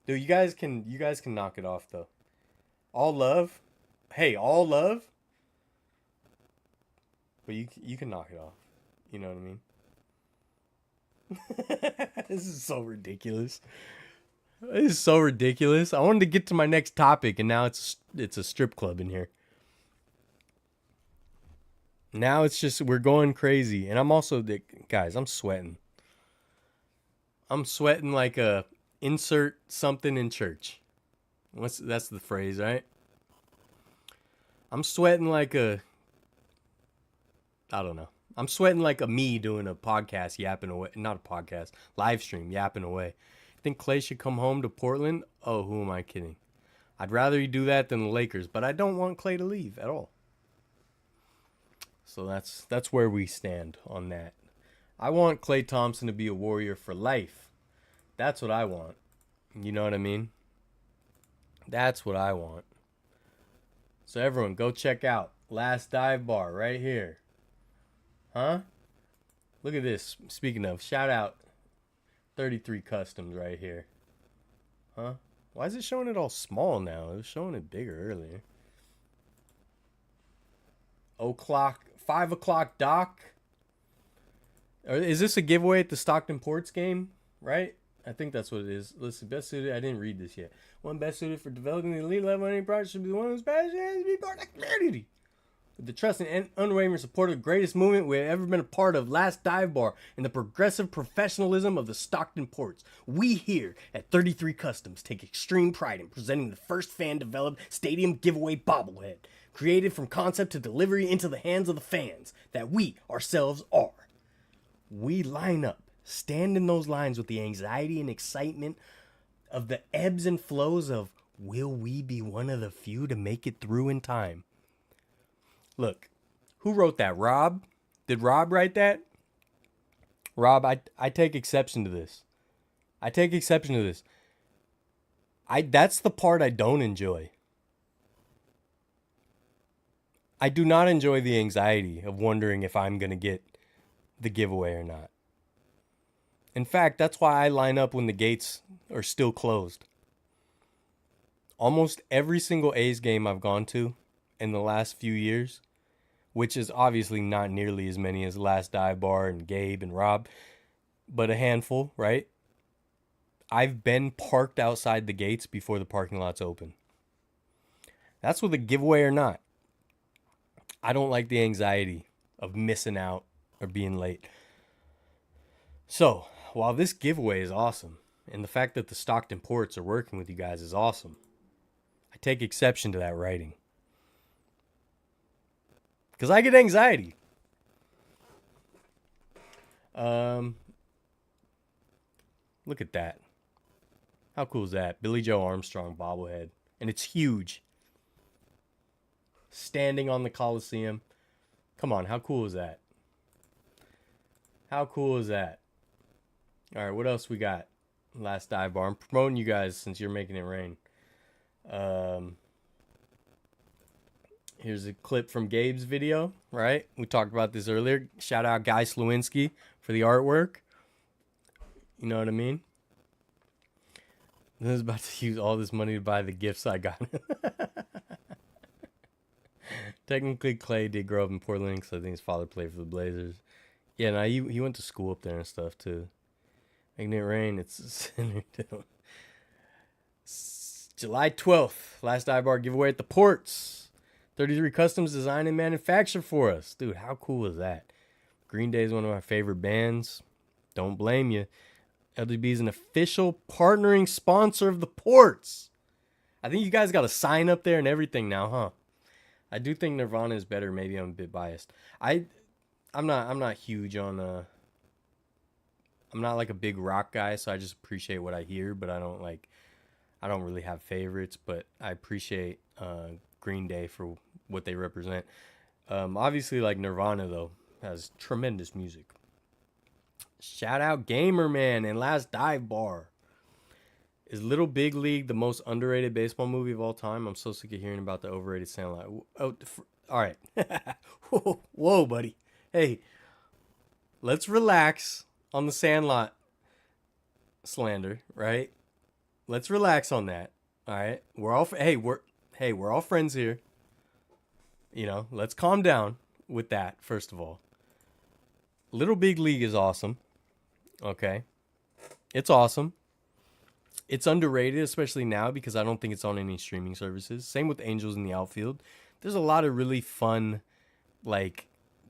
Dude, you guys can knock it off though. All love. Hey, all love. But you can knock it off. You know what I mean? This is so ridiculous. This is so ridiculous. I wanted to get to my next topic, and now it's a strip club in here. Now it's just, we're going crazy. And I'm also, guys, I'm sweating. I'm sweating like a insert something in church. That's the phrase, right? I'm sweating like I don't know. I'm sweating like a me doing a podcast yapping away. Not a podcast, live stream yapping away. Think Clay should come home to Portland? Oh, who am I kidding? I'd rather he do that than the Lakers, but I don't want Clay to leave at all. So that's where we stand on that. I want Klay Thompson to be a Warrior for life. That's what I want. You know what I mean? That's what I want. So everyone, go check out Last Dive Bar right here. Huh? Look at this. Speaking of, shout out 33 Customs right here. Huh? Why is it showing it all small now? It was showing it bigger earlier. 5 o'clock dock. Is this a giveaway at the Stockton Ports game? Right? I think that's what it is. Listen, best suited. I didn't read this yet. One best suited for developing the elite level on any project should be the one who's passionate to be part of the community. With the trust and unwavering support of the greatest movement we have ever been a part of, Last Dive Bar, and the progressive professionalism of the Stockton Ports, we here at 33 Customs take extreme pride in presenting the first fan-developed stadium giveaway bobblehead, created from concept to delivery into the hands of the fans that we ourselves are. We line up, stand in those lines with the anxiety and excitement of the ebbs and flows of, will we be one of the few to make it through in time? Look, who wrote that? Rob? Did Rob write that? Rob, I take exception to this. I take exception to this. That's the part I don't enjoy. I do not enjoy the anxiety of wondering if I'm going to get the giveaway or not. In fact, that's why I line up when the gates are still closed. Almost every single A's game I've gone to in the last few years, which is obviously not nearly as many as Last Dive Bar and Gabe and Rob, but a handful, right? I've been parked outside the gates before the parking lots open. That's with a giveaway or not. I don't like the anxiety of missing out or being late. So, while this giveaway is awesome, and the fact that the Stockton Ports are working with you guys is awesome, I take exception to that writing. Because I get anxiety. Look at that. How cool is that? Billy Joe Armstrong bobblehead. And it's huge. Standing on the Coliseum. Come on, how cool is that? How cool is that? All right, what else we got? Last Dive Bar. I'm promoting you guys since you're making it rain. Here's a clip from Gabe's video, right? We talked about this earlier. Shout out Guy Slewinski for the artwork. You know what I mean? I was about to use all this money to buy the gifts I got. Technically, Clay did grow up in Portland because I think his father played for the Blazers. Yeah, no, he went to school up there and stuff too. Making it rain. It's July 12th. Last Dive Bar giveaway at the Ports. 33 Customs designed and manufactured for us. Dude, how cool is that? Green Day is one of my favorite bands. Don't blame you. LDB is an official partnering sponsor of the Ports. I think you guys got a sign up there and everything now, huh? I do think Nirvana is better. Maybe I'm a bit biased. I'm not huge on I'm not like a big rock guy, so I just appreciate what I hear, but I don't really have favorites, but I appreciate Green Day for what they represent. Obviously, like Nirvana though has tremendous music. Shout out Gamer Man and Last Dive Bar. Is Little Big League the most underrated baseball movie of all time? I'm so sick of hearing about the overrated Sandlot. Oh, all right. Whoa, buddy. Hey, let's relax on the Sandlot slander, right? Let's relax on that. All right. We're all friends here. You know, let's calm down with that first of all. Little Big League is awesome. Okay. It's awesome. It's underrated, especially now, because I don't think it's on any streaming services. Same with Angels in the Outfield. There's a lot of really fun, like,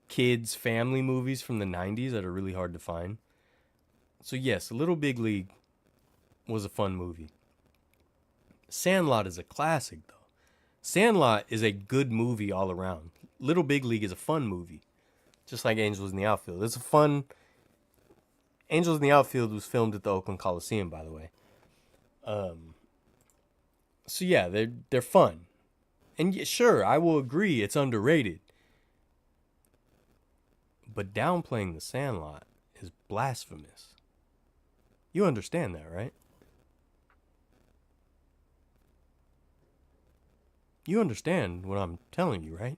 kids' family movies from the 90s that are really hard to find. So, yes, Little Big League was a fun movie. Sandlot is a classic, though. Sandlot is a good movie all around. Little Big League is a fun movie, just like Angels in the Outfield. It's a fun... Angels in the Outfield was filmed at the Oakland Coliseum, by the way. So yeah, they're fun, and sure, I will agree it's underrated. But downplaying The Sandlot is blasphemous. You understand that, right? You understand what I'm telling you, right?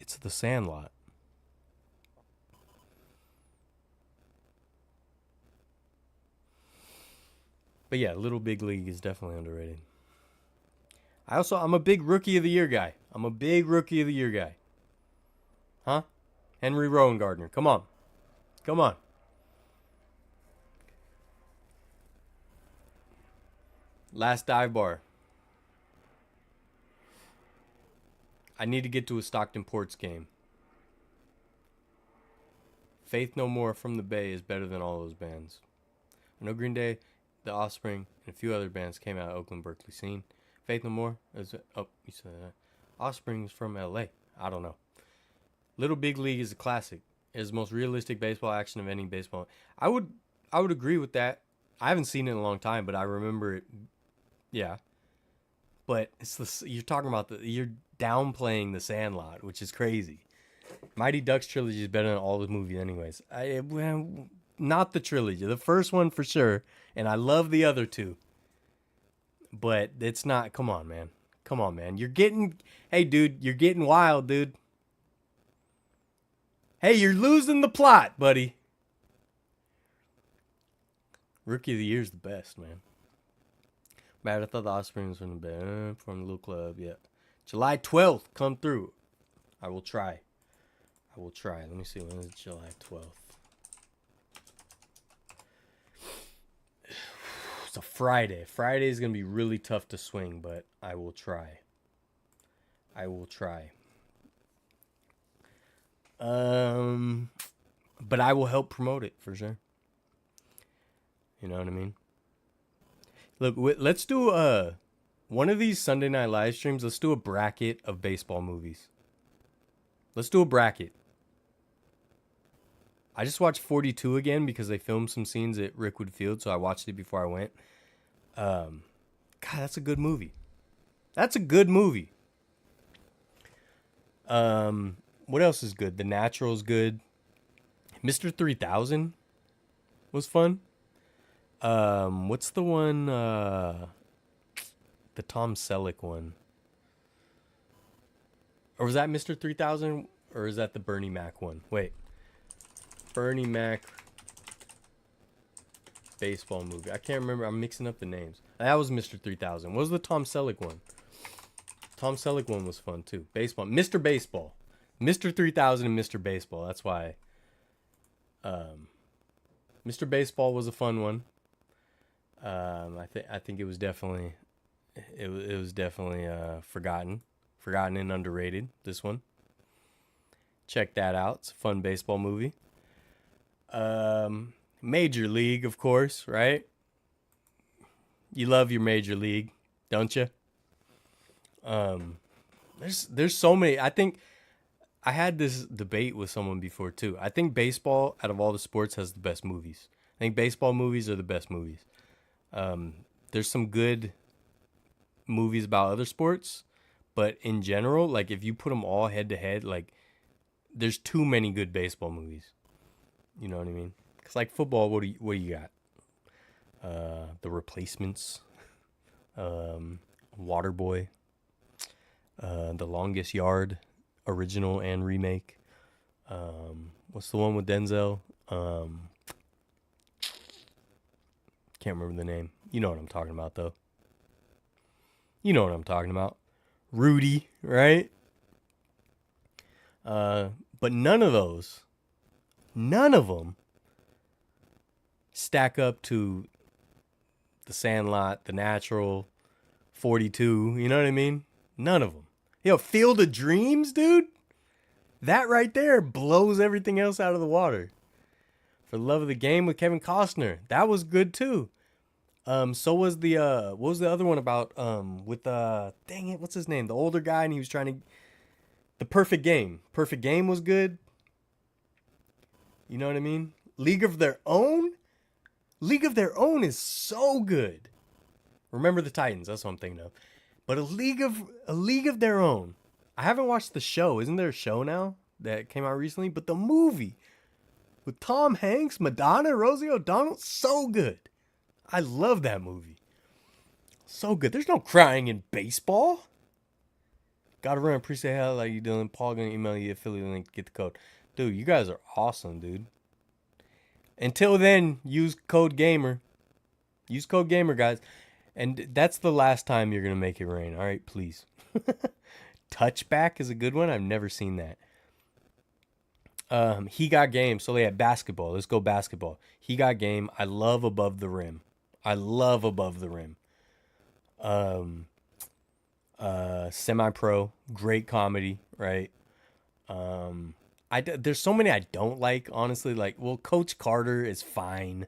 It's The Sandlot. But yeah, Little Big League is definitely underrated. I'm a big Rookie of the Year guy. Huh? Henry Rowan Gardner. Come on. Last Dive Bar. I need to get to a Stockton Ports game. Faith No More from the Bay is better than all those bands. I know Green Day, The Offspring, and a few other bands came out of Oakland, Berkeley scene. Faith No More is... Oh, you said that. Offspring is from LA. I don't know. Little Big League is a classic. is the most realistic baseball action of any baseball. I would agree with that. I haven't seen it in a long time, but I remember it. Yeah, but it's you're talking about you're downplaying the Sandlot, which is crazy. Mighty Ducks trilogy is better than all the movies, anyways. Not the trilogy, the first one for sure, and I love the other two. But it's not. Come on, man. Come on, man. You're getting. Hey, dude, you're getting wild, dude. Hey, you're losing the plot, buddy. Rookie of the Year is the best, man. Matt, I thought the Offspring was from the little club. Yeah, July 12th, come through. I will try. Let me see, when is July 12th? It's a Friday. Friday is going to be really tough to swing, but I will try. But I will help promote it for sure. You know what I mean? Look, let's do one of these Sunday night live streams. Let's do a bracket of baseball movies. Let's do a bracket. I just watched 42 again because they filmed some scenes at Rickwood Field, so I watched it before I went. God, that's a good movie. What else is good? The Natural's good. Mr. 3000 was fun. What's the one? The Tom Selleck one. Or was that Mr. 3000? Or is that the Bernie Mac one? Wait. Bernie Mac baseball movie. I can't remember. I'm mixing up the names. That was Mr. 3000. What was the Tom Selleck one? Tom Selleck one was fun too. Baseball. Mr. Baseball. Mr. 3000 and Mr. Baseball. That's why. Mr. Baseball was a fun one. I think it was definitely forgotten and underrated. This one. Check that out. It's a fun baseball movie. Major League, of course, right? You love your Major League, don't you? There's so many. I think I had this debate with someone before too. I think baseball, out of all the sports, has the best movies. I think baseball movies are the best movies. There's some good movies about other sports, but in general, like if you put them all head to head, like there's too many good baseball movies. You know what I mean? Because like football, what do you got? The Replacements, Waterboy, The Longest Yard, original and remake. What's the one with Denzel? Can't remember the name. You know what I'm talking about, though. Rudy, right? But none of them stack up to The Sandlot, The Natural, 42. You know what I mean? None of them. Field of Dreams, dude. That right there blows everything else out of the water. For the Love of the Game with Kevin Costner. That was good too. So was the what was the other one about with dang it, what's his name? The older guy, and he was trying to The Perfect Game. Perfect Game was good. You know what I mean? League of Their Own? League of Their Own is so good. Remember the Titans, that's what I'm thinking of. But a League of Their Own. I haven't watched the show. Isn't there a show now that came out recently? But the movie with Tom Hanks, Madonna, Rosie O'Donnell, so good. I love that movie. So good. There's no crying in baseball. Gotta run. Appreciate how like you doing. Paul gonna email you affiliate link to get the code. Dude, you guys are awesome, dude. Until then, use code GAMER. Use code GAMER, guys. And that's the last time you're gonna make it rain. All right, please. Touchback is a good one. I've never seen that. He Got Game. So they had basketball. Let's go basketball. He Got Game. I love Above the Rim. Semi-Pro. Great comedy, right? There's so many I don't like, honestly. Like, well, Coach Carter is fine,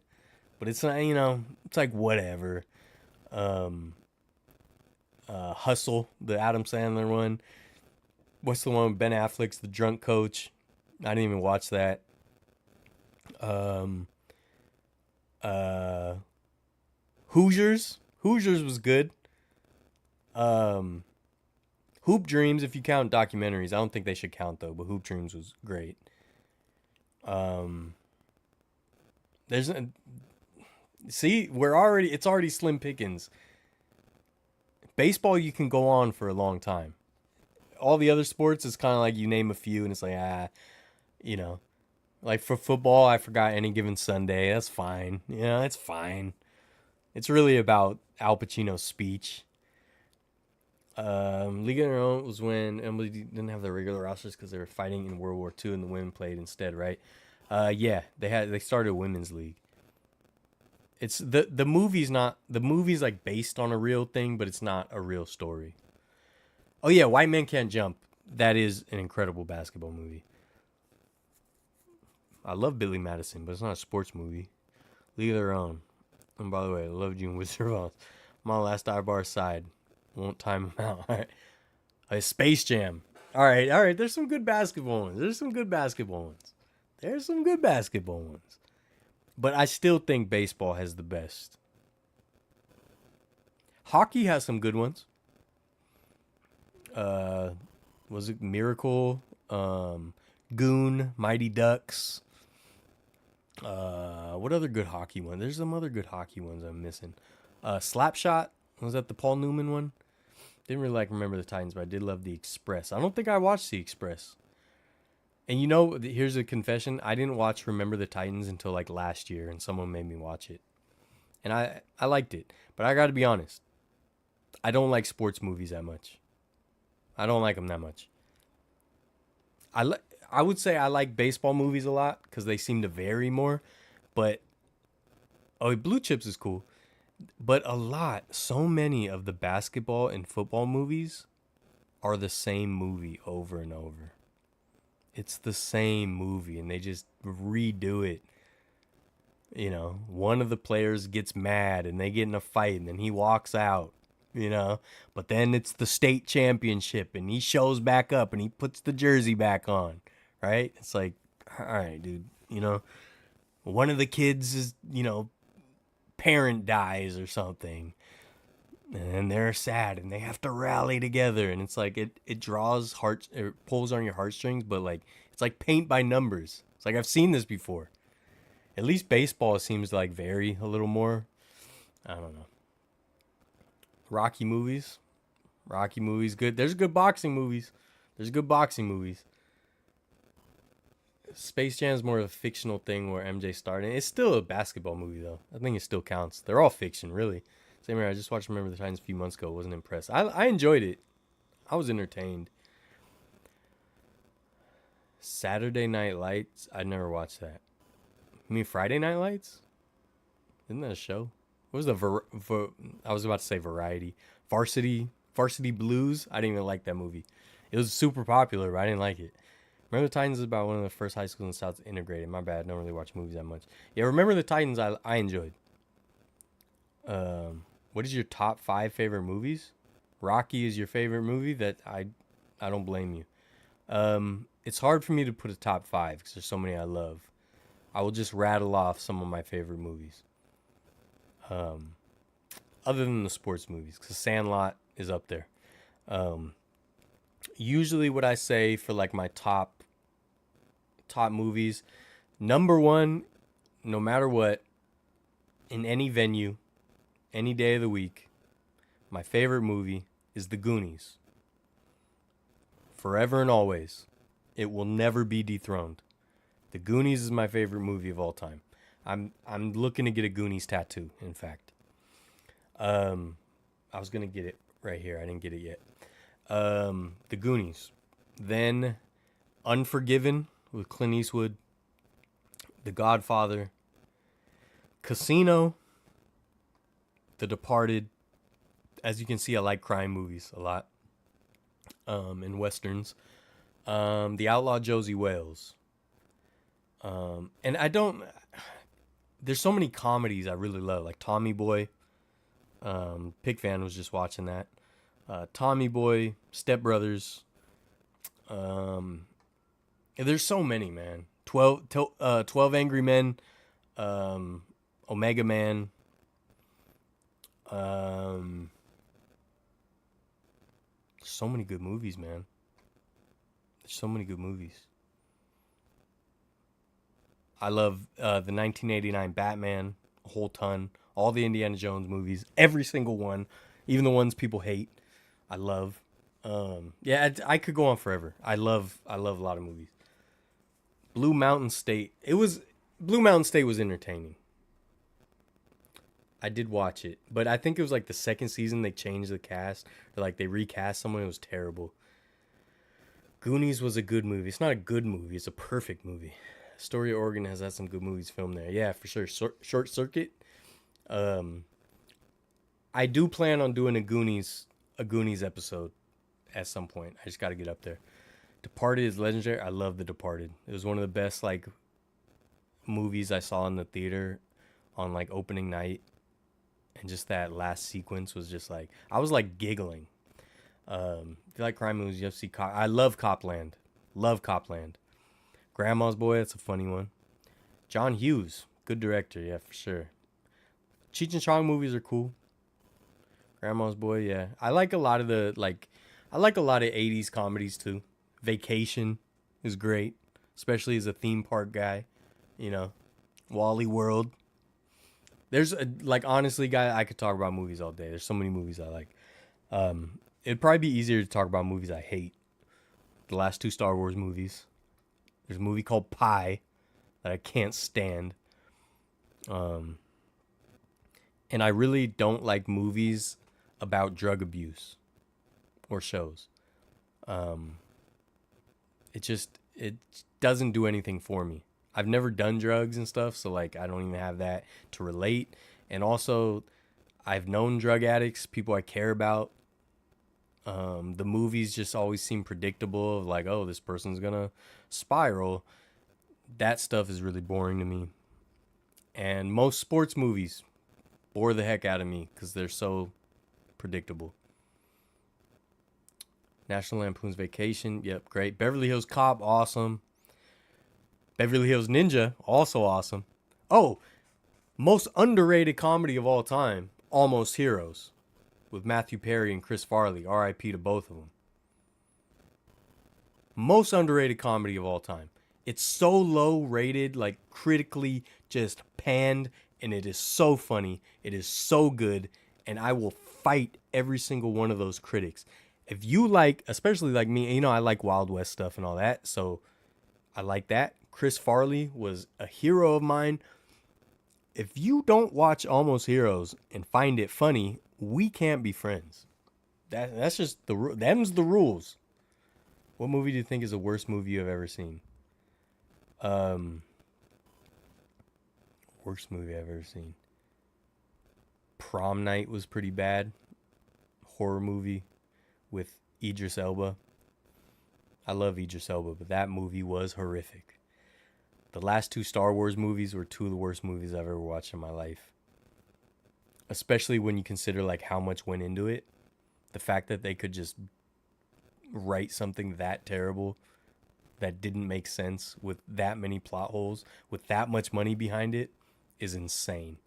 but it's not, it's like whatever. Hustle, the Adam Sandler one. What's the one with Ben Affleck's the drunk coach? I didn't even watch that. Um, uh, Hoosiers. Hoosiers was good. Um, Hoop Dreams, if you count documentaries, I don't think they should count though. But Hoop Dreams was great. Um, there's see, it's already slim pickings. Baseball, you can go on for a long time. All the other sports is kind of like you name a few, and it's like you know, like for football, I forgot Any Given Sunday. That's fine. It's fine. It's really about Al Pacino's speech. League of Their Own was when Emily didn't have the regular rosters because they were fighting in World War II and the women played instead, right? Yeah, they started a women's league. It's the movie's not the movie's like based on a real thing, but it's not a real story. Oh yeah, White Men Can't Jump. That is an incredible basketball movie. I love Billy Madison, but it's not a sports movie. League of Their Own. And by the way, I loved you in Wizard of Oz. I'm on last bar side. Won't time him out. All right. Space Jam. All right. There's some good basketball ones. But I still think baseball has the best. Hockey has some good ones. Was it Miracle? Goon, Mighty Ducks. What other good hockey one? There's some other good hockey ones I'm missing. Slapshot. Was that the Paul Newman one? Didn't really remember the Titans, but I did love the Express. I don't think I watched the Express. And here's a confession. I didn't watch Remember the Titans until last year, and someone made me watch it. And I liked it. But I got to be honest. I don't like sports movies that much. I don't like them that much. I would say I like baseball movies a lot because they seem to vary more. But, Blue Chips is cool. But so many of the basketball and football movies are the same movie over and over. It's the same movie and they just redo it. One of the players gets mad and they get in a fight and then he walks out, But then it's the state championship and he shows back up and he puts the jersey back on, right? It's like, all right, dude, one of the kids is, parent dies or something and they're sad and they have to rally together and it's like it draws hearts, it pulls on your heartstrings, but it's like paint by numbers. It's like I've seen this before. At least baseball seems to vary a little more. I don't know. Rocky movies good. There's good boxing movies. Space Jam is more of a fictional thing where MJ started. It's still a basketball movie, though. I think it still counts. They're all fiction, really. Same here. I just watched Remember the Titans a few months ago. Wasn't impressed. I enjoyed it. I was entertained. Saturday Night Lights. I never watched that. You mean Friday Night Lights? Isn't that a show? What was I was about to say Variety. Varsity Blues. I didn't even like that movie. It was super popular, but I didn't like it. Remember the Titans is about one of the first high schools in the South to integrate. My bad. I don't really watch movies that much. Yeah, Remember the Titans I enjoyed. What is your top 5 favorite movies? Rocky is your favorite movie. That I don't blame you. It's hard for me to put a top 5 because there's so many I love. I will just rattle off some of my favorite movies. Other than the sports movies, because Sandlot is up there. Usually what I say for my top movies, number 1, no matter what, in any venue, any day of the week, my favorite movie is The Goonies. Forever and always. It will never be dethroned. The Goonies is my favorite movie of all time. I'm looking to get a Goonies tattoo, in fact. I was going to get it right here. I didn't get it yet. The Goonies. Then Unforgiven with Clint Eastwood. The Godfather. Casino. The Departed. As you can see, I like crime movies a lot. And westerns. The Outlaw Josie Wales. And there's so many comedies I really love, like Tommy Boy. Pig Fan was just watching that. Tommy Boy, Step Brothers. There's so many, man. 12 Angry Men, um, Omega Man. Um, so many good movies, man. There's so many good movies. I love the 1989 Batman, a whole ton. All the Indiana Jones movies, every single one, even the ones people hate, I love. Yeah, I could go on forever. I love a lot of movies. Blue Mountain State. Blue Mountain State was entertaining. I did watch it, but I think it was like the second season they changed the cast, or like they recast someone. It was terrible. Goonies was a good movie. It's not a good movie. It's a perfect movie. Story of Oregon has had some good movies filmed there. Yeah, for sure. Short Circuit. Um, I do plan on doing a Goonies episode at some point. I just got to get up there. Departed is legendary. I love The Departed. It was one of the best like movies I saw in the theater on like opening night, and just that last sequence was just like I was like giggling. If you like crime movies, you have to see Cop. I love Copland. Love Copland. Grandma's Boy, that's a funny one. John Hughes, good director, yeah, for sure. Cheech and Chong movies are cool. Grandma's Boy, yeah. I like a lot of 80s comedies too. Vacation is great, especially as a theme park guy, you know. Wally World. Like honestly, guy, I could talk about movies all day. There's so many movies I like. It'd probably be easier to talk about movies I hate. The last two Star Wars movies. There's a movie called Pi that I can't stand. And I really don't like movies about drug abuse or shows. It doesn't do anything for me. I've never done drugs and stuff, so like I don't even have that to relate. And also, I've known drug addicts, people I care about. The movies just always seem predictable of like, oh, this person's gonna spiral. That stuff is really boring to me. And most sports movies bore the heck out of me because they're so predictable. National Lampoon's Vacation, yep, great. Beverly Hills Cop, awesome. Beverly Hills Ninja, also awesome. Oh, most underrated comedy of all time, Almost Heroes, with Matthew Perry and Chris Farley. R.I.P. to both of them. Most underrated comedy of all time. It's so low rated, like critically just panned, and it is so funny. It is so good, and I will fight every single one of those critics. If you like, especially like me, you know, I like Wild West stuff and all that, so I like that. Chris Farley was a hero of mine. If you don't watch Almost Heroes and find it funny, we can't be friends. That's just them's the rules. What movie do you think is the worst movie you've ever seen? Worst movie I've ever seen. Prom Night was pretty bad. Horror movie with Idris Elba. I love Idris Elba, but that movie was horrific. The last two Star Wars movies were two of the worst movies I've ever watched in my life. Especially when you consider like how much went into it. The fact that they could just write something that terrible that didn't make sense with that many plot holes, with that much money behind it, is insane.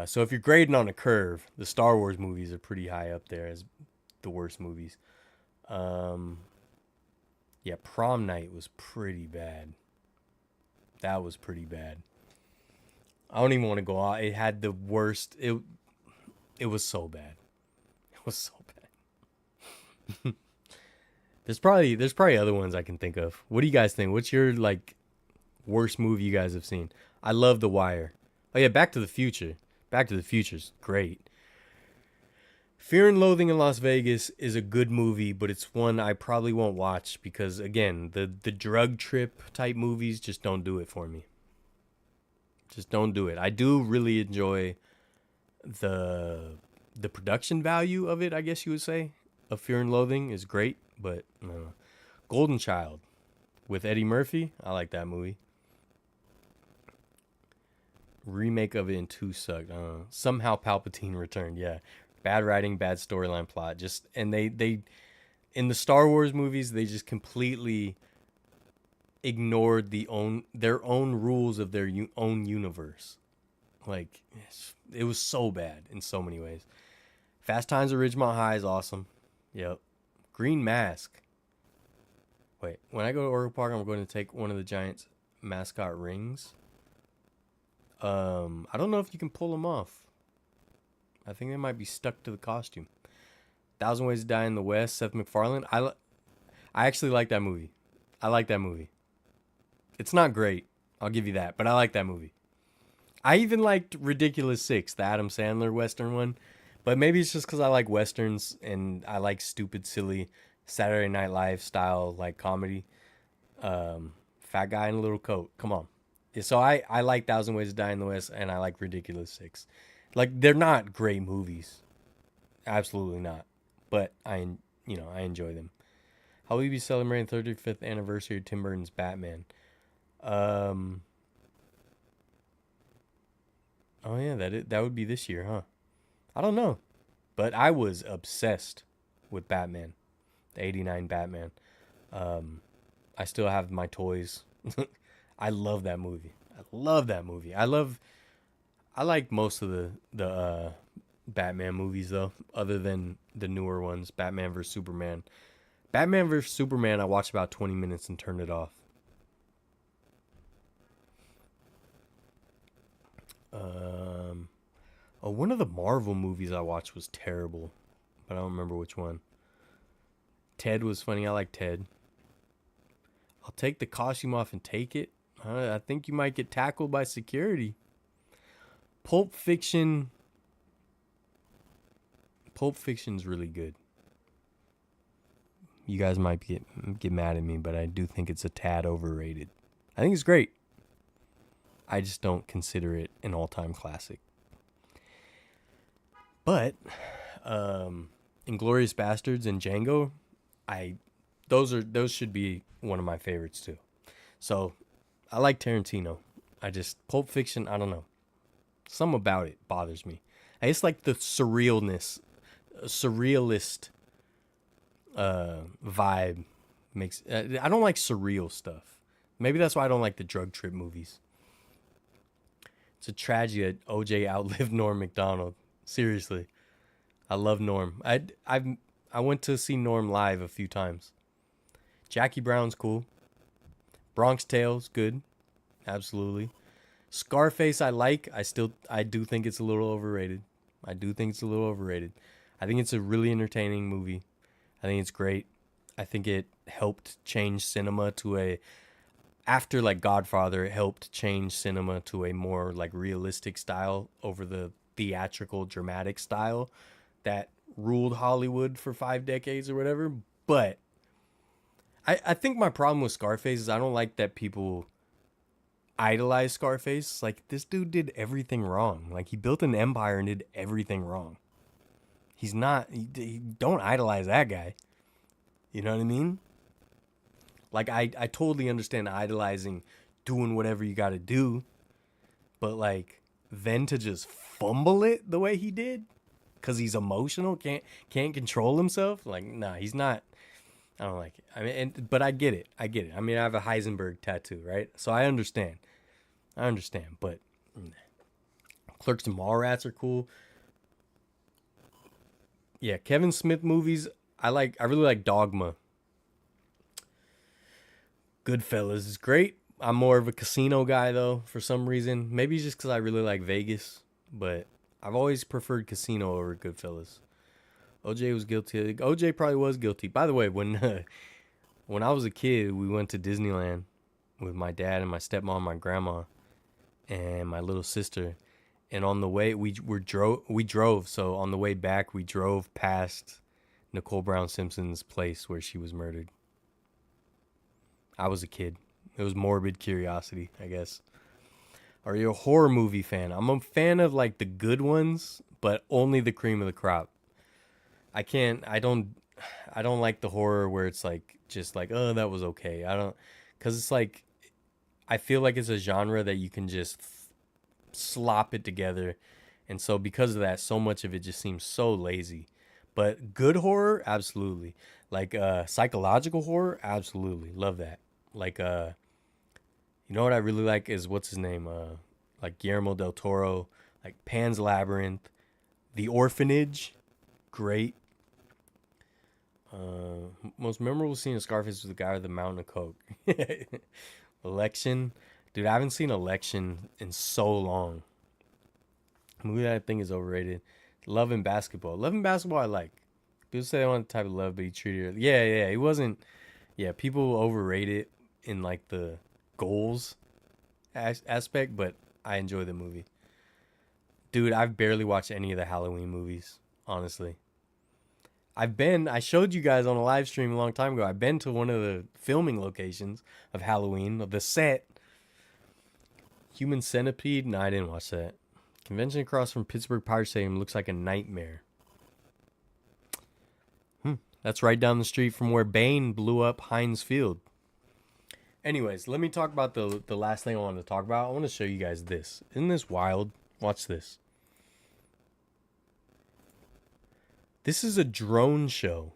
So if you're grading on a curve, the Star Wars movies are pretty high up there as the worst movies. Yeah, Prom Night was pretty bad. That was pretty bad. I don't even want to go out. It had the worst. It was so bad. It was so bad. There's probably other ones I can think of. What do you guys think? What's your like worst movie you guys have seen? I love The Wire. Oh yeah, Back to the Future. Back to the Future's great. Fear and Loathing in Las Vegas is a good movie, but it's one I probably won't watch because again, the drug trip type movies just don't do it for me. Just don't do it. I do really enjoy the production value of it, I guess you would say. Of Fear and Loathing is great, but Golden Child with Eddie Murphy, I like that movie. Remake of it in 2 sucked. Somehow Palpatine returned. Yeah, bad writing, bad storyline plot. Just and they in the Star Wars movies they just completely ignored their own rules of their own universe. Like it was so bad in so many ways. Fast Times at Ridgemont High is awesome. Yep. Green Mask. Wait, when I go to Oracle Park, I'm going to take one of the Giants mascot rings. I don't know if you can pull them off. I think they might be stuck to the costume. Thousand Ways to Die in the West, Seth MacFarlane. I actually like that movie. I like that movie. It's not great, I'll give you that, but I like that movie. I even liked Ridiculous Six, the Adam Sandler Western one. But maybe it's just because I like Westerns and I like stupid, silly Saturday Night Live style like comedy. Fat guy in a little coat. Come on. So I like Thousand Ways to Die in the West and I like Ridiculous Six. Like they're not great movies. Absolutely not. But I enjoy them. How will you be celebrating 35th anniversary of Tim Burton's Batman? Um Oh yeah, that would be this year, huh? I don't know, but I was obsessed with Batman, the '89 Batman. Um, I still have my toys. I love that movie. I love that movie. I like most of the Batman movies though, other than the newer ones, Batman vs Superman. Batman vs Superman, I watched about 20 minutes and turned it off. Um, Oh, one of the Marvel movies I watched was terrible, but I don't remember which one. Ted was funny. I like Ted. I'll take the costume off and take it. I think you might get tackled by security. Pulp Fiction. Pulp Fiction's really good. You guys might get mad at me, but I do think it's a tad overrated. I think it's great. I just don't consider it an all-time classic. But Inglourious Bastards and Django, those should be one of my favorites too. So I like Tarantino. Pulp Fiction, I don't know. Something about it bothers me. I just like the surrealist vibe makes. I don't like surreal stuff. Maybe that's why I don't like the drug trip movies. It's a tragedy that OJ outlived Norm Macdonald. Seriously, I love Norm. I went to see Norm live a few times. Jackie Brown's cool. Bronx Tale's good, absolutely. Scarface I like. I do think it's a little overrated. I think it's a really entertaining movie. I think it's great. I think it helped change cinema to a after like Godfather, it helped change cinema to a more like realistic style over the theatrical dramatic style that ruled Hollywood for 5 decades or whatever. But I think my problem with Scarface is I don't like that people idolize Scarface. Like this dude did everything wrong. Like he built an empire and did everything wrong. Don't idolize that guy. You know what I mean? Like I totally understand idolizing doing whatever you got to do, but like then to just fumble it the way he did cuz he's emotional, can't control himself, like nah, he's not. I don't like it. I mean, but I get it. I mean, I have a Heisenberg tattoo, right? So I understand, but Clerks and Mallrats are cool. Yeah, Kevin Smith movies. I really like Dogma. Goodfellas is great. I'm more of a Casino guy though, for some reason. Maybe just because I really like Vegas, but I've always preferred Casino over Goodfellas. OJ was guilty. OJ probably was guilty. By the way, when I was a kid, we went to Disneyland with my dad and my stepmom, my grandma, and my little sister. And on the way, we drove. So on the way back, we drove past Nicole Brown Simpson's place where she was murdered. I was a kid. It was morbid curiosity, I guess. Are you a horror movie fan? I'm a fan of like the good ones, but only the cream of the crop. I don't like the horror where it's like just like, oh, that was okay. Cuz it's like I feel like it's a genre that you can just slop it together. And so because of that, so much of it just seems so lazy. But good horror, absolutely. Like psychological horror, absolutely. Love that. Like You know what I really like is what's his name? Like Guillermo del Toro, like Pan's Labyrinth, The Orphanage, great. Most memorable scene of Scarface was the guy with the mountain of coke. Election, dude. I haven't seen Election in so long. A movie that I think is overrated. Love and Basketball. Love and Basketball I like. People say they want the type of love, but he treated her. Yeah, yeah. He wasn't. Yeah, people overrate it in like the goals aspect, but I enjoy the movie. Dude, I've barely watched any of the Halloween movies, honestly. I showed you guys on a live stream a long time ago. I've been to one of the filming locations of Halloween, of the set. Human Centipede? No, I didn't watch that. Convention across from Pittsburgh Pirate Stadium looks like a nightmare. That's right down the street from where Bane blew up Heinz Field. Anyways, let me talk about the last thing I wanted to talk about. I want to show you guys this. Isn't this wild? Watch this. This is a drone show.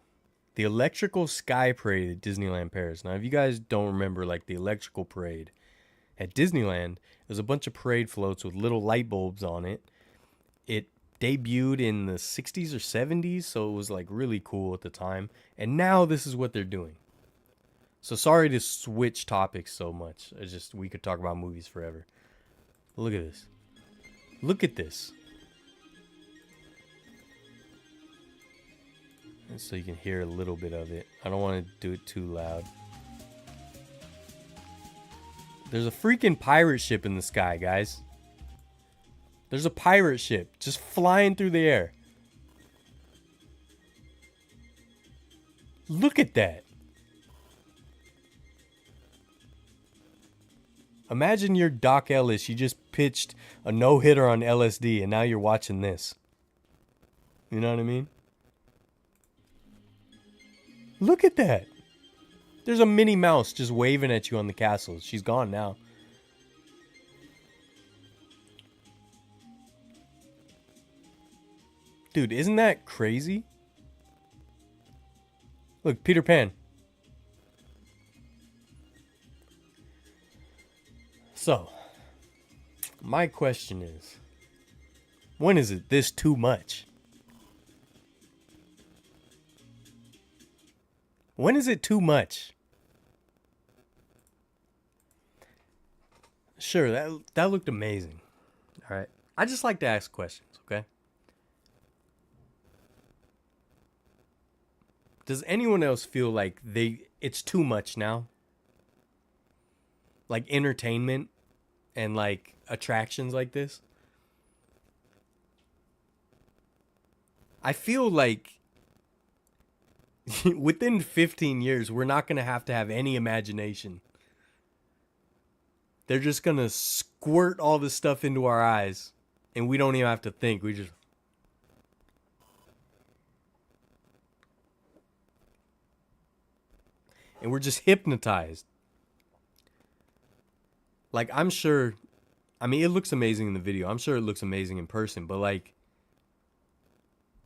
The Electrical Sky Parade at Disneyland Paris. Now, if you guys don't remember, like the electrical parade at Disneyland, there's a bunch of parade floats with little light bulbs on it. It debuted in the 60s or 70s, so it was like really cool at the time. And now this is what they're doing. So sorry to switch topics so much. It's just we could talk about movies forever. Look at this. Look at this. And so you can hear a little bit of it. I don't want to do it too loud. There's a freaking pirate ship in the sky, guys. There's a pirate ship just flying through the air. Look at that. Imagine you're Doc Ellis. You just pitched a no-hitter on LSD, and now you're watching this. You know what I mean? Look at that. There's a Minnie Mouse just waving at you on the castle. She's gone now. Dude, isn't that crazy? Look, Peter Pan. So, my question is, when is it this too much? When is it too much? Sure, that looked amazing. All right. I just like to ask questions, okay? Does anyone else feel like it's too much now? Like entertainment and like attractions like this? I feel like within 15 years, we're not going to have any imagination. They're just going to squirt all this stuff into our eyes, and we don't even have to think. We just... And we're just hypnotized. Like, I'm sure... I mean, it looks amazing in the video. I'm sure it looks amazing in person, but like...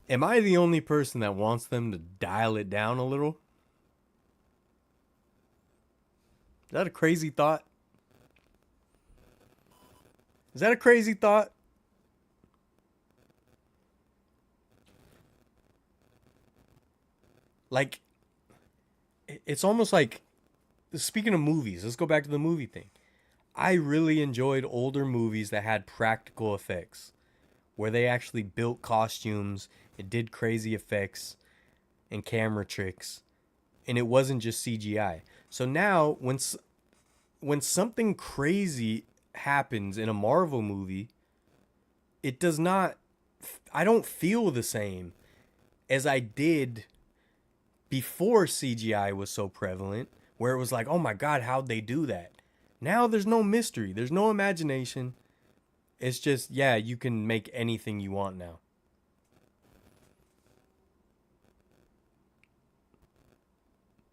Am I the only person that wants them to dial it down a little? Is that a crazy thought? Is that a crazy thought? Like, it's almost like, speaking of movies, let's go back to the movie thing. I really enjoyed older movies that had practical effects, where they actually built costumes, it did crazy effects and camera tricks, and it wasn't just CGI. So now, when something crazy happens in a Marvel movie, it does not... I don't feel the same as I did before CGI was so prevalent, where it was like, oh my God, how'd they do that? Now there's no mystery. There's no imagination. It's just, yeah, you can make anything you want now.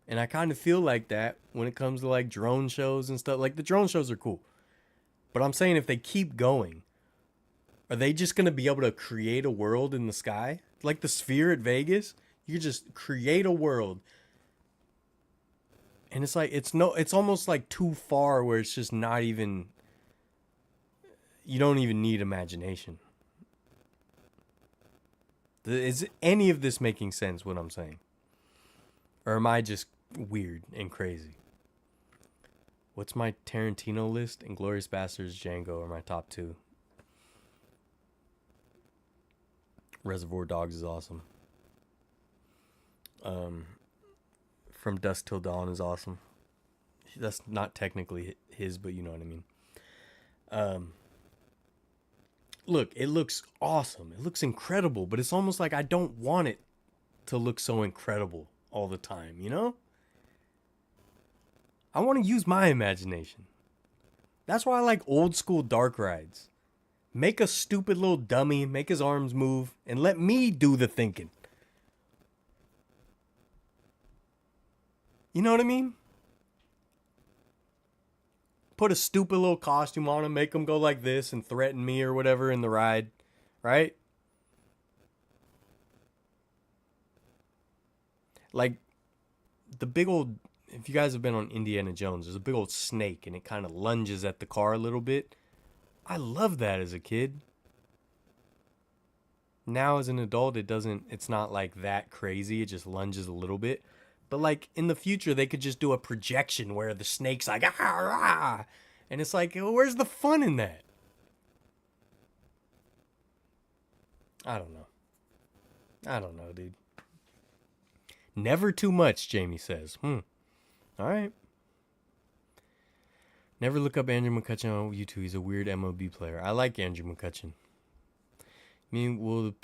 And I kind of feel like that when it comes to like drone shows and stuff. Like the drone shows are cool. But I'm saying if they keep going, are they just going to be able to create a world in the sky? Like the Sphere at Vegas? You could just create a world. And it's like it's almost like too far where it's just not even, you don't even need imagination. Is any of this making sense, what I'm saying? Or am I just weird and crazy? What's my Tarantino list? Inglourious Basterds, Django are my top two. Reservoir Dogs is awesome. From Dusk Till Dawn is awesome. That's not technically his, but you know what I mean. Look, it looks awesome. It looks incredible, but it's almost like I don't want it to look so incredible all the time, you know? I want to use my imagination. That's why I like old school dark rides. Make a stupid little dummy, make his arms move, and let me do the thinking. You know what I mean? Put a stupid little costume on him, make him go like this and threaten me or whatever in the ride, right? Like the big old, if you guys have been on Indiana Jones, there's a big old snake and it kind of lunges at the car a little bit. I love that as a kid. Now as an adult, it's not like that crazy. It just lunges a little bit. But like in the future, they could just do a projection where the snake's like, ah, ah. And it's like, where's the fun in that? I don't know, dude. Never too much, Jamie says. All right. Never look up Andrew McCutcheon on YouTube. He's a weird MLB player. I like Andrew McCutcheon. I mean,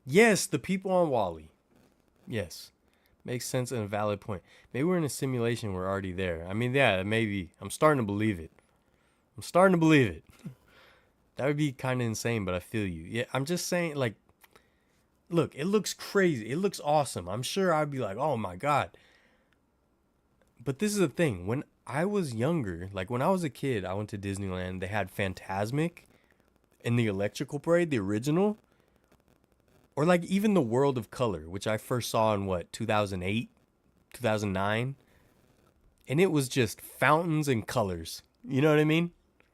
yes, the people on Wally. Yes. Makes sense and a valid point. Maybe we're in a simulation. We're already there. I mean, yeah, maybe. I'm starting to believe it. That would be kind of insane, but I feel you. Yeah, I'm just saying, like, look, it looks crazy. It looks awesome. I'm sure I'd be like, oh my God. But this is the thing. When I was younger, like when I was a kid, I went to Disneyland. They had Fantasmic in the Electrical Parade, the original. Or like even the World of Color, which I first saw in 2008, 2009. And it was just fountains and colors. You know what I mean?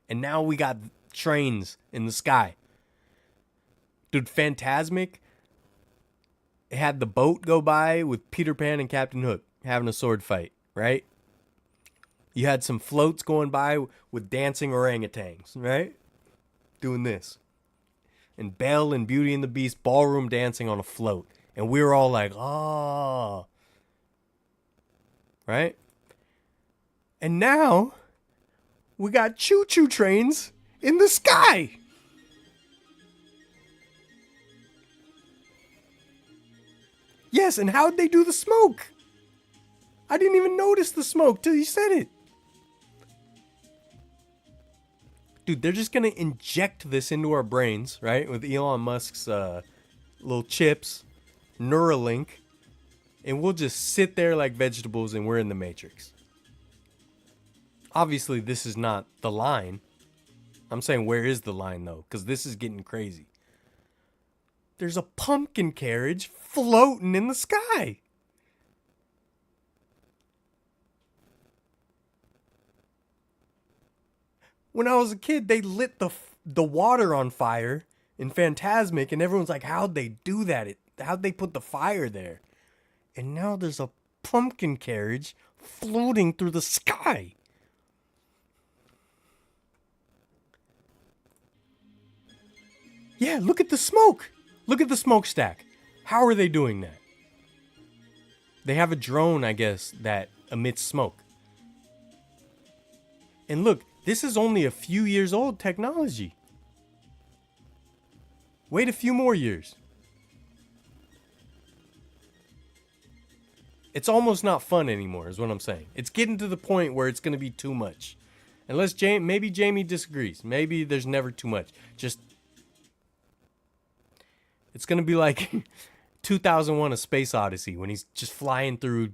And now we got trains in the sky. Dude, Fantasmic, it had the boat go by with Peter Pan and Captain Hook having a sword fight, right? You had some floats going by with dancing orangutans, right? Doing this. And Belle and Beauty and the Beast ballroom dancing on a float. And we were all like, oh. Right? And now, we got choo-choo trains in the sky. Yes, and how'd they do the smoke? I didn't even notice the smoke till you said it. Dude, they're just going to inject this into our brains, right? With Elon Musk's little chips, Neuralink. And we'll just sit there like vegetables and we're in the Matrix. Obviously, this is not the line. I'm saying, where is the line, though? Because this is getting crazy. There's a pumpkin carriage floating in the sky. When I was a kid, they lit the water on fire in Fantasmic, and everyone's like, how'd they do that? How'd they put the fire there? And now there's a pumpkin carriage floating through the sky. Yeah, look at the smoke. Look at the smokestack. How are they doing that? They have a drone, I guess, that emits smoke. And look, this is only a few years old technology. Wait a few more years. It's almost not fun anymore, is what I'm saying. It's getting to the point where it's going to be too much. Unless maybe Jamie disagrees. Maybe there's never too much. Just, it's going to be like 2001 A Space Odyssey when he's just flying through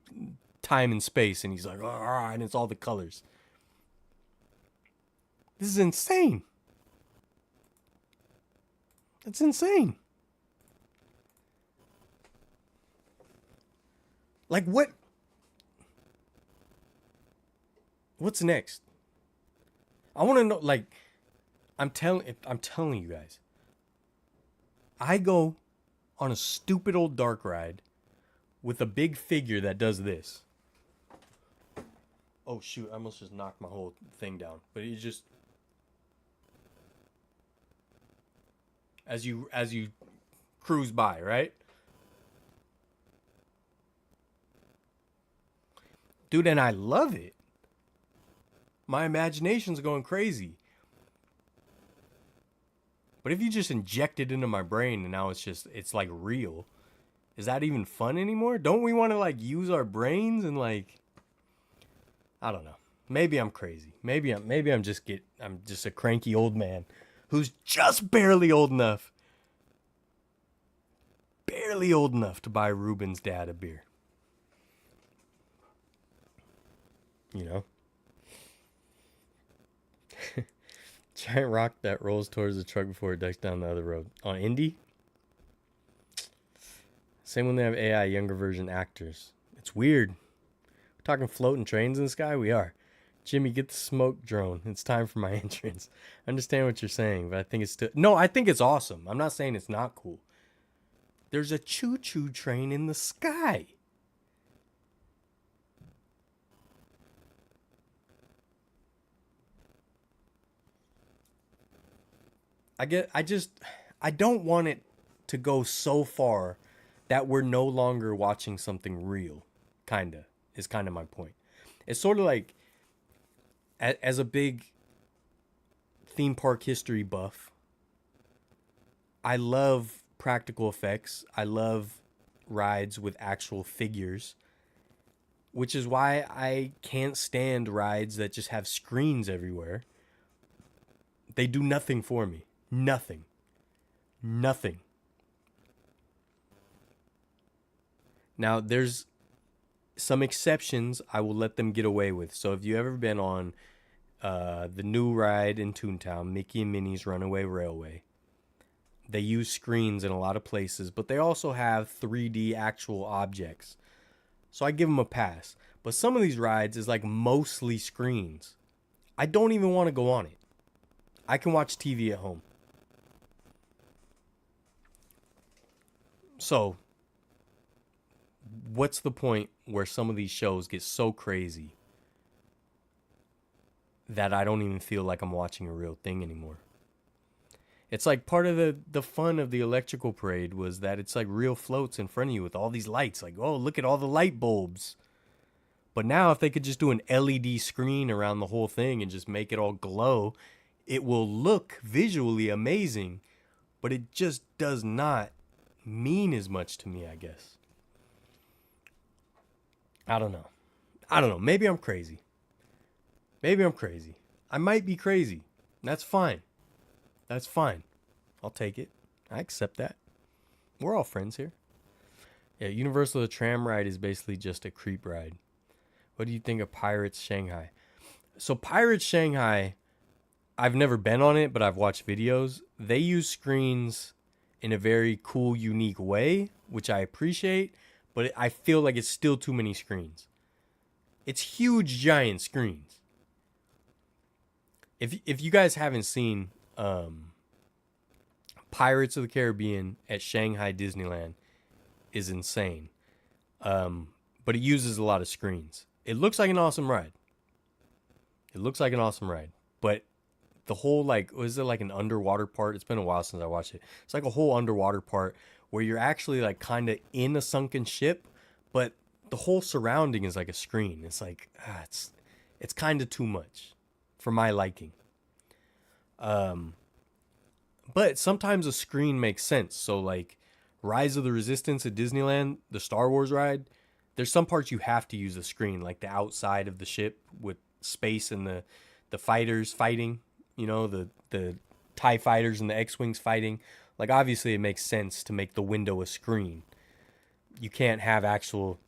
time and space and he's like, ah, and it's all the colors. This is insane. That's insane. Like what? What's next? I want to know. Like, I'm telling you guys. I go on a stupid old dark ride with a big figure that does this. Oh shoot! I almost just knocked my whole thing down. But it just as you cruise by, right? Dude, and I love it. My imagination's going crazy. But if you just inject it into my brain and now it's like real, is that even fun anymore? Don't we want to like use our brains and like I don't know. Maybe I'm crazy. I'm just a cranky old man who's just barely old enough to buy Ruben's dad a beer. You know? Giant rock that rolls towards the truck before it ducks down the other road. On Indy? Same when they have AI, younger version actors. It's weird. We're talking floating trains in the sky? We are. Jimmy, get the smoke drone. It's time for my entrance. I understand what you're saying, but I think it's still... No, I think it's awesome. I'm not saying it's not cool. There's a choo-choo train in the sky. I don't want it to go so far that we're no longer watching something real. Is kind of my point. It's sort of like, as a big theme park history buff, I love practical effects. I love rides with actual figures, which is why I can't stand rides that just have screens everywhere. They do nothing for me. Nothing. Now, there's some exceptions I will let them get away with. So if you've ever been on the new ride in Toontown, Mickey and Minnie's Runaway Railway, they use screens in a lot of places, but they also have 3D actual objects. So I give them a pass. But some of these rides is like mostly screens. I don't even want to go on it. I can watch TV at home. So, what's the point where some of these shows get so crazy that I don't even feel like I'm watching a real thing anymore? It's like part of the fun of the electrical parade was that it's like real floats in front of you with all these lights. Like, oh, look at all the light bulbs. But now if they could just do an LED screen around the whole thing and just make it all glow, it will look visually amazing, but it just does not mean as much to me, I guess. I don't know. Maybe I'm crazy. I might be crazy. That's fine. I'll take it. I accept that. We're all friends here. Yeah, Universal the tram ride is basically just a creep ride. What do you think of Pirates Shanghai? So Pirates Shanghai, I've never been on it, but I've watched videos. They use screens in a very cool, unique way, which I appreciate, but I feel like it's still too many screens. It's huge, giant screens. If you guys haven't seen Pirates of the Caribbean at Shanghai Disneyland, is insane. But it uses a lot of screens. It looks like an awesome ride. But the whole, like, was it like an underwater part? It's been a while since I watched it. It's like a whole underwater part where you're actually like kind of in a sunken ship, but the whole surrounding is like a screen. It's like, it's kind of too much for my liking. But sometimes a screen makes sense. So like Rise of the Resistance at Disneyland, the Star Wars ride, there's some parts you have to use a screen, like the outside of the ship with space and the fighters fighting, the TIE fighters and the X-Wings fighting. Like, obviously it makes sense to make the window a screen. You can't have actual...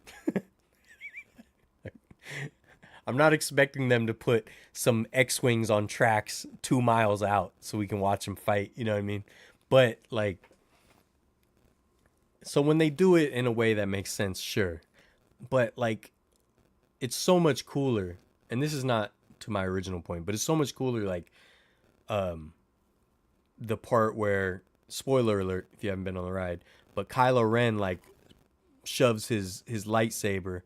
I'm not expecting them to put some X-Wings on tracks 2 miles out so we can watch them fight, you know what I mean? But, like... So when they do it in a way that makes sense, sure. But, like, it's so much cooler. And this is not to my original point, but it's so much cooler. Like, the part where, spoiler alert if you haven't been on the ride, but Kylo Ren like shoves his lightsaber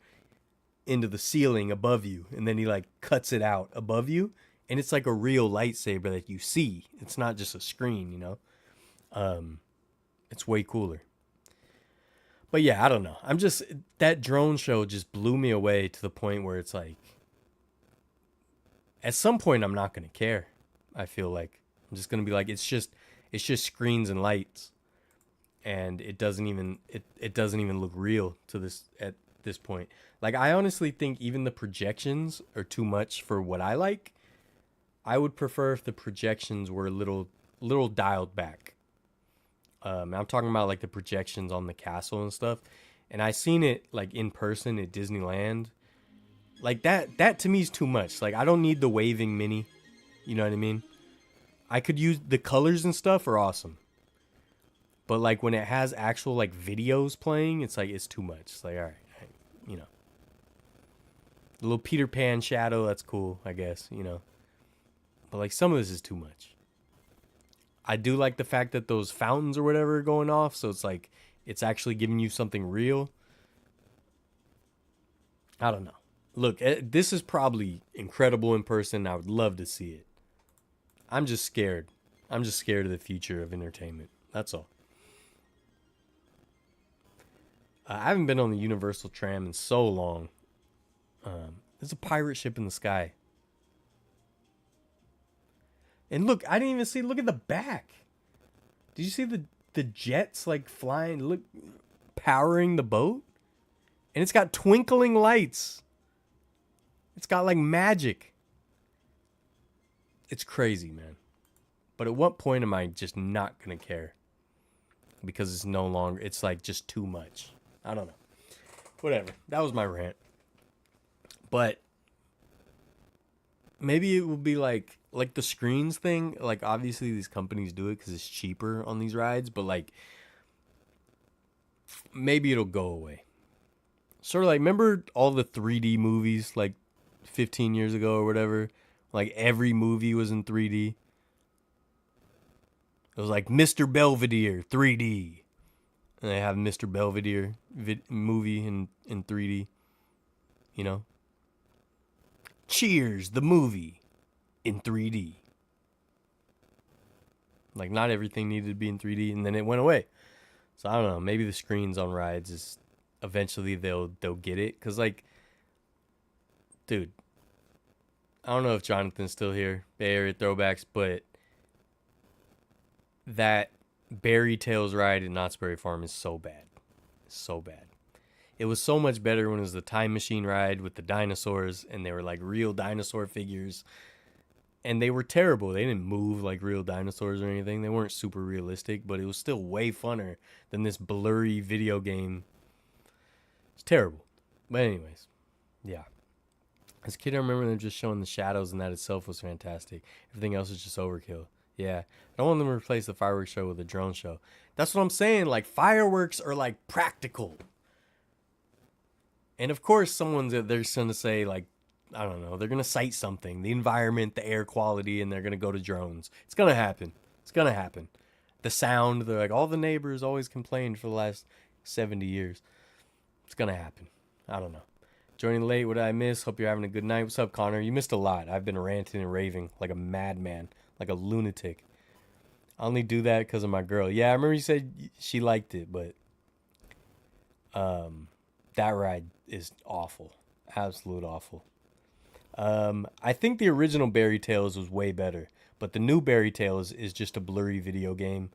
into the ceiling above you, and then he like cuts it out above you, and it's like a real lightsaber that you see. It's not just a screen, you know. It's way cooler. But yeah, I don't know. I'm just, that drone show just blew me away to the point where it's like, at some point I'm not gonna care. I feel like I'm just gonna be like, it's just screens and lights, and it doesn't even look real to this at this point. Like, I honestly think even the projections are too much for what I like. I would prefer if the projections were a little dialed back. I'm talking about like the projections on the castle and stuff. And I seen it like in person at Disneyland. Like that to me is too much. Like, I don't need the waving mini. You know what I mean? I could use the colors and stuff are awesome. But like when it has actual like videos playing, it's like, it's too much. It's like, all right, you know. The little Peter Pan shadow, that's cool, I guess, you know. But like some of this is too much. I do like the fact that those fountains or whatever are going off, so it's like it's actually giving you something real. I don't know. Look, this is probably incredible in person. I would love to see it. I'm just scared. I'm just scared of the future of entertainment. That's all. I haven't been on the Universal tram in so long. There's a pirate ship in the sky. And look, I didn't even see, look at the back. Did you see the jets like flying, look, powering the boat? And it's got twinkling lights. It's got like magic. It's crazy, man. But at what point am I just not going to care? Because it's no longer, it's like just too much. I don't know. Whatever. That was my rant. But maybe it will be like the screens thing. Like, obviously these companies do it because it's cheaper on these rides. But like, maybe it'll go away. Sort of like, remember all the 3D movies like 15 years ago or whatever? Like every movie was in 3D. It was like Mr. Belvedere 3D. And they have Mr. Belvedere movie in 3D. You know? Cheers, the movie in 3D. Like, not everything needed to be in 3D, and then it went away. So I don't know. Maybe the screens on rides is eventually they'll get it. Cause like, dude, I don't know if Jonathan's still here, Bay Area Throwbacks, but that Berry Tales ride in Knott's Berry Farm is so bad. So bad. It was so much better when it was the time machine ride with the dinosaurs, and they were like real dinosaur figures. And they were terrible. They didn't move like real dinosaurs or anything. They weren't super realistic, but it was still way funner than this blurry video game. It's terrible. But anyways, yeah. As a kid, I remember them just showing the shadows, and that itself was fantastic. Everything else was just overkill. Yeah. I don't want them to replace the fireworks show with a drone show. That's what I'm saying. Like, fireworks are like practical. And of course, someone's there's going to say, like, I don't know, they're going to cite something, the environment, the air quality, and they're going to go to drones. It's going to happen. It's going to happen. The sound, they're like, all the neighbors always complained for the last 70 years. It's going to happen. I don't know. Joining late, what did I miss? Hope you're having a good night. What's up, Connor? You missed a lot. I've been ranting and raving like a madman, like a lunatic. I only do that because of my girl. Yeah, I remember you said she liked it, but that ride is awful. Absolute awful. I think the original Berry Tales was way better, but the new Berry Tales is just a blurry video game,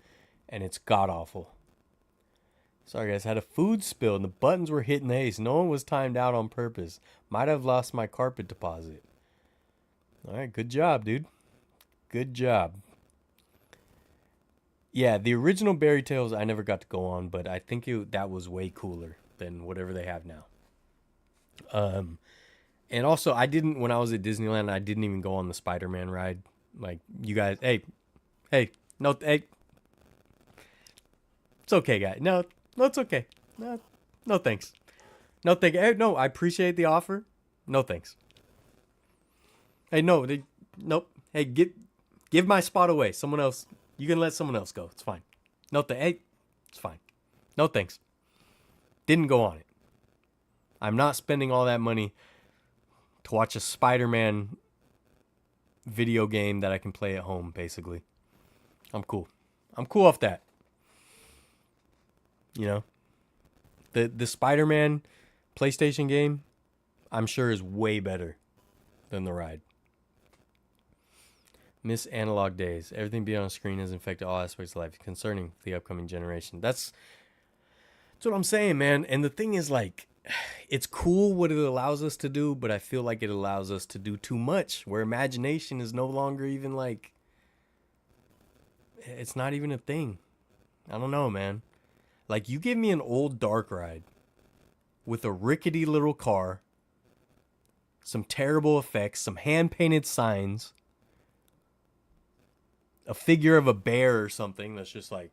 and it's god awful. Sorry guys, had a food spill and the buttons were hitting the ace. No one was timed out on purpose. Might have lost my carpet deposit. Alright, good job, dude. Good job. Yeah, the original Berry Tales I never got to go on, but I think that was way cooler than whatever they have now. And also, when I was at Disneyland, I didn't even go on the Spider-Man ride. Like, you guys, hey, no, hey. It's okay, guys. No, it's okay. No, thanks. No, thank you. No, I appreciate the offer. No, thanks. Hey, no, nope. Hey, give my spot away. Someone else. You can let someone else go. It's fine. No, hey, it's fine. No thanks. Didn't go on it. I'm not spending all that money to watch a Spider-Man video game that I can play at home, basically. I'm cool. I'm cool off that. You know? The Spider-Man PlayStation game, I'm sure is way better than the ride. Miss analog days. Everything being on a screen has infected all aspects of life concerning the upcoming generation. That's what I'm saying, man. And the thing is, like, it's cool what it allows us to do, but I feel like it allows us to do too much, where imagination is no longer even like, it's not even a thing. I don't know, man. Like, you give me an old dark ride with a rickety little car, some terrible effects, some hand-painted signs, a figure of a bear or something that's just like,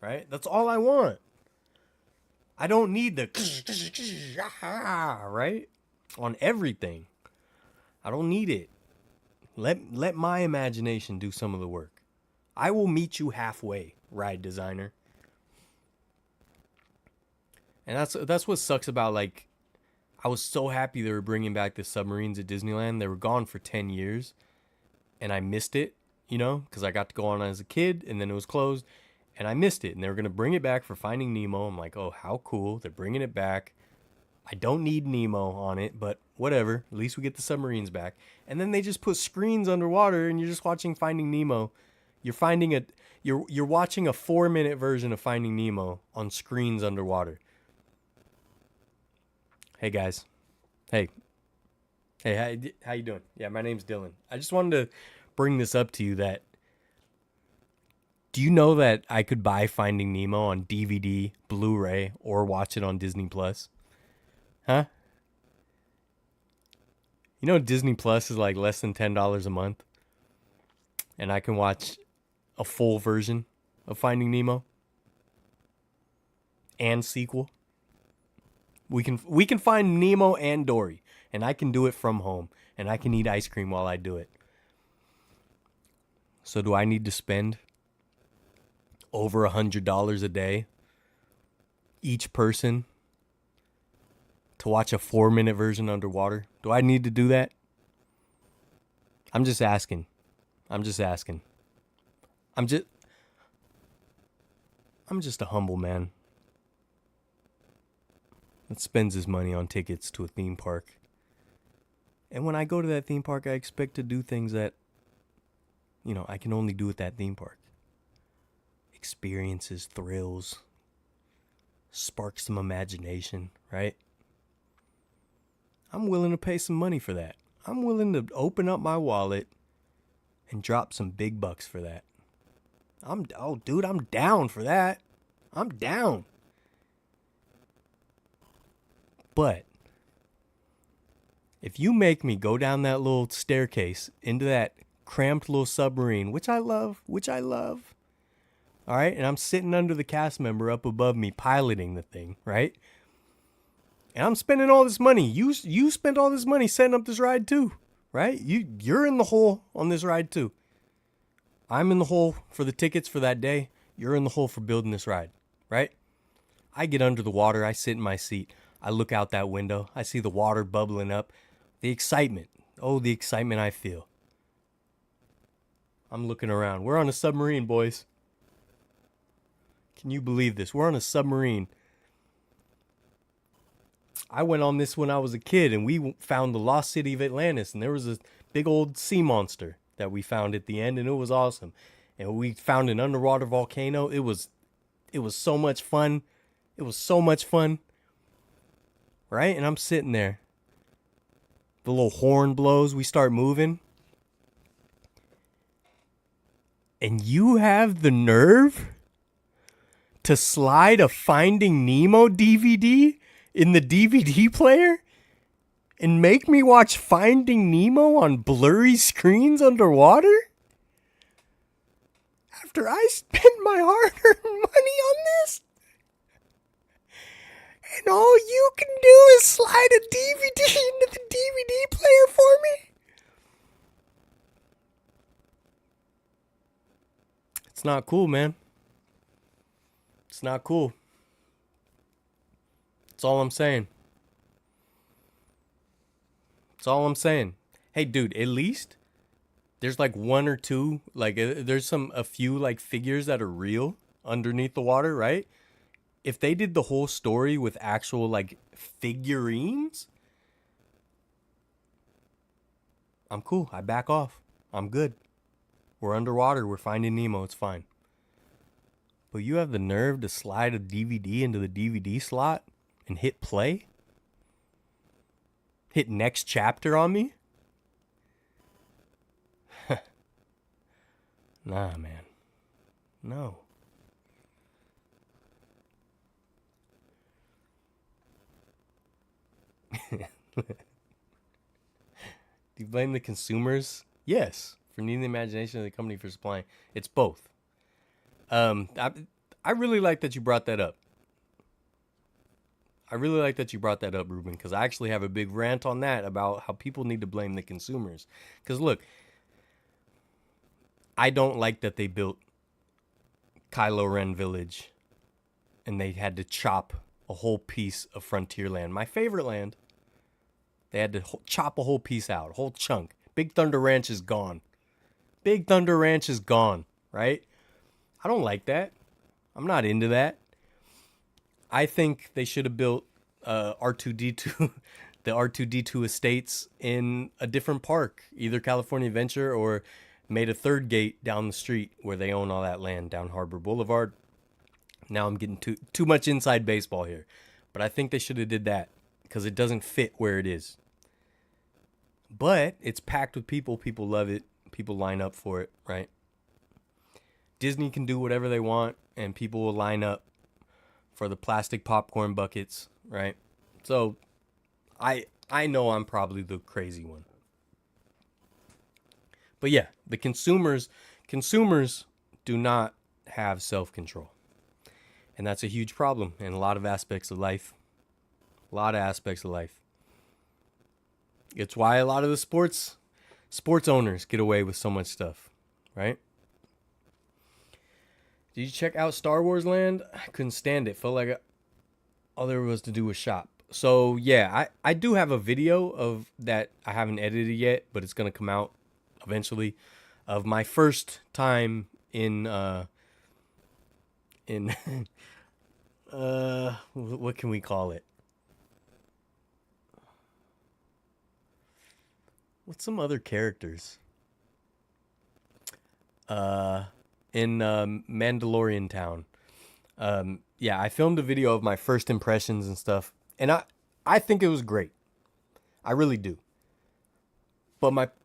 right? That's all I want. I don't need the right on everything. I don't need it. Let my imagination do some of the work. I will meet you halfway, ride designer. And that's what sucks about, like, I was so happy they were bringing back the submarines at Disneyland. They were gone for 10 years, and I missed it, you know, because I got to go on as a kid, and then it was closed, and I missed it. And they were going to bring it back for Finding Nemo. I'm like, oh, how cool. They're bringing it back. I don't need Nemo on it, but whatever. At least we get the submarines back. And then they just put screens underwater, and you're just watching Finding Nemo. You're watching a 4-minute version of Finding Nemo on screens underwater. Hey guys, hey, how you doing? Yeah, my name's Dylan. I just wanted to bring this up to you. That do you know that I could buy Finding Nemo on DVD, Blu-ray, or watch it on Disney Plus? Huh? You know Disney Plus is like less than $10 a month, and I can watch a full version of Finding Nemo and sequel. We can find Nemo and Dory, and I can do it from home, and I can eat ice cream while I do it. So do I need to spend over $100 a day each person to watch a 4-minute version underwater? Do I need to do that? I'm just asking. I'm just a humble man that spends his money on tickets to a theme park. And when I go to that theme park, I expect to do things that, you know, I can only do at that theme park. Experiences, thrills, spark some imagination, right? I'm willing to pay some money for that. I'm willing to open up my wallet and drop some big bucks for that. I'm down for that. I'm down. But if you make me go down that little staircase into that cramped little submarine, which I love, all right, and I'm sitting under the cast member up above me piloting the thing, right? And I'm spending all this money. You spent all this money setting up this ride too, right? You're in the hole on this ride too. I'm in the hole for the tickets for that day. You're in the hole for building this ride, right? I get under the water. I sit in my seat. I look out that window. I see the water bubbling up. The excitement. Oh, the excitement I feel. I'm looking around. We're on a submarine, boys. Can you believe this? We're on a submarine. I went on this when I was a kid, and we found the lost city of Atlantis, and there was a big old sea monster that we found at the end, and it was awesome. And we found an underwater volcano. It was so much fun. Right? And I'm sitting there. The little horn blows. We start moving. And you have the nerve to slide a Finding Nemo DVD in the DVD player and make me watch Finding Nemo on blurry screens underwater? After I spent my hard-earned money on this? And all you can do is slide a DVD into the DVD player for me? It's not cool, man. It's not cool. That's all I'm saying. That's all I'm saying. Hey, dude, at least there's like one or two, like there's a few like figures that are real underneath the water, right? If they did the whole story with actual like figurines, I'm cool. I back off. I'm good. We're underwater. We're finding Nemo. It's fine. But you have the nerve to slide a DVD into the DVD slot and hit play? Hit next chapter on me? Nah, man. No. Do you blame the consumers? Yes, for needing the imagination of the company for supplying. It's both. I really like that you brought that up. Ruben, because I actually have a big rant on that about how people need to blame the consumers. Because look, I don't like that they built Kylo Ren Village and they had to chop a whole piece of Frontierland, my favorite land. They had to chop a whole piece out, a whole chunk. Big Thunder Ranch is gone. Right? I don't like that. I'm not into that. I think they should have built R2D2, the R2D2 estates in a different park, either California Adventure or made a third gate down the street where they own all that land down Harbor Boulevard. Now I'm getting too much inside baseball here, but I think they should have did that because it doesn't fit where it is. But it's packed with people. People love it. People line up for it, right? Disney can do whatever they want, and people will line up for the plastic popcorn buckets, right? So I know I'm probably the crazy one. But yeah, the consumers do not have self-control. And that's a huge problem in a lot of aspects of life. It's why a lot of the sports owners get away with so much stuff, right? Did you check out Star Wars Land? I couldn't stand it. Felt like all there was to do was shop. So yeah, I do have a video of that. I haven't edited yet, but it's gonna come out eventually, of my first time in what can we call it? What's some other characters? In Mandalorian Town. Yeah, I filmed a video of my first impressions and stuff, and I think it was great. I really do. But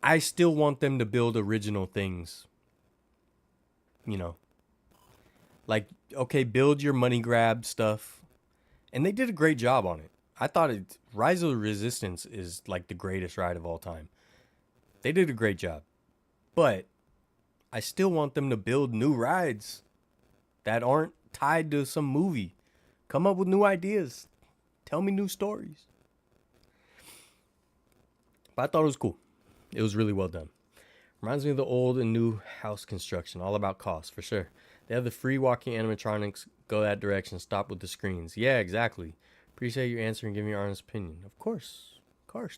I still want them to build original things. You know, like, okay, build your money grab stuff, and they did a great job on it. I thought Rise of the Resistance is like the greatest ride of all time. They did a great job, but I still want them to build new rides that aren't tied to some movie. Come up with new ideas. Tell me new stories. But I thought it was cool. It was really well done. Reminds me of the old and new house construction. All about cost, for sure. They have the free walking animatronics. Go that direction. Stop with the screens. Yeah, exactly. Appreciate you answering and giving your honest opinion. Of course,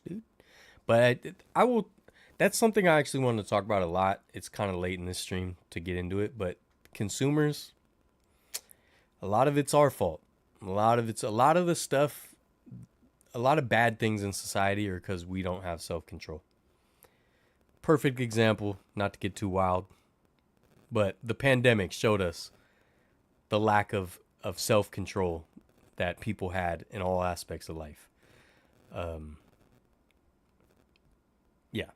dude. But I will. That's something I actually wanted to talk about a lot. It's kind of late in this stream to get into it, but consumers, a lot of it's our fault. A lot of the stuff, a lot of bad things in society are because we don't have self-control. Perfect example, not to get too wild, but the pandemic showed us the lack of self-control that people had in all aspects of life. Yeah.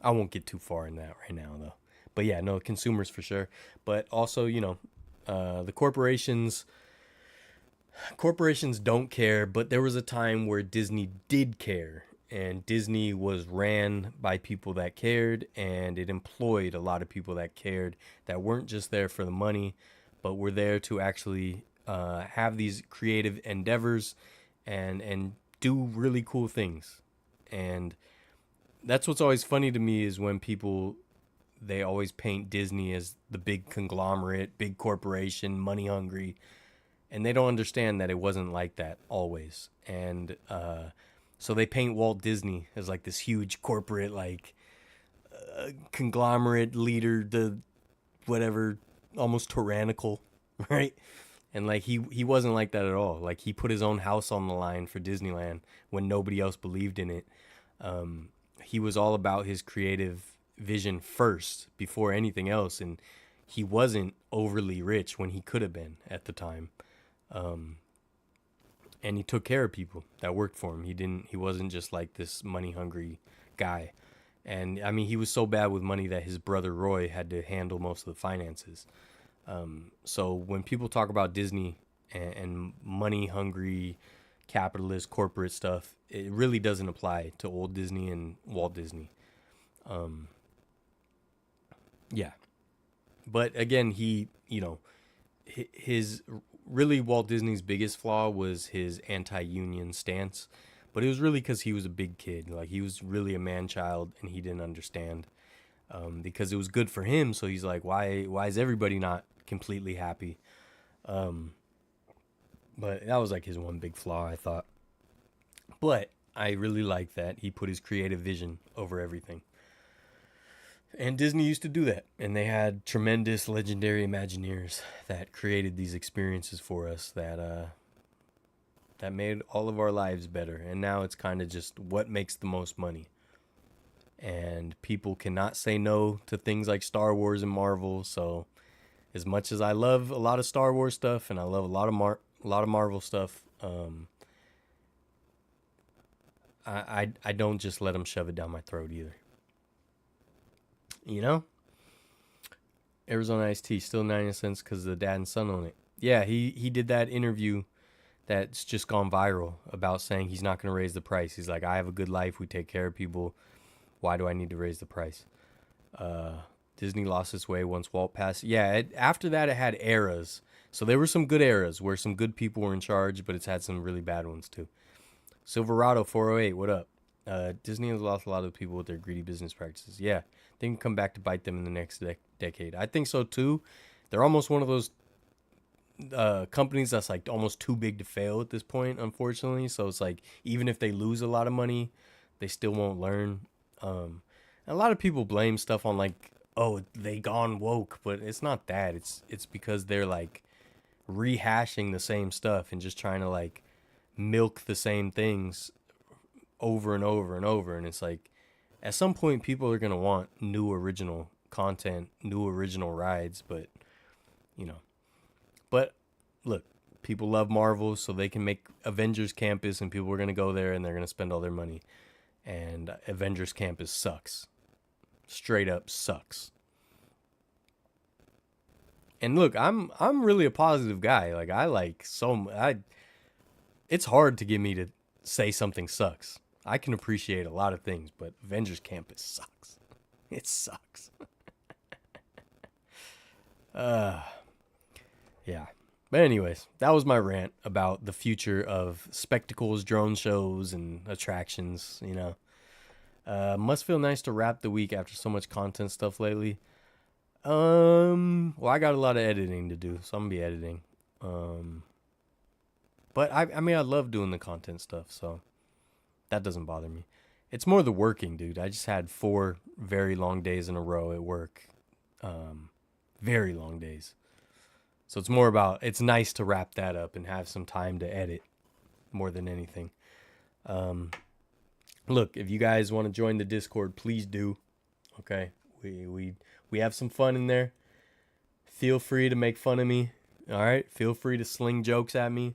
I won't get too far in that right now, though. But yeah, no, consumers for sure. But also, the corporations don't care, but there was a time where Disney did care. And Disney was ran by people that cared, and it employed a lot of people that cared, that weren't just there for the money, but were there to actually have these creative endeavors and do really cool things. And that's what's always funny to me is when people, they always paint Disney as the big conglomerate, big corporation, money hungry, and they don't understand that it wasn't like that always. And so they paint Walt Disney as like this huge corporate, like conglomerate leader, the whatever, almost tyrannical, right? And like he wasn't like that at all. Like he put his own house on the line for Disneyland when nobody else believed in it. He was all about his creative vision first before anything else, and he wasn't overly rich when he could have been at the time. And he took care of people that worked for him. He wasn't just like this money hungry guy. And I mean, he was so bad with money that his brother Roy had to handle most of the finances. So when people talk about Disney and money hungry capitalist corporate stuff, it really doesn't apply to old Disney and Walt Disney. Yeah. But again, his really Walt Disney's biggest flaw was his anti-union stance, but it was really because he was a big kid. Like he was really a man child, and he didn't understand because it was good for him. So he's like, why is everybody not completely happy? But that was like his one big flaw, I thought. But I really like that he put his creative vision over everything. And Disney used to do that. And they had tremendous legendary Imagineers that created these experiences for us that made all of our lives better. And now it's kind of just what makes the most money. And people cannot say no to things like Star Wars and Marvel. So as much as I love a lot of Star Wars stuff and I love a lot of Marvel stuff, I don't just let them shove it down my throat either. You know? Arizona Iced Tea, still 90 cents because the dad and son own it. Yeah, he did that interview that's just gone viral about saying he's not going to raise the price. He's like, I have a good life. We take care of people. Why do I need to raise the price? Disney lost its way once Walt passed. Yeah, after that, it had eras. So there were some good eras where some good people were in charge, but it's had some really bad ones too. Silverado 408, what up? Disney has lost a lot of people with their greedy business practices. Yeah, they can come back to bite them in the next decade. I think so too. They're almost one of those companies that's like almost too big to fail at this point, unfortunately. So it's like even if they lose a lot of money, they still won't learn. A lot of people blame stuff on like, oh, they gone woke, but it's not that. It's because they're like rehashing the same stuff and just trying to like milk the same things over and over and over. And it's like at some point people are going to want new original content, new original rides, but but look, people love Marvel, so they can make Avengers Campus and people are going to go there and they're going to spend all their money. And Avengers Campus sucks. Straight up sucks. And look, I'm really a positive guy. Like it's hard to get me to say something sucks. I can appreciate a lot of things, but Avengers Campus sucks. It sucks. Yeah. But anyways, that was my rant about the future of spectacles, drone shows, and attractions, Must feel nice to wrap the week after so much content stuff lately. Well, I got a lot of editing to do, so I'm gonna be editing. But I mean, I love doing the content stuff, so that doesn't bother me. It's more the working, dude. I just had 4 very long days in a row at work. Very long days. So it's more about, it's nice to wrap that up and have some time to edit more than anything. Look, if you guys want to join the Discord, please do. Okay? We have some fun in there. Feel free to make fun of me. All right? Feel free to sling jokes at me.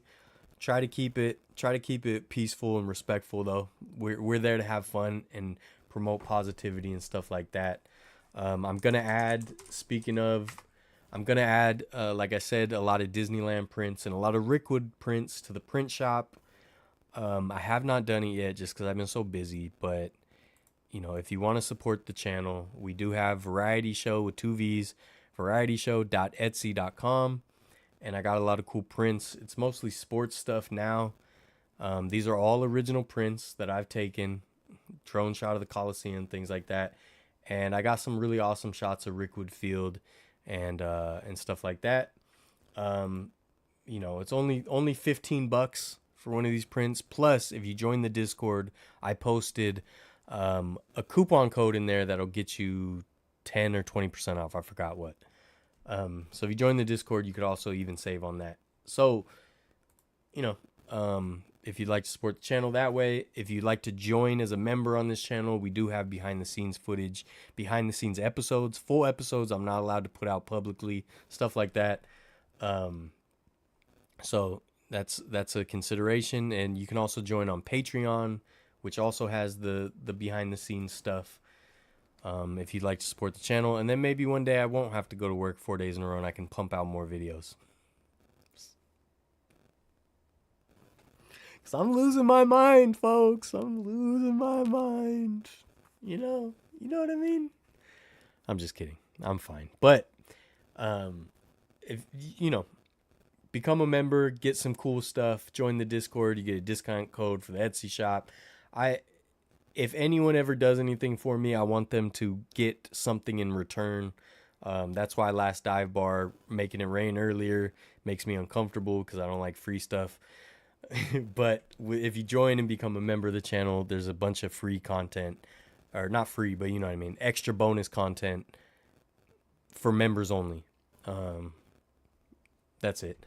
Try to keep it peaceful and respectful though. We're there to have fun and promote positivity and stuff like that. I'm going to add, like I said, a lot of Disneyland prints and a lot of Rickwood prints to the print shop. I have not done it yet just because I've been so busy. But, if you want to support the channel, we do have Variety Show with 2 V's, varietyshow.etsy.com. and I got a lot of cool prints. It's mostly sports stuff now. These are all original prints that I've taken, drone shot of the Coliseum, things like that. And I got some really awesome shots of Rickwood Field and stuff like that. Um, it's only $15 for one of these prints. Plus, if you join the Discord, I posted a coupon code in there that'll get you 10 or 20% off. I forgot what. So if you join the Discord, you could also even save on that. So, you know, if you'd like to support the channel that way, if you'd like to join as a member on this channel, we do have behind the scenes footage, behind the scenes episodes, full episodes I'm not allowed to put out publicly, stuff like that. So that's a consideration. And you can also join on Patreon, which also has the behind the scenes stuff. If you'd like to support the channel, and then maybe one day I won't have to go to work 4 days in a row and I can pump out more videos. Cause I'm losing my mind, folks. I'm losing my mind. You know what I mean? I'm just kidding. I'm fine. But if become a member, get some cool stuff, join the Discord, you get a discount code for the Etsy shop. If anyone ever does anything for me, I want them to get something in return. That's why last dive bar, making it rain earlier, makes me uncomfortable because I don't like free stuff. But if you join and become a member of the channel, there's a bunch of free content, or not free, but you know what I mean, extra bonus content for members only. That's it.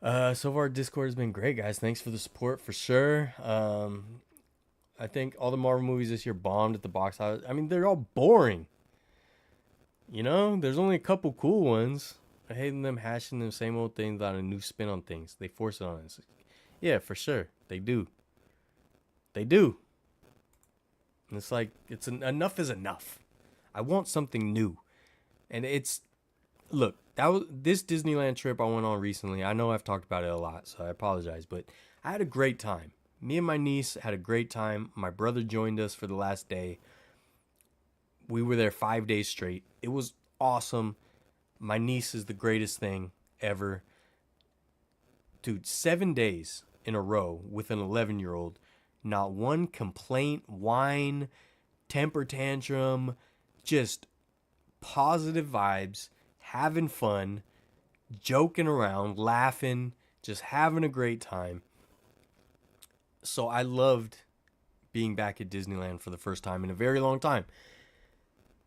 So far Discord has been great, guys. Thanks for the support for sure. I think all the Marvel movies this year bombed at the box office. I mean, they're all boring. There's only a couple cool ones. I hate them hashing the same old things without a new spin on things. They force it on us. Yeah, for sure. They do. They do. And it's like, enough is enough. I want something new. And look, this Disneyland trip I went on recently. I know I've talked about it a lot, so I apologize, but I had a great time. Me and my niece had a great time. My brother joined us for the last day. We were there 5 days straight. It was awesome. My niece is the greatest thing ever. Dude, 7 days in a row with an 11-year-old. Not one complaint, whine, temper tantrum. Just positive vibes, having fun, joking around, laughing, just having a great time. So I loved being back at Disneyland for the first time in a very long time.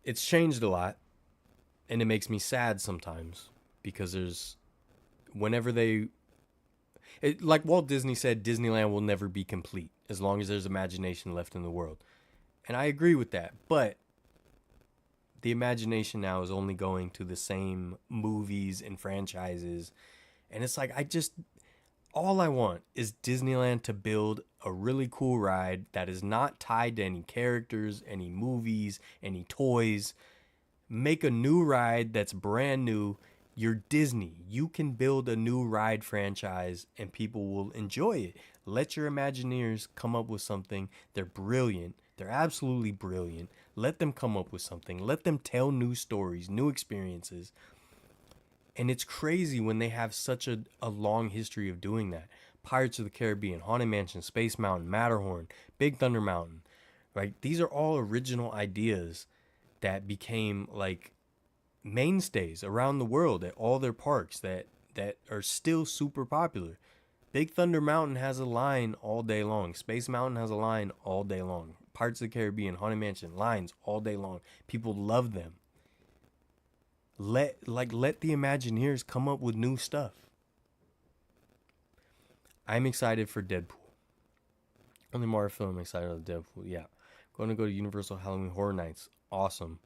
It's changed a lot, and it makes me sad sometimes because like Walt Disney said, Disneyland will never be complete as long as there's imagination left in the world. And I agree with that, but the imagination now is only going to the same movies and franchises. And it's like, all I want is Disneyland to build a really cool ride that is not tied to any characters, any movies, any toys. Make a new ride that's brand new. You're Disney. You can build a new ride franchise and people will enjoy it. Let your Imagineers come up with something. They're brilliant. They're absolutely brilliant. Let them come up with something. Let them tell new stories, new experiences. And it's crazy when they have such a long history of doing that. Pirates of the Caribbean, Haunted Mansion, Space Mountain, Matterhorn, Big Thunder Mountain, right? These are all original ideas that became like mainstays around the world at all their parks that are still super popular. Big Thunder Mountain has a line all day long. Space Mountain has a line all day long. Pirates of the Caribbean, Haunted Mansion, lines all day long. People love them. Let the Imagineers come up with new stuff. I'm excited for Deadpool. Only Marvel film I'm excited about Deadpool. Yeah. Going to go to Universal Halloween Horror Nights. Awesome.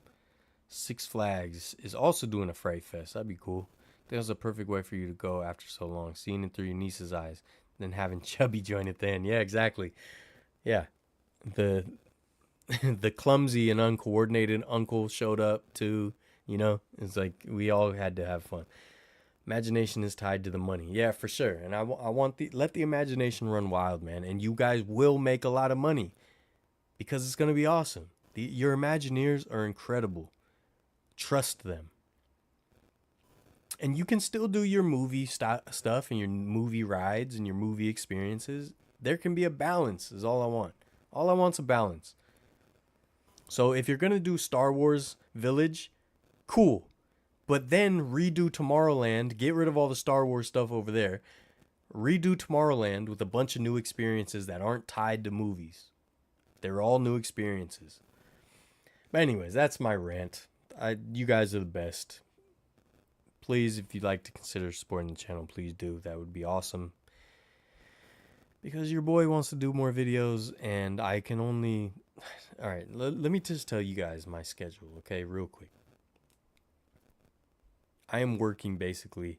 Six Flags is also doing a Fright Fest. That'd be cool. I think that's a perfect way for you to go after so long. Seeing it through your niece's eyes. Then having Chubby join it then. Yeah, exactly. Yeah. The clumsy and uncoordinated uncle showed up too. It's like we all had to have fun. Imagination is tied to the money. Yeah, for sure. And I want let the imagination run wild, man. And you guys will make a lot of money because it's going to be awesome. Your Imagineers are incredible. Trust them. And you can still do your movie stuff and your movie rides and your movie experiences. There can be a balance, is all I want. All I want's a balance. So if you're going to do Star Wars Village, cool. But then redo Tomorrowland, get rid of all the Star Wars stuff over there. Redo Tomorrowland with a bunch of new experiences that aren't tied to movies. They're all new experiences. But anyways, that's my rant. You guys are the best. Please, if you'd like to consider supporting the channel, please do. That would be awesome. Because your boy wants to do more videos, and I can only... All right, let me just tell you guys my schedule, okay, real quick. I am working basically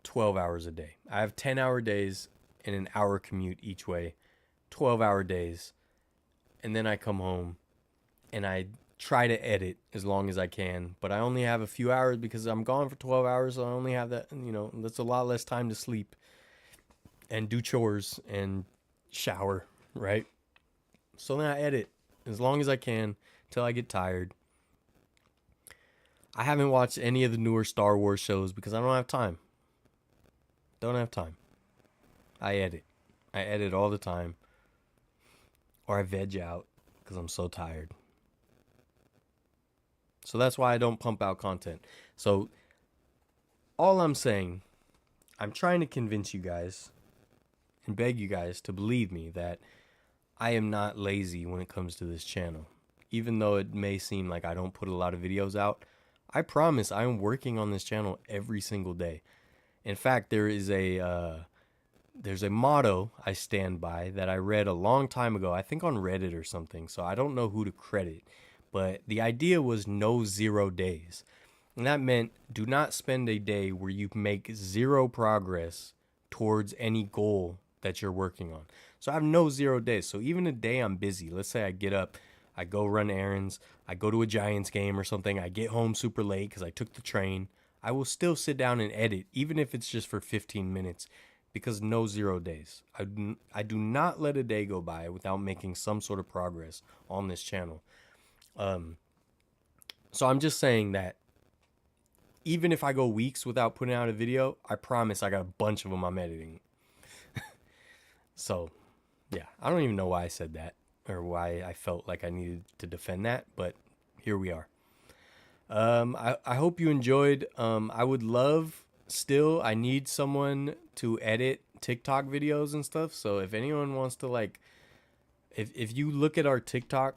12 hours a day. I have 10-hour days and an hour commute each way, 12-hour days. And then I come home and I try to edit as long as I can, but I only have a few hours because I'm gone for 12 hours, so I only have that, that's a lot less time to sleep and do chores and shower, right? So then I edit as long as I can till I get tired. I haven't watched any of the newer Star Wars shows because I don't have time. Don't have time. I edit. I edit all the time. Or I veg out because I'm so tired. So that's why I don't pump out content. So all I'm saying, I'm trying to convince you guys and beg you guys to believe me that I am not lazy when it comes to this channel. Even though it may seem like I don't put a lot of videos out, I promise I am working on this channel every single day. In fact, there's a motto I stand by that I read a long time ago, I think on Reddit or something, so I don't know who to credit. But the idea was no 0 days. And that meant do not spend a day where you make zero progress towards any goal that you're working on. So I have no 0 days. So even a day I'm busy, let's say I get up, I go run errands, I go to a Giants game or something, I get home super late because I took the train, I will still sit down and edit, even if it's just for 15 minutes, because no 0 days. I do not let a day go by without making some sort of progress on this channel. So I'm just saying that even if I go weeks without putting out a video, I promise I got a bunch of them I'm editing. So, yeah, I don't even know why I said that or why I felt like I needed to defend that, but here we are. I hope you enjoyed. I would love still, I need someone to edit TikTok videos and stuff. So if anyone wants to if you look at our TikTok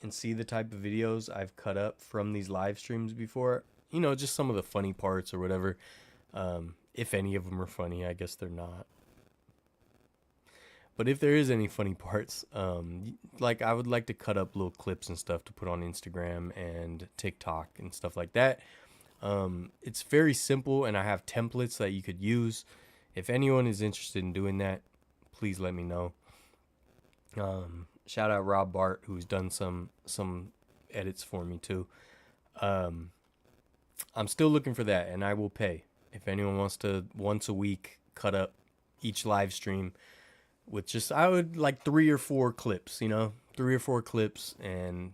and see the type of videos I've cut up from these live streams before, just some of the funny parts or whatever. If any of them are funny, I guess they're not. But if there is any funny parts, I would like to cut up little clips and stuff to put on Instagram and TikTok and stuff like that. It's very simple, and I have templates that you could use. If anyone is interested in doing that, please let me know. Shout out Rob Bart, who's done some edits for me too. I'm still looking for that, and I will pay. If anyone wants to once a week cut up each live stream with I would like 3 or 4 clips, 3 or 4 clips, and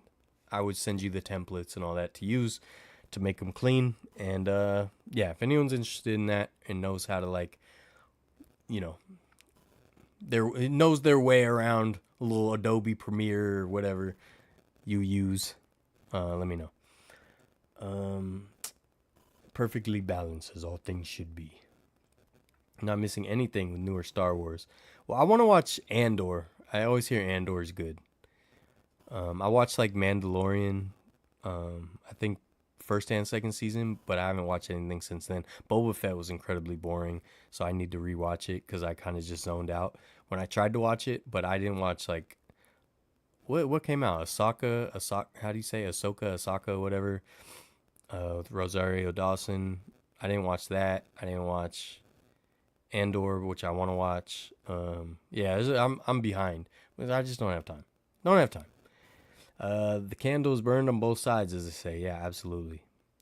I would send you the templates and all that to use to make them clean. And yeah, if anyone's interested in that and knows how to it knows their way around a little Adobe Premiere or whatever you use, let me know. Perfectly balanced as all things should be. Not missing anything with newer Star Wars. Well, I want to watch Andor. I always hear Andor's good. I watched Mandalorian, I think first and second season, but I haven't watched anything since then. Boba Fett was incredibly boring, so I need to rewatch it because I kind of just zoned out when I tried to watch it, but I didn't watch what came out? Ahsoka, how do you say Ahsoka, whatever. With Rosario Dawson. I didn't watch that. I didn't watch Andor, which I want to watch. Yeah, I'm behind. I just don't have time. The candle is burned on both sides, as they say. Yeah, absolutely.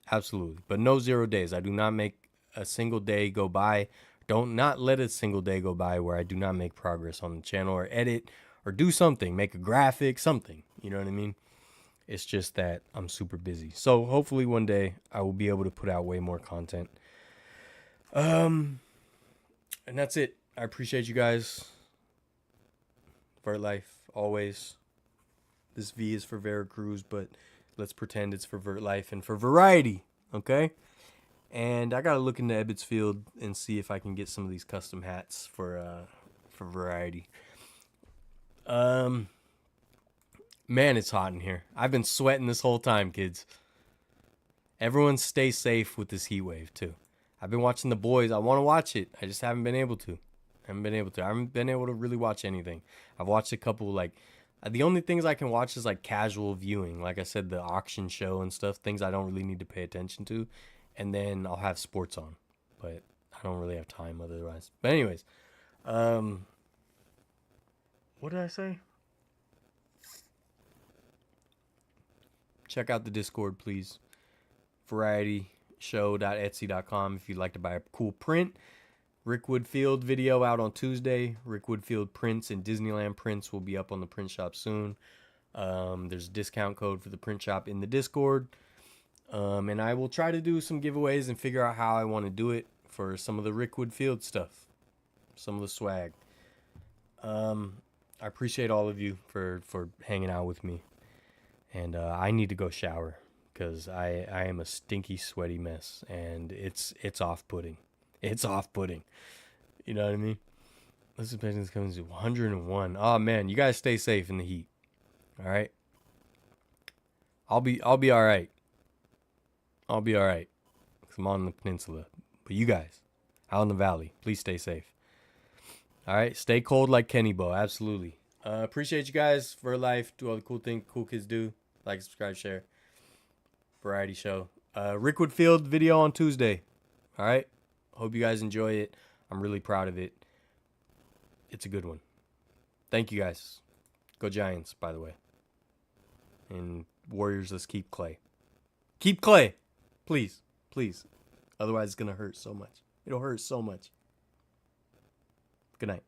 But no 0 days. I do not make a single day go by. Not let a single day go by where I do not make progress on the channel or edit or do something, make a graphic, something. You know what I mean? It's just that I'm super busy. So hopefully one day I will be able to put out way more content. And that's it. I appreciate you guys. Vertlife, always. This V is for Veracruz, but let's pretend it's for Vertlife and for variety, okay? And I gotta look into Ebbets Field and see if I can get some of these custom hats for variety. Man, it's hot in here. I've been sweating this whole time, kids. Everyone stay safe with this heat wave too. I've been watching The Boys. I want to watch it. I just haven't been able to. I haven't been able to really watch anything. I've watched a couple the only things I can watch is like casual viewing. Like I said, the auction show and stuff, things I don't really need to pay attention to. And then I'll have sports on. But I don't really have time otherwise. But anyways, what did I say? Check out the Discord, please. VarietyShow.etsy.com if you'd like to buy a cool print. Rickwood Field video out on Tuesday. Rickwood Field prints and Disneyland prints will be up on the print shop soon. There's a discount code for the print shop in the Discord. And I will try to do some giveaways and figure out how I want to do it for some of the Rickwood Field stuff. Some of the swag. I appreciate all of you for hanging out with me. And I need to go shower because I am a stinky, sweaty mess. And it's off-putting. It's off-putting. You know what I mean? This is coming to 101. Oh, man. You guys stay safe in the heat. All right? I'll be all right. I'll be all right. Because I'm on the peninsula. But you guys, out in the valley, please stay safe. All right? Stay cold like Kenny Bo. Absolutely. Appreciate you guys for life. Do all the cool things cool kids do. Like, subscribe, share. Variety show. Rickwood Field video on Tuesday. All right? Hope you guys enjoy it. I'm really proud of it. It's a good one. Thank you guys. Go Giants, by the way. And Warriors, let's keep Clay. Keep Clay. Please. Please. Otherwise, it's going to hurt so much. It'll hurt so much. Good night.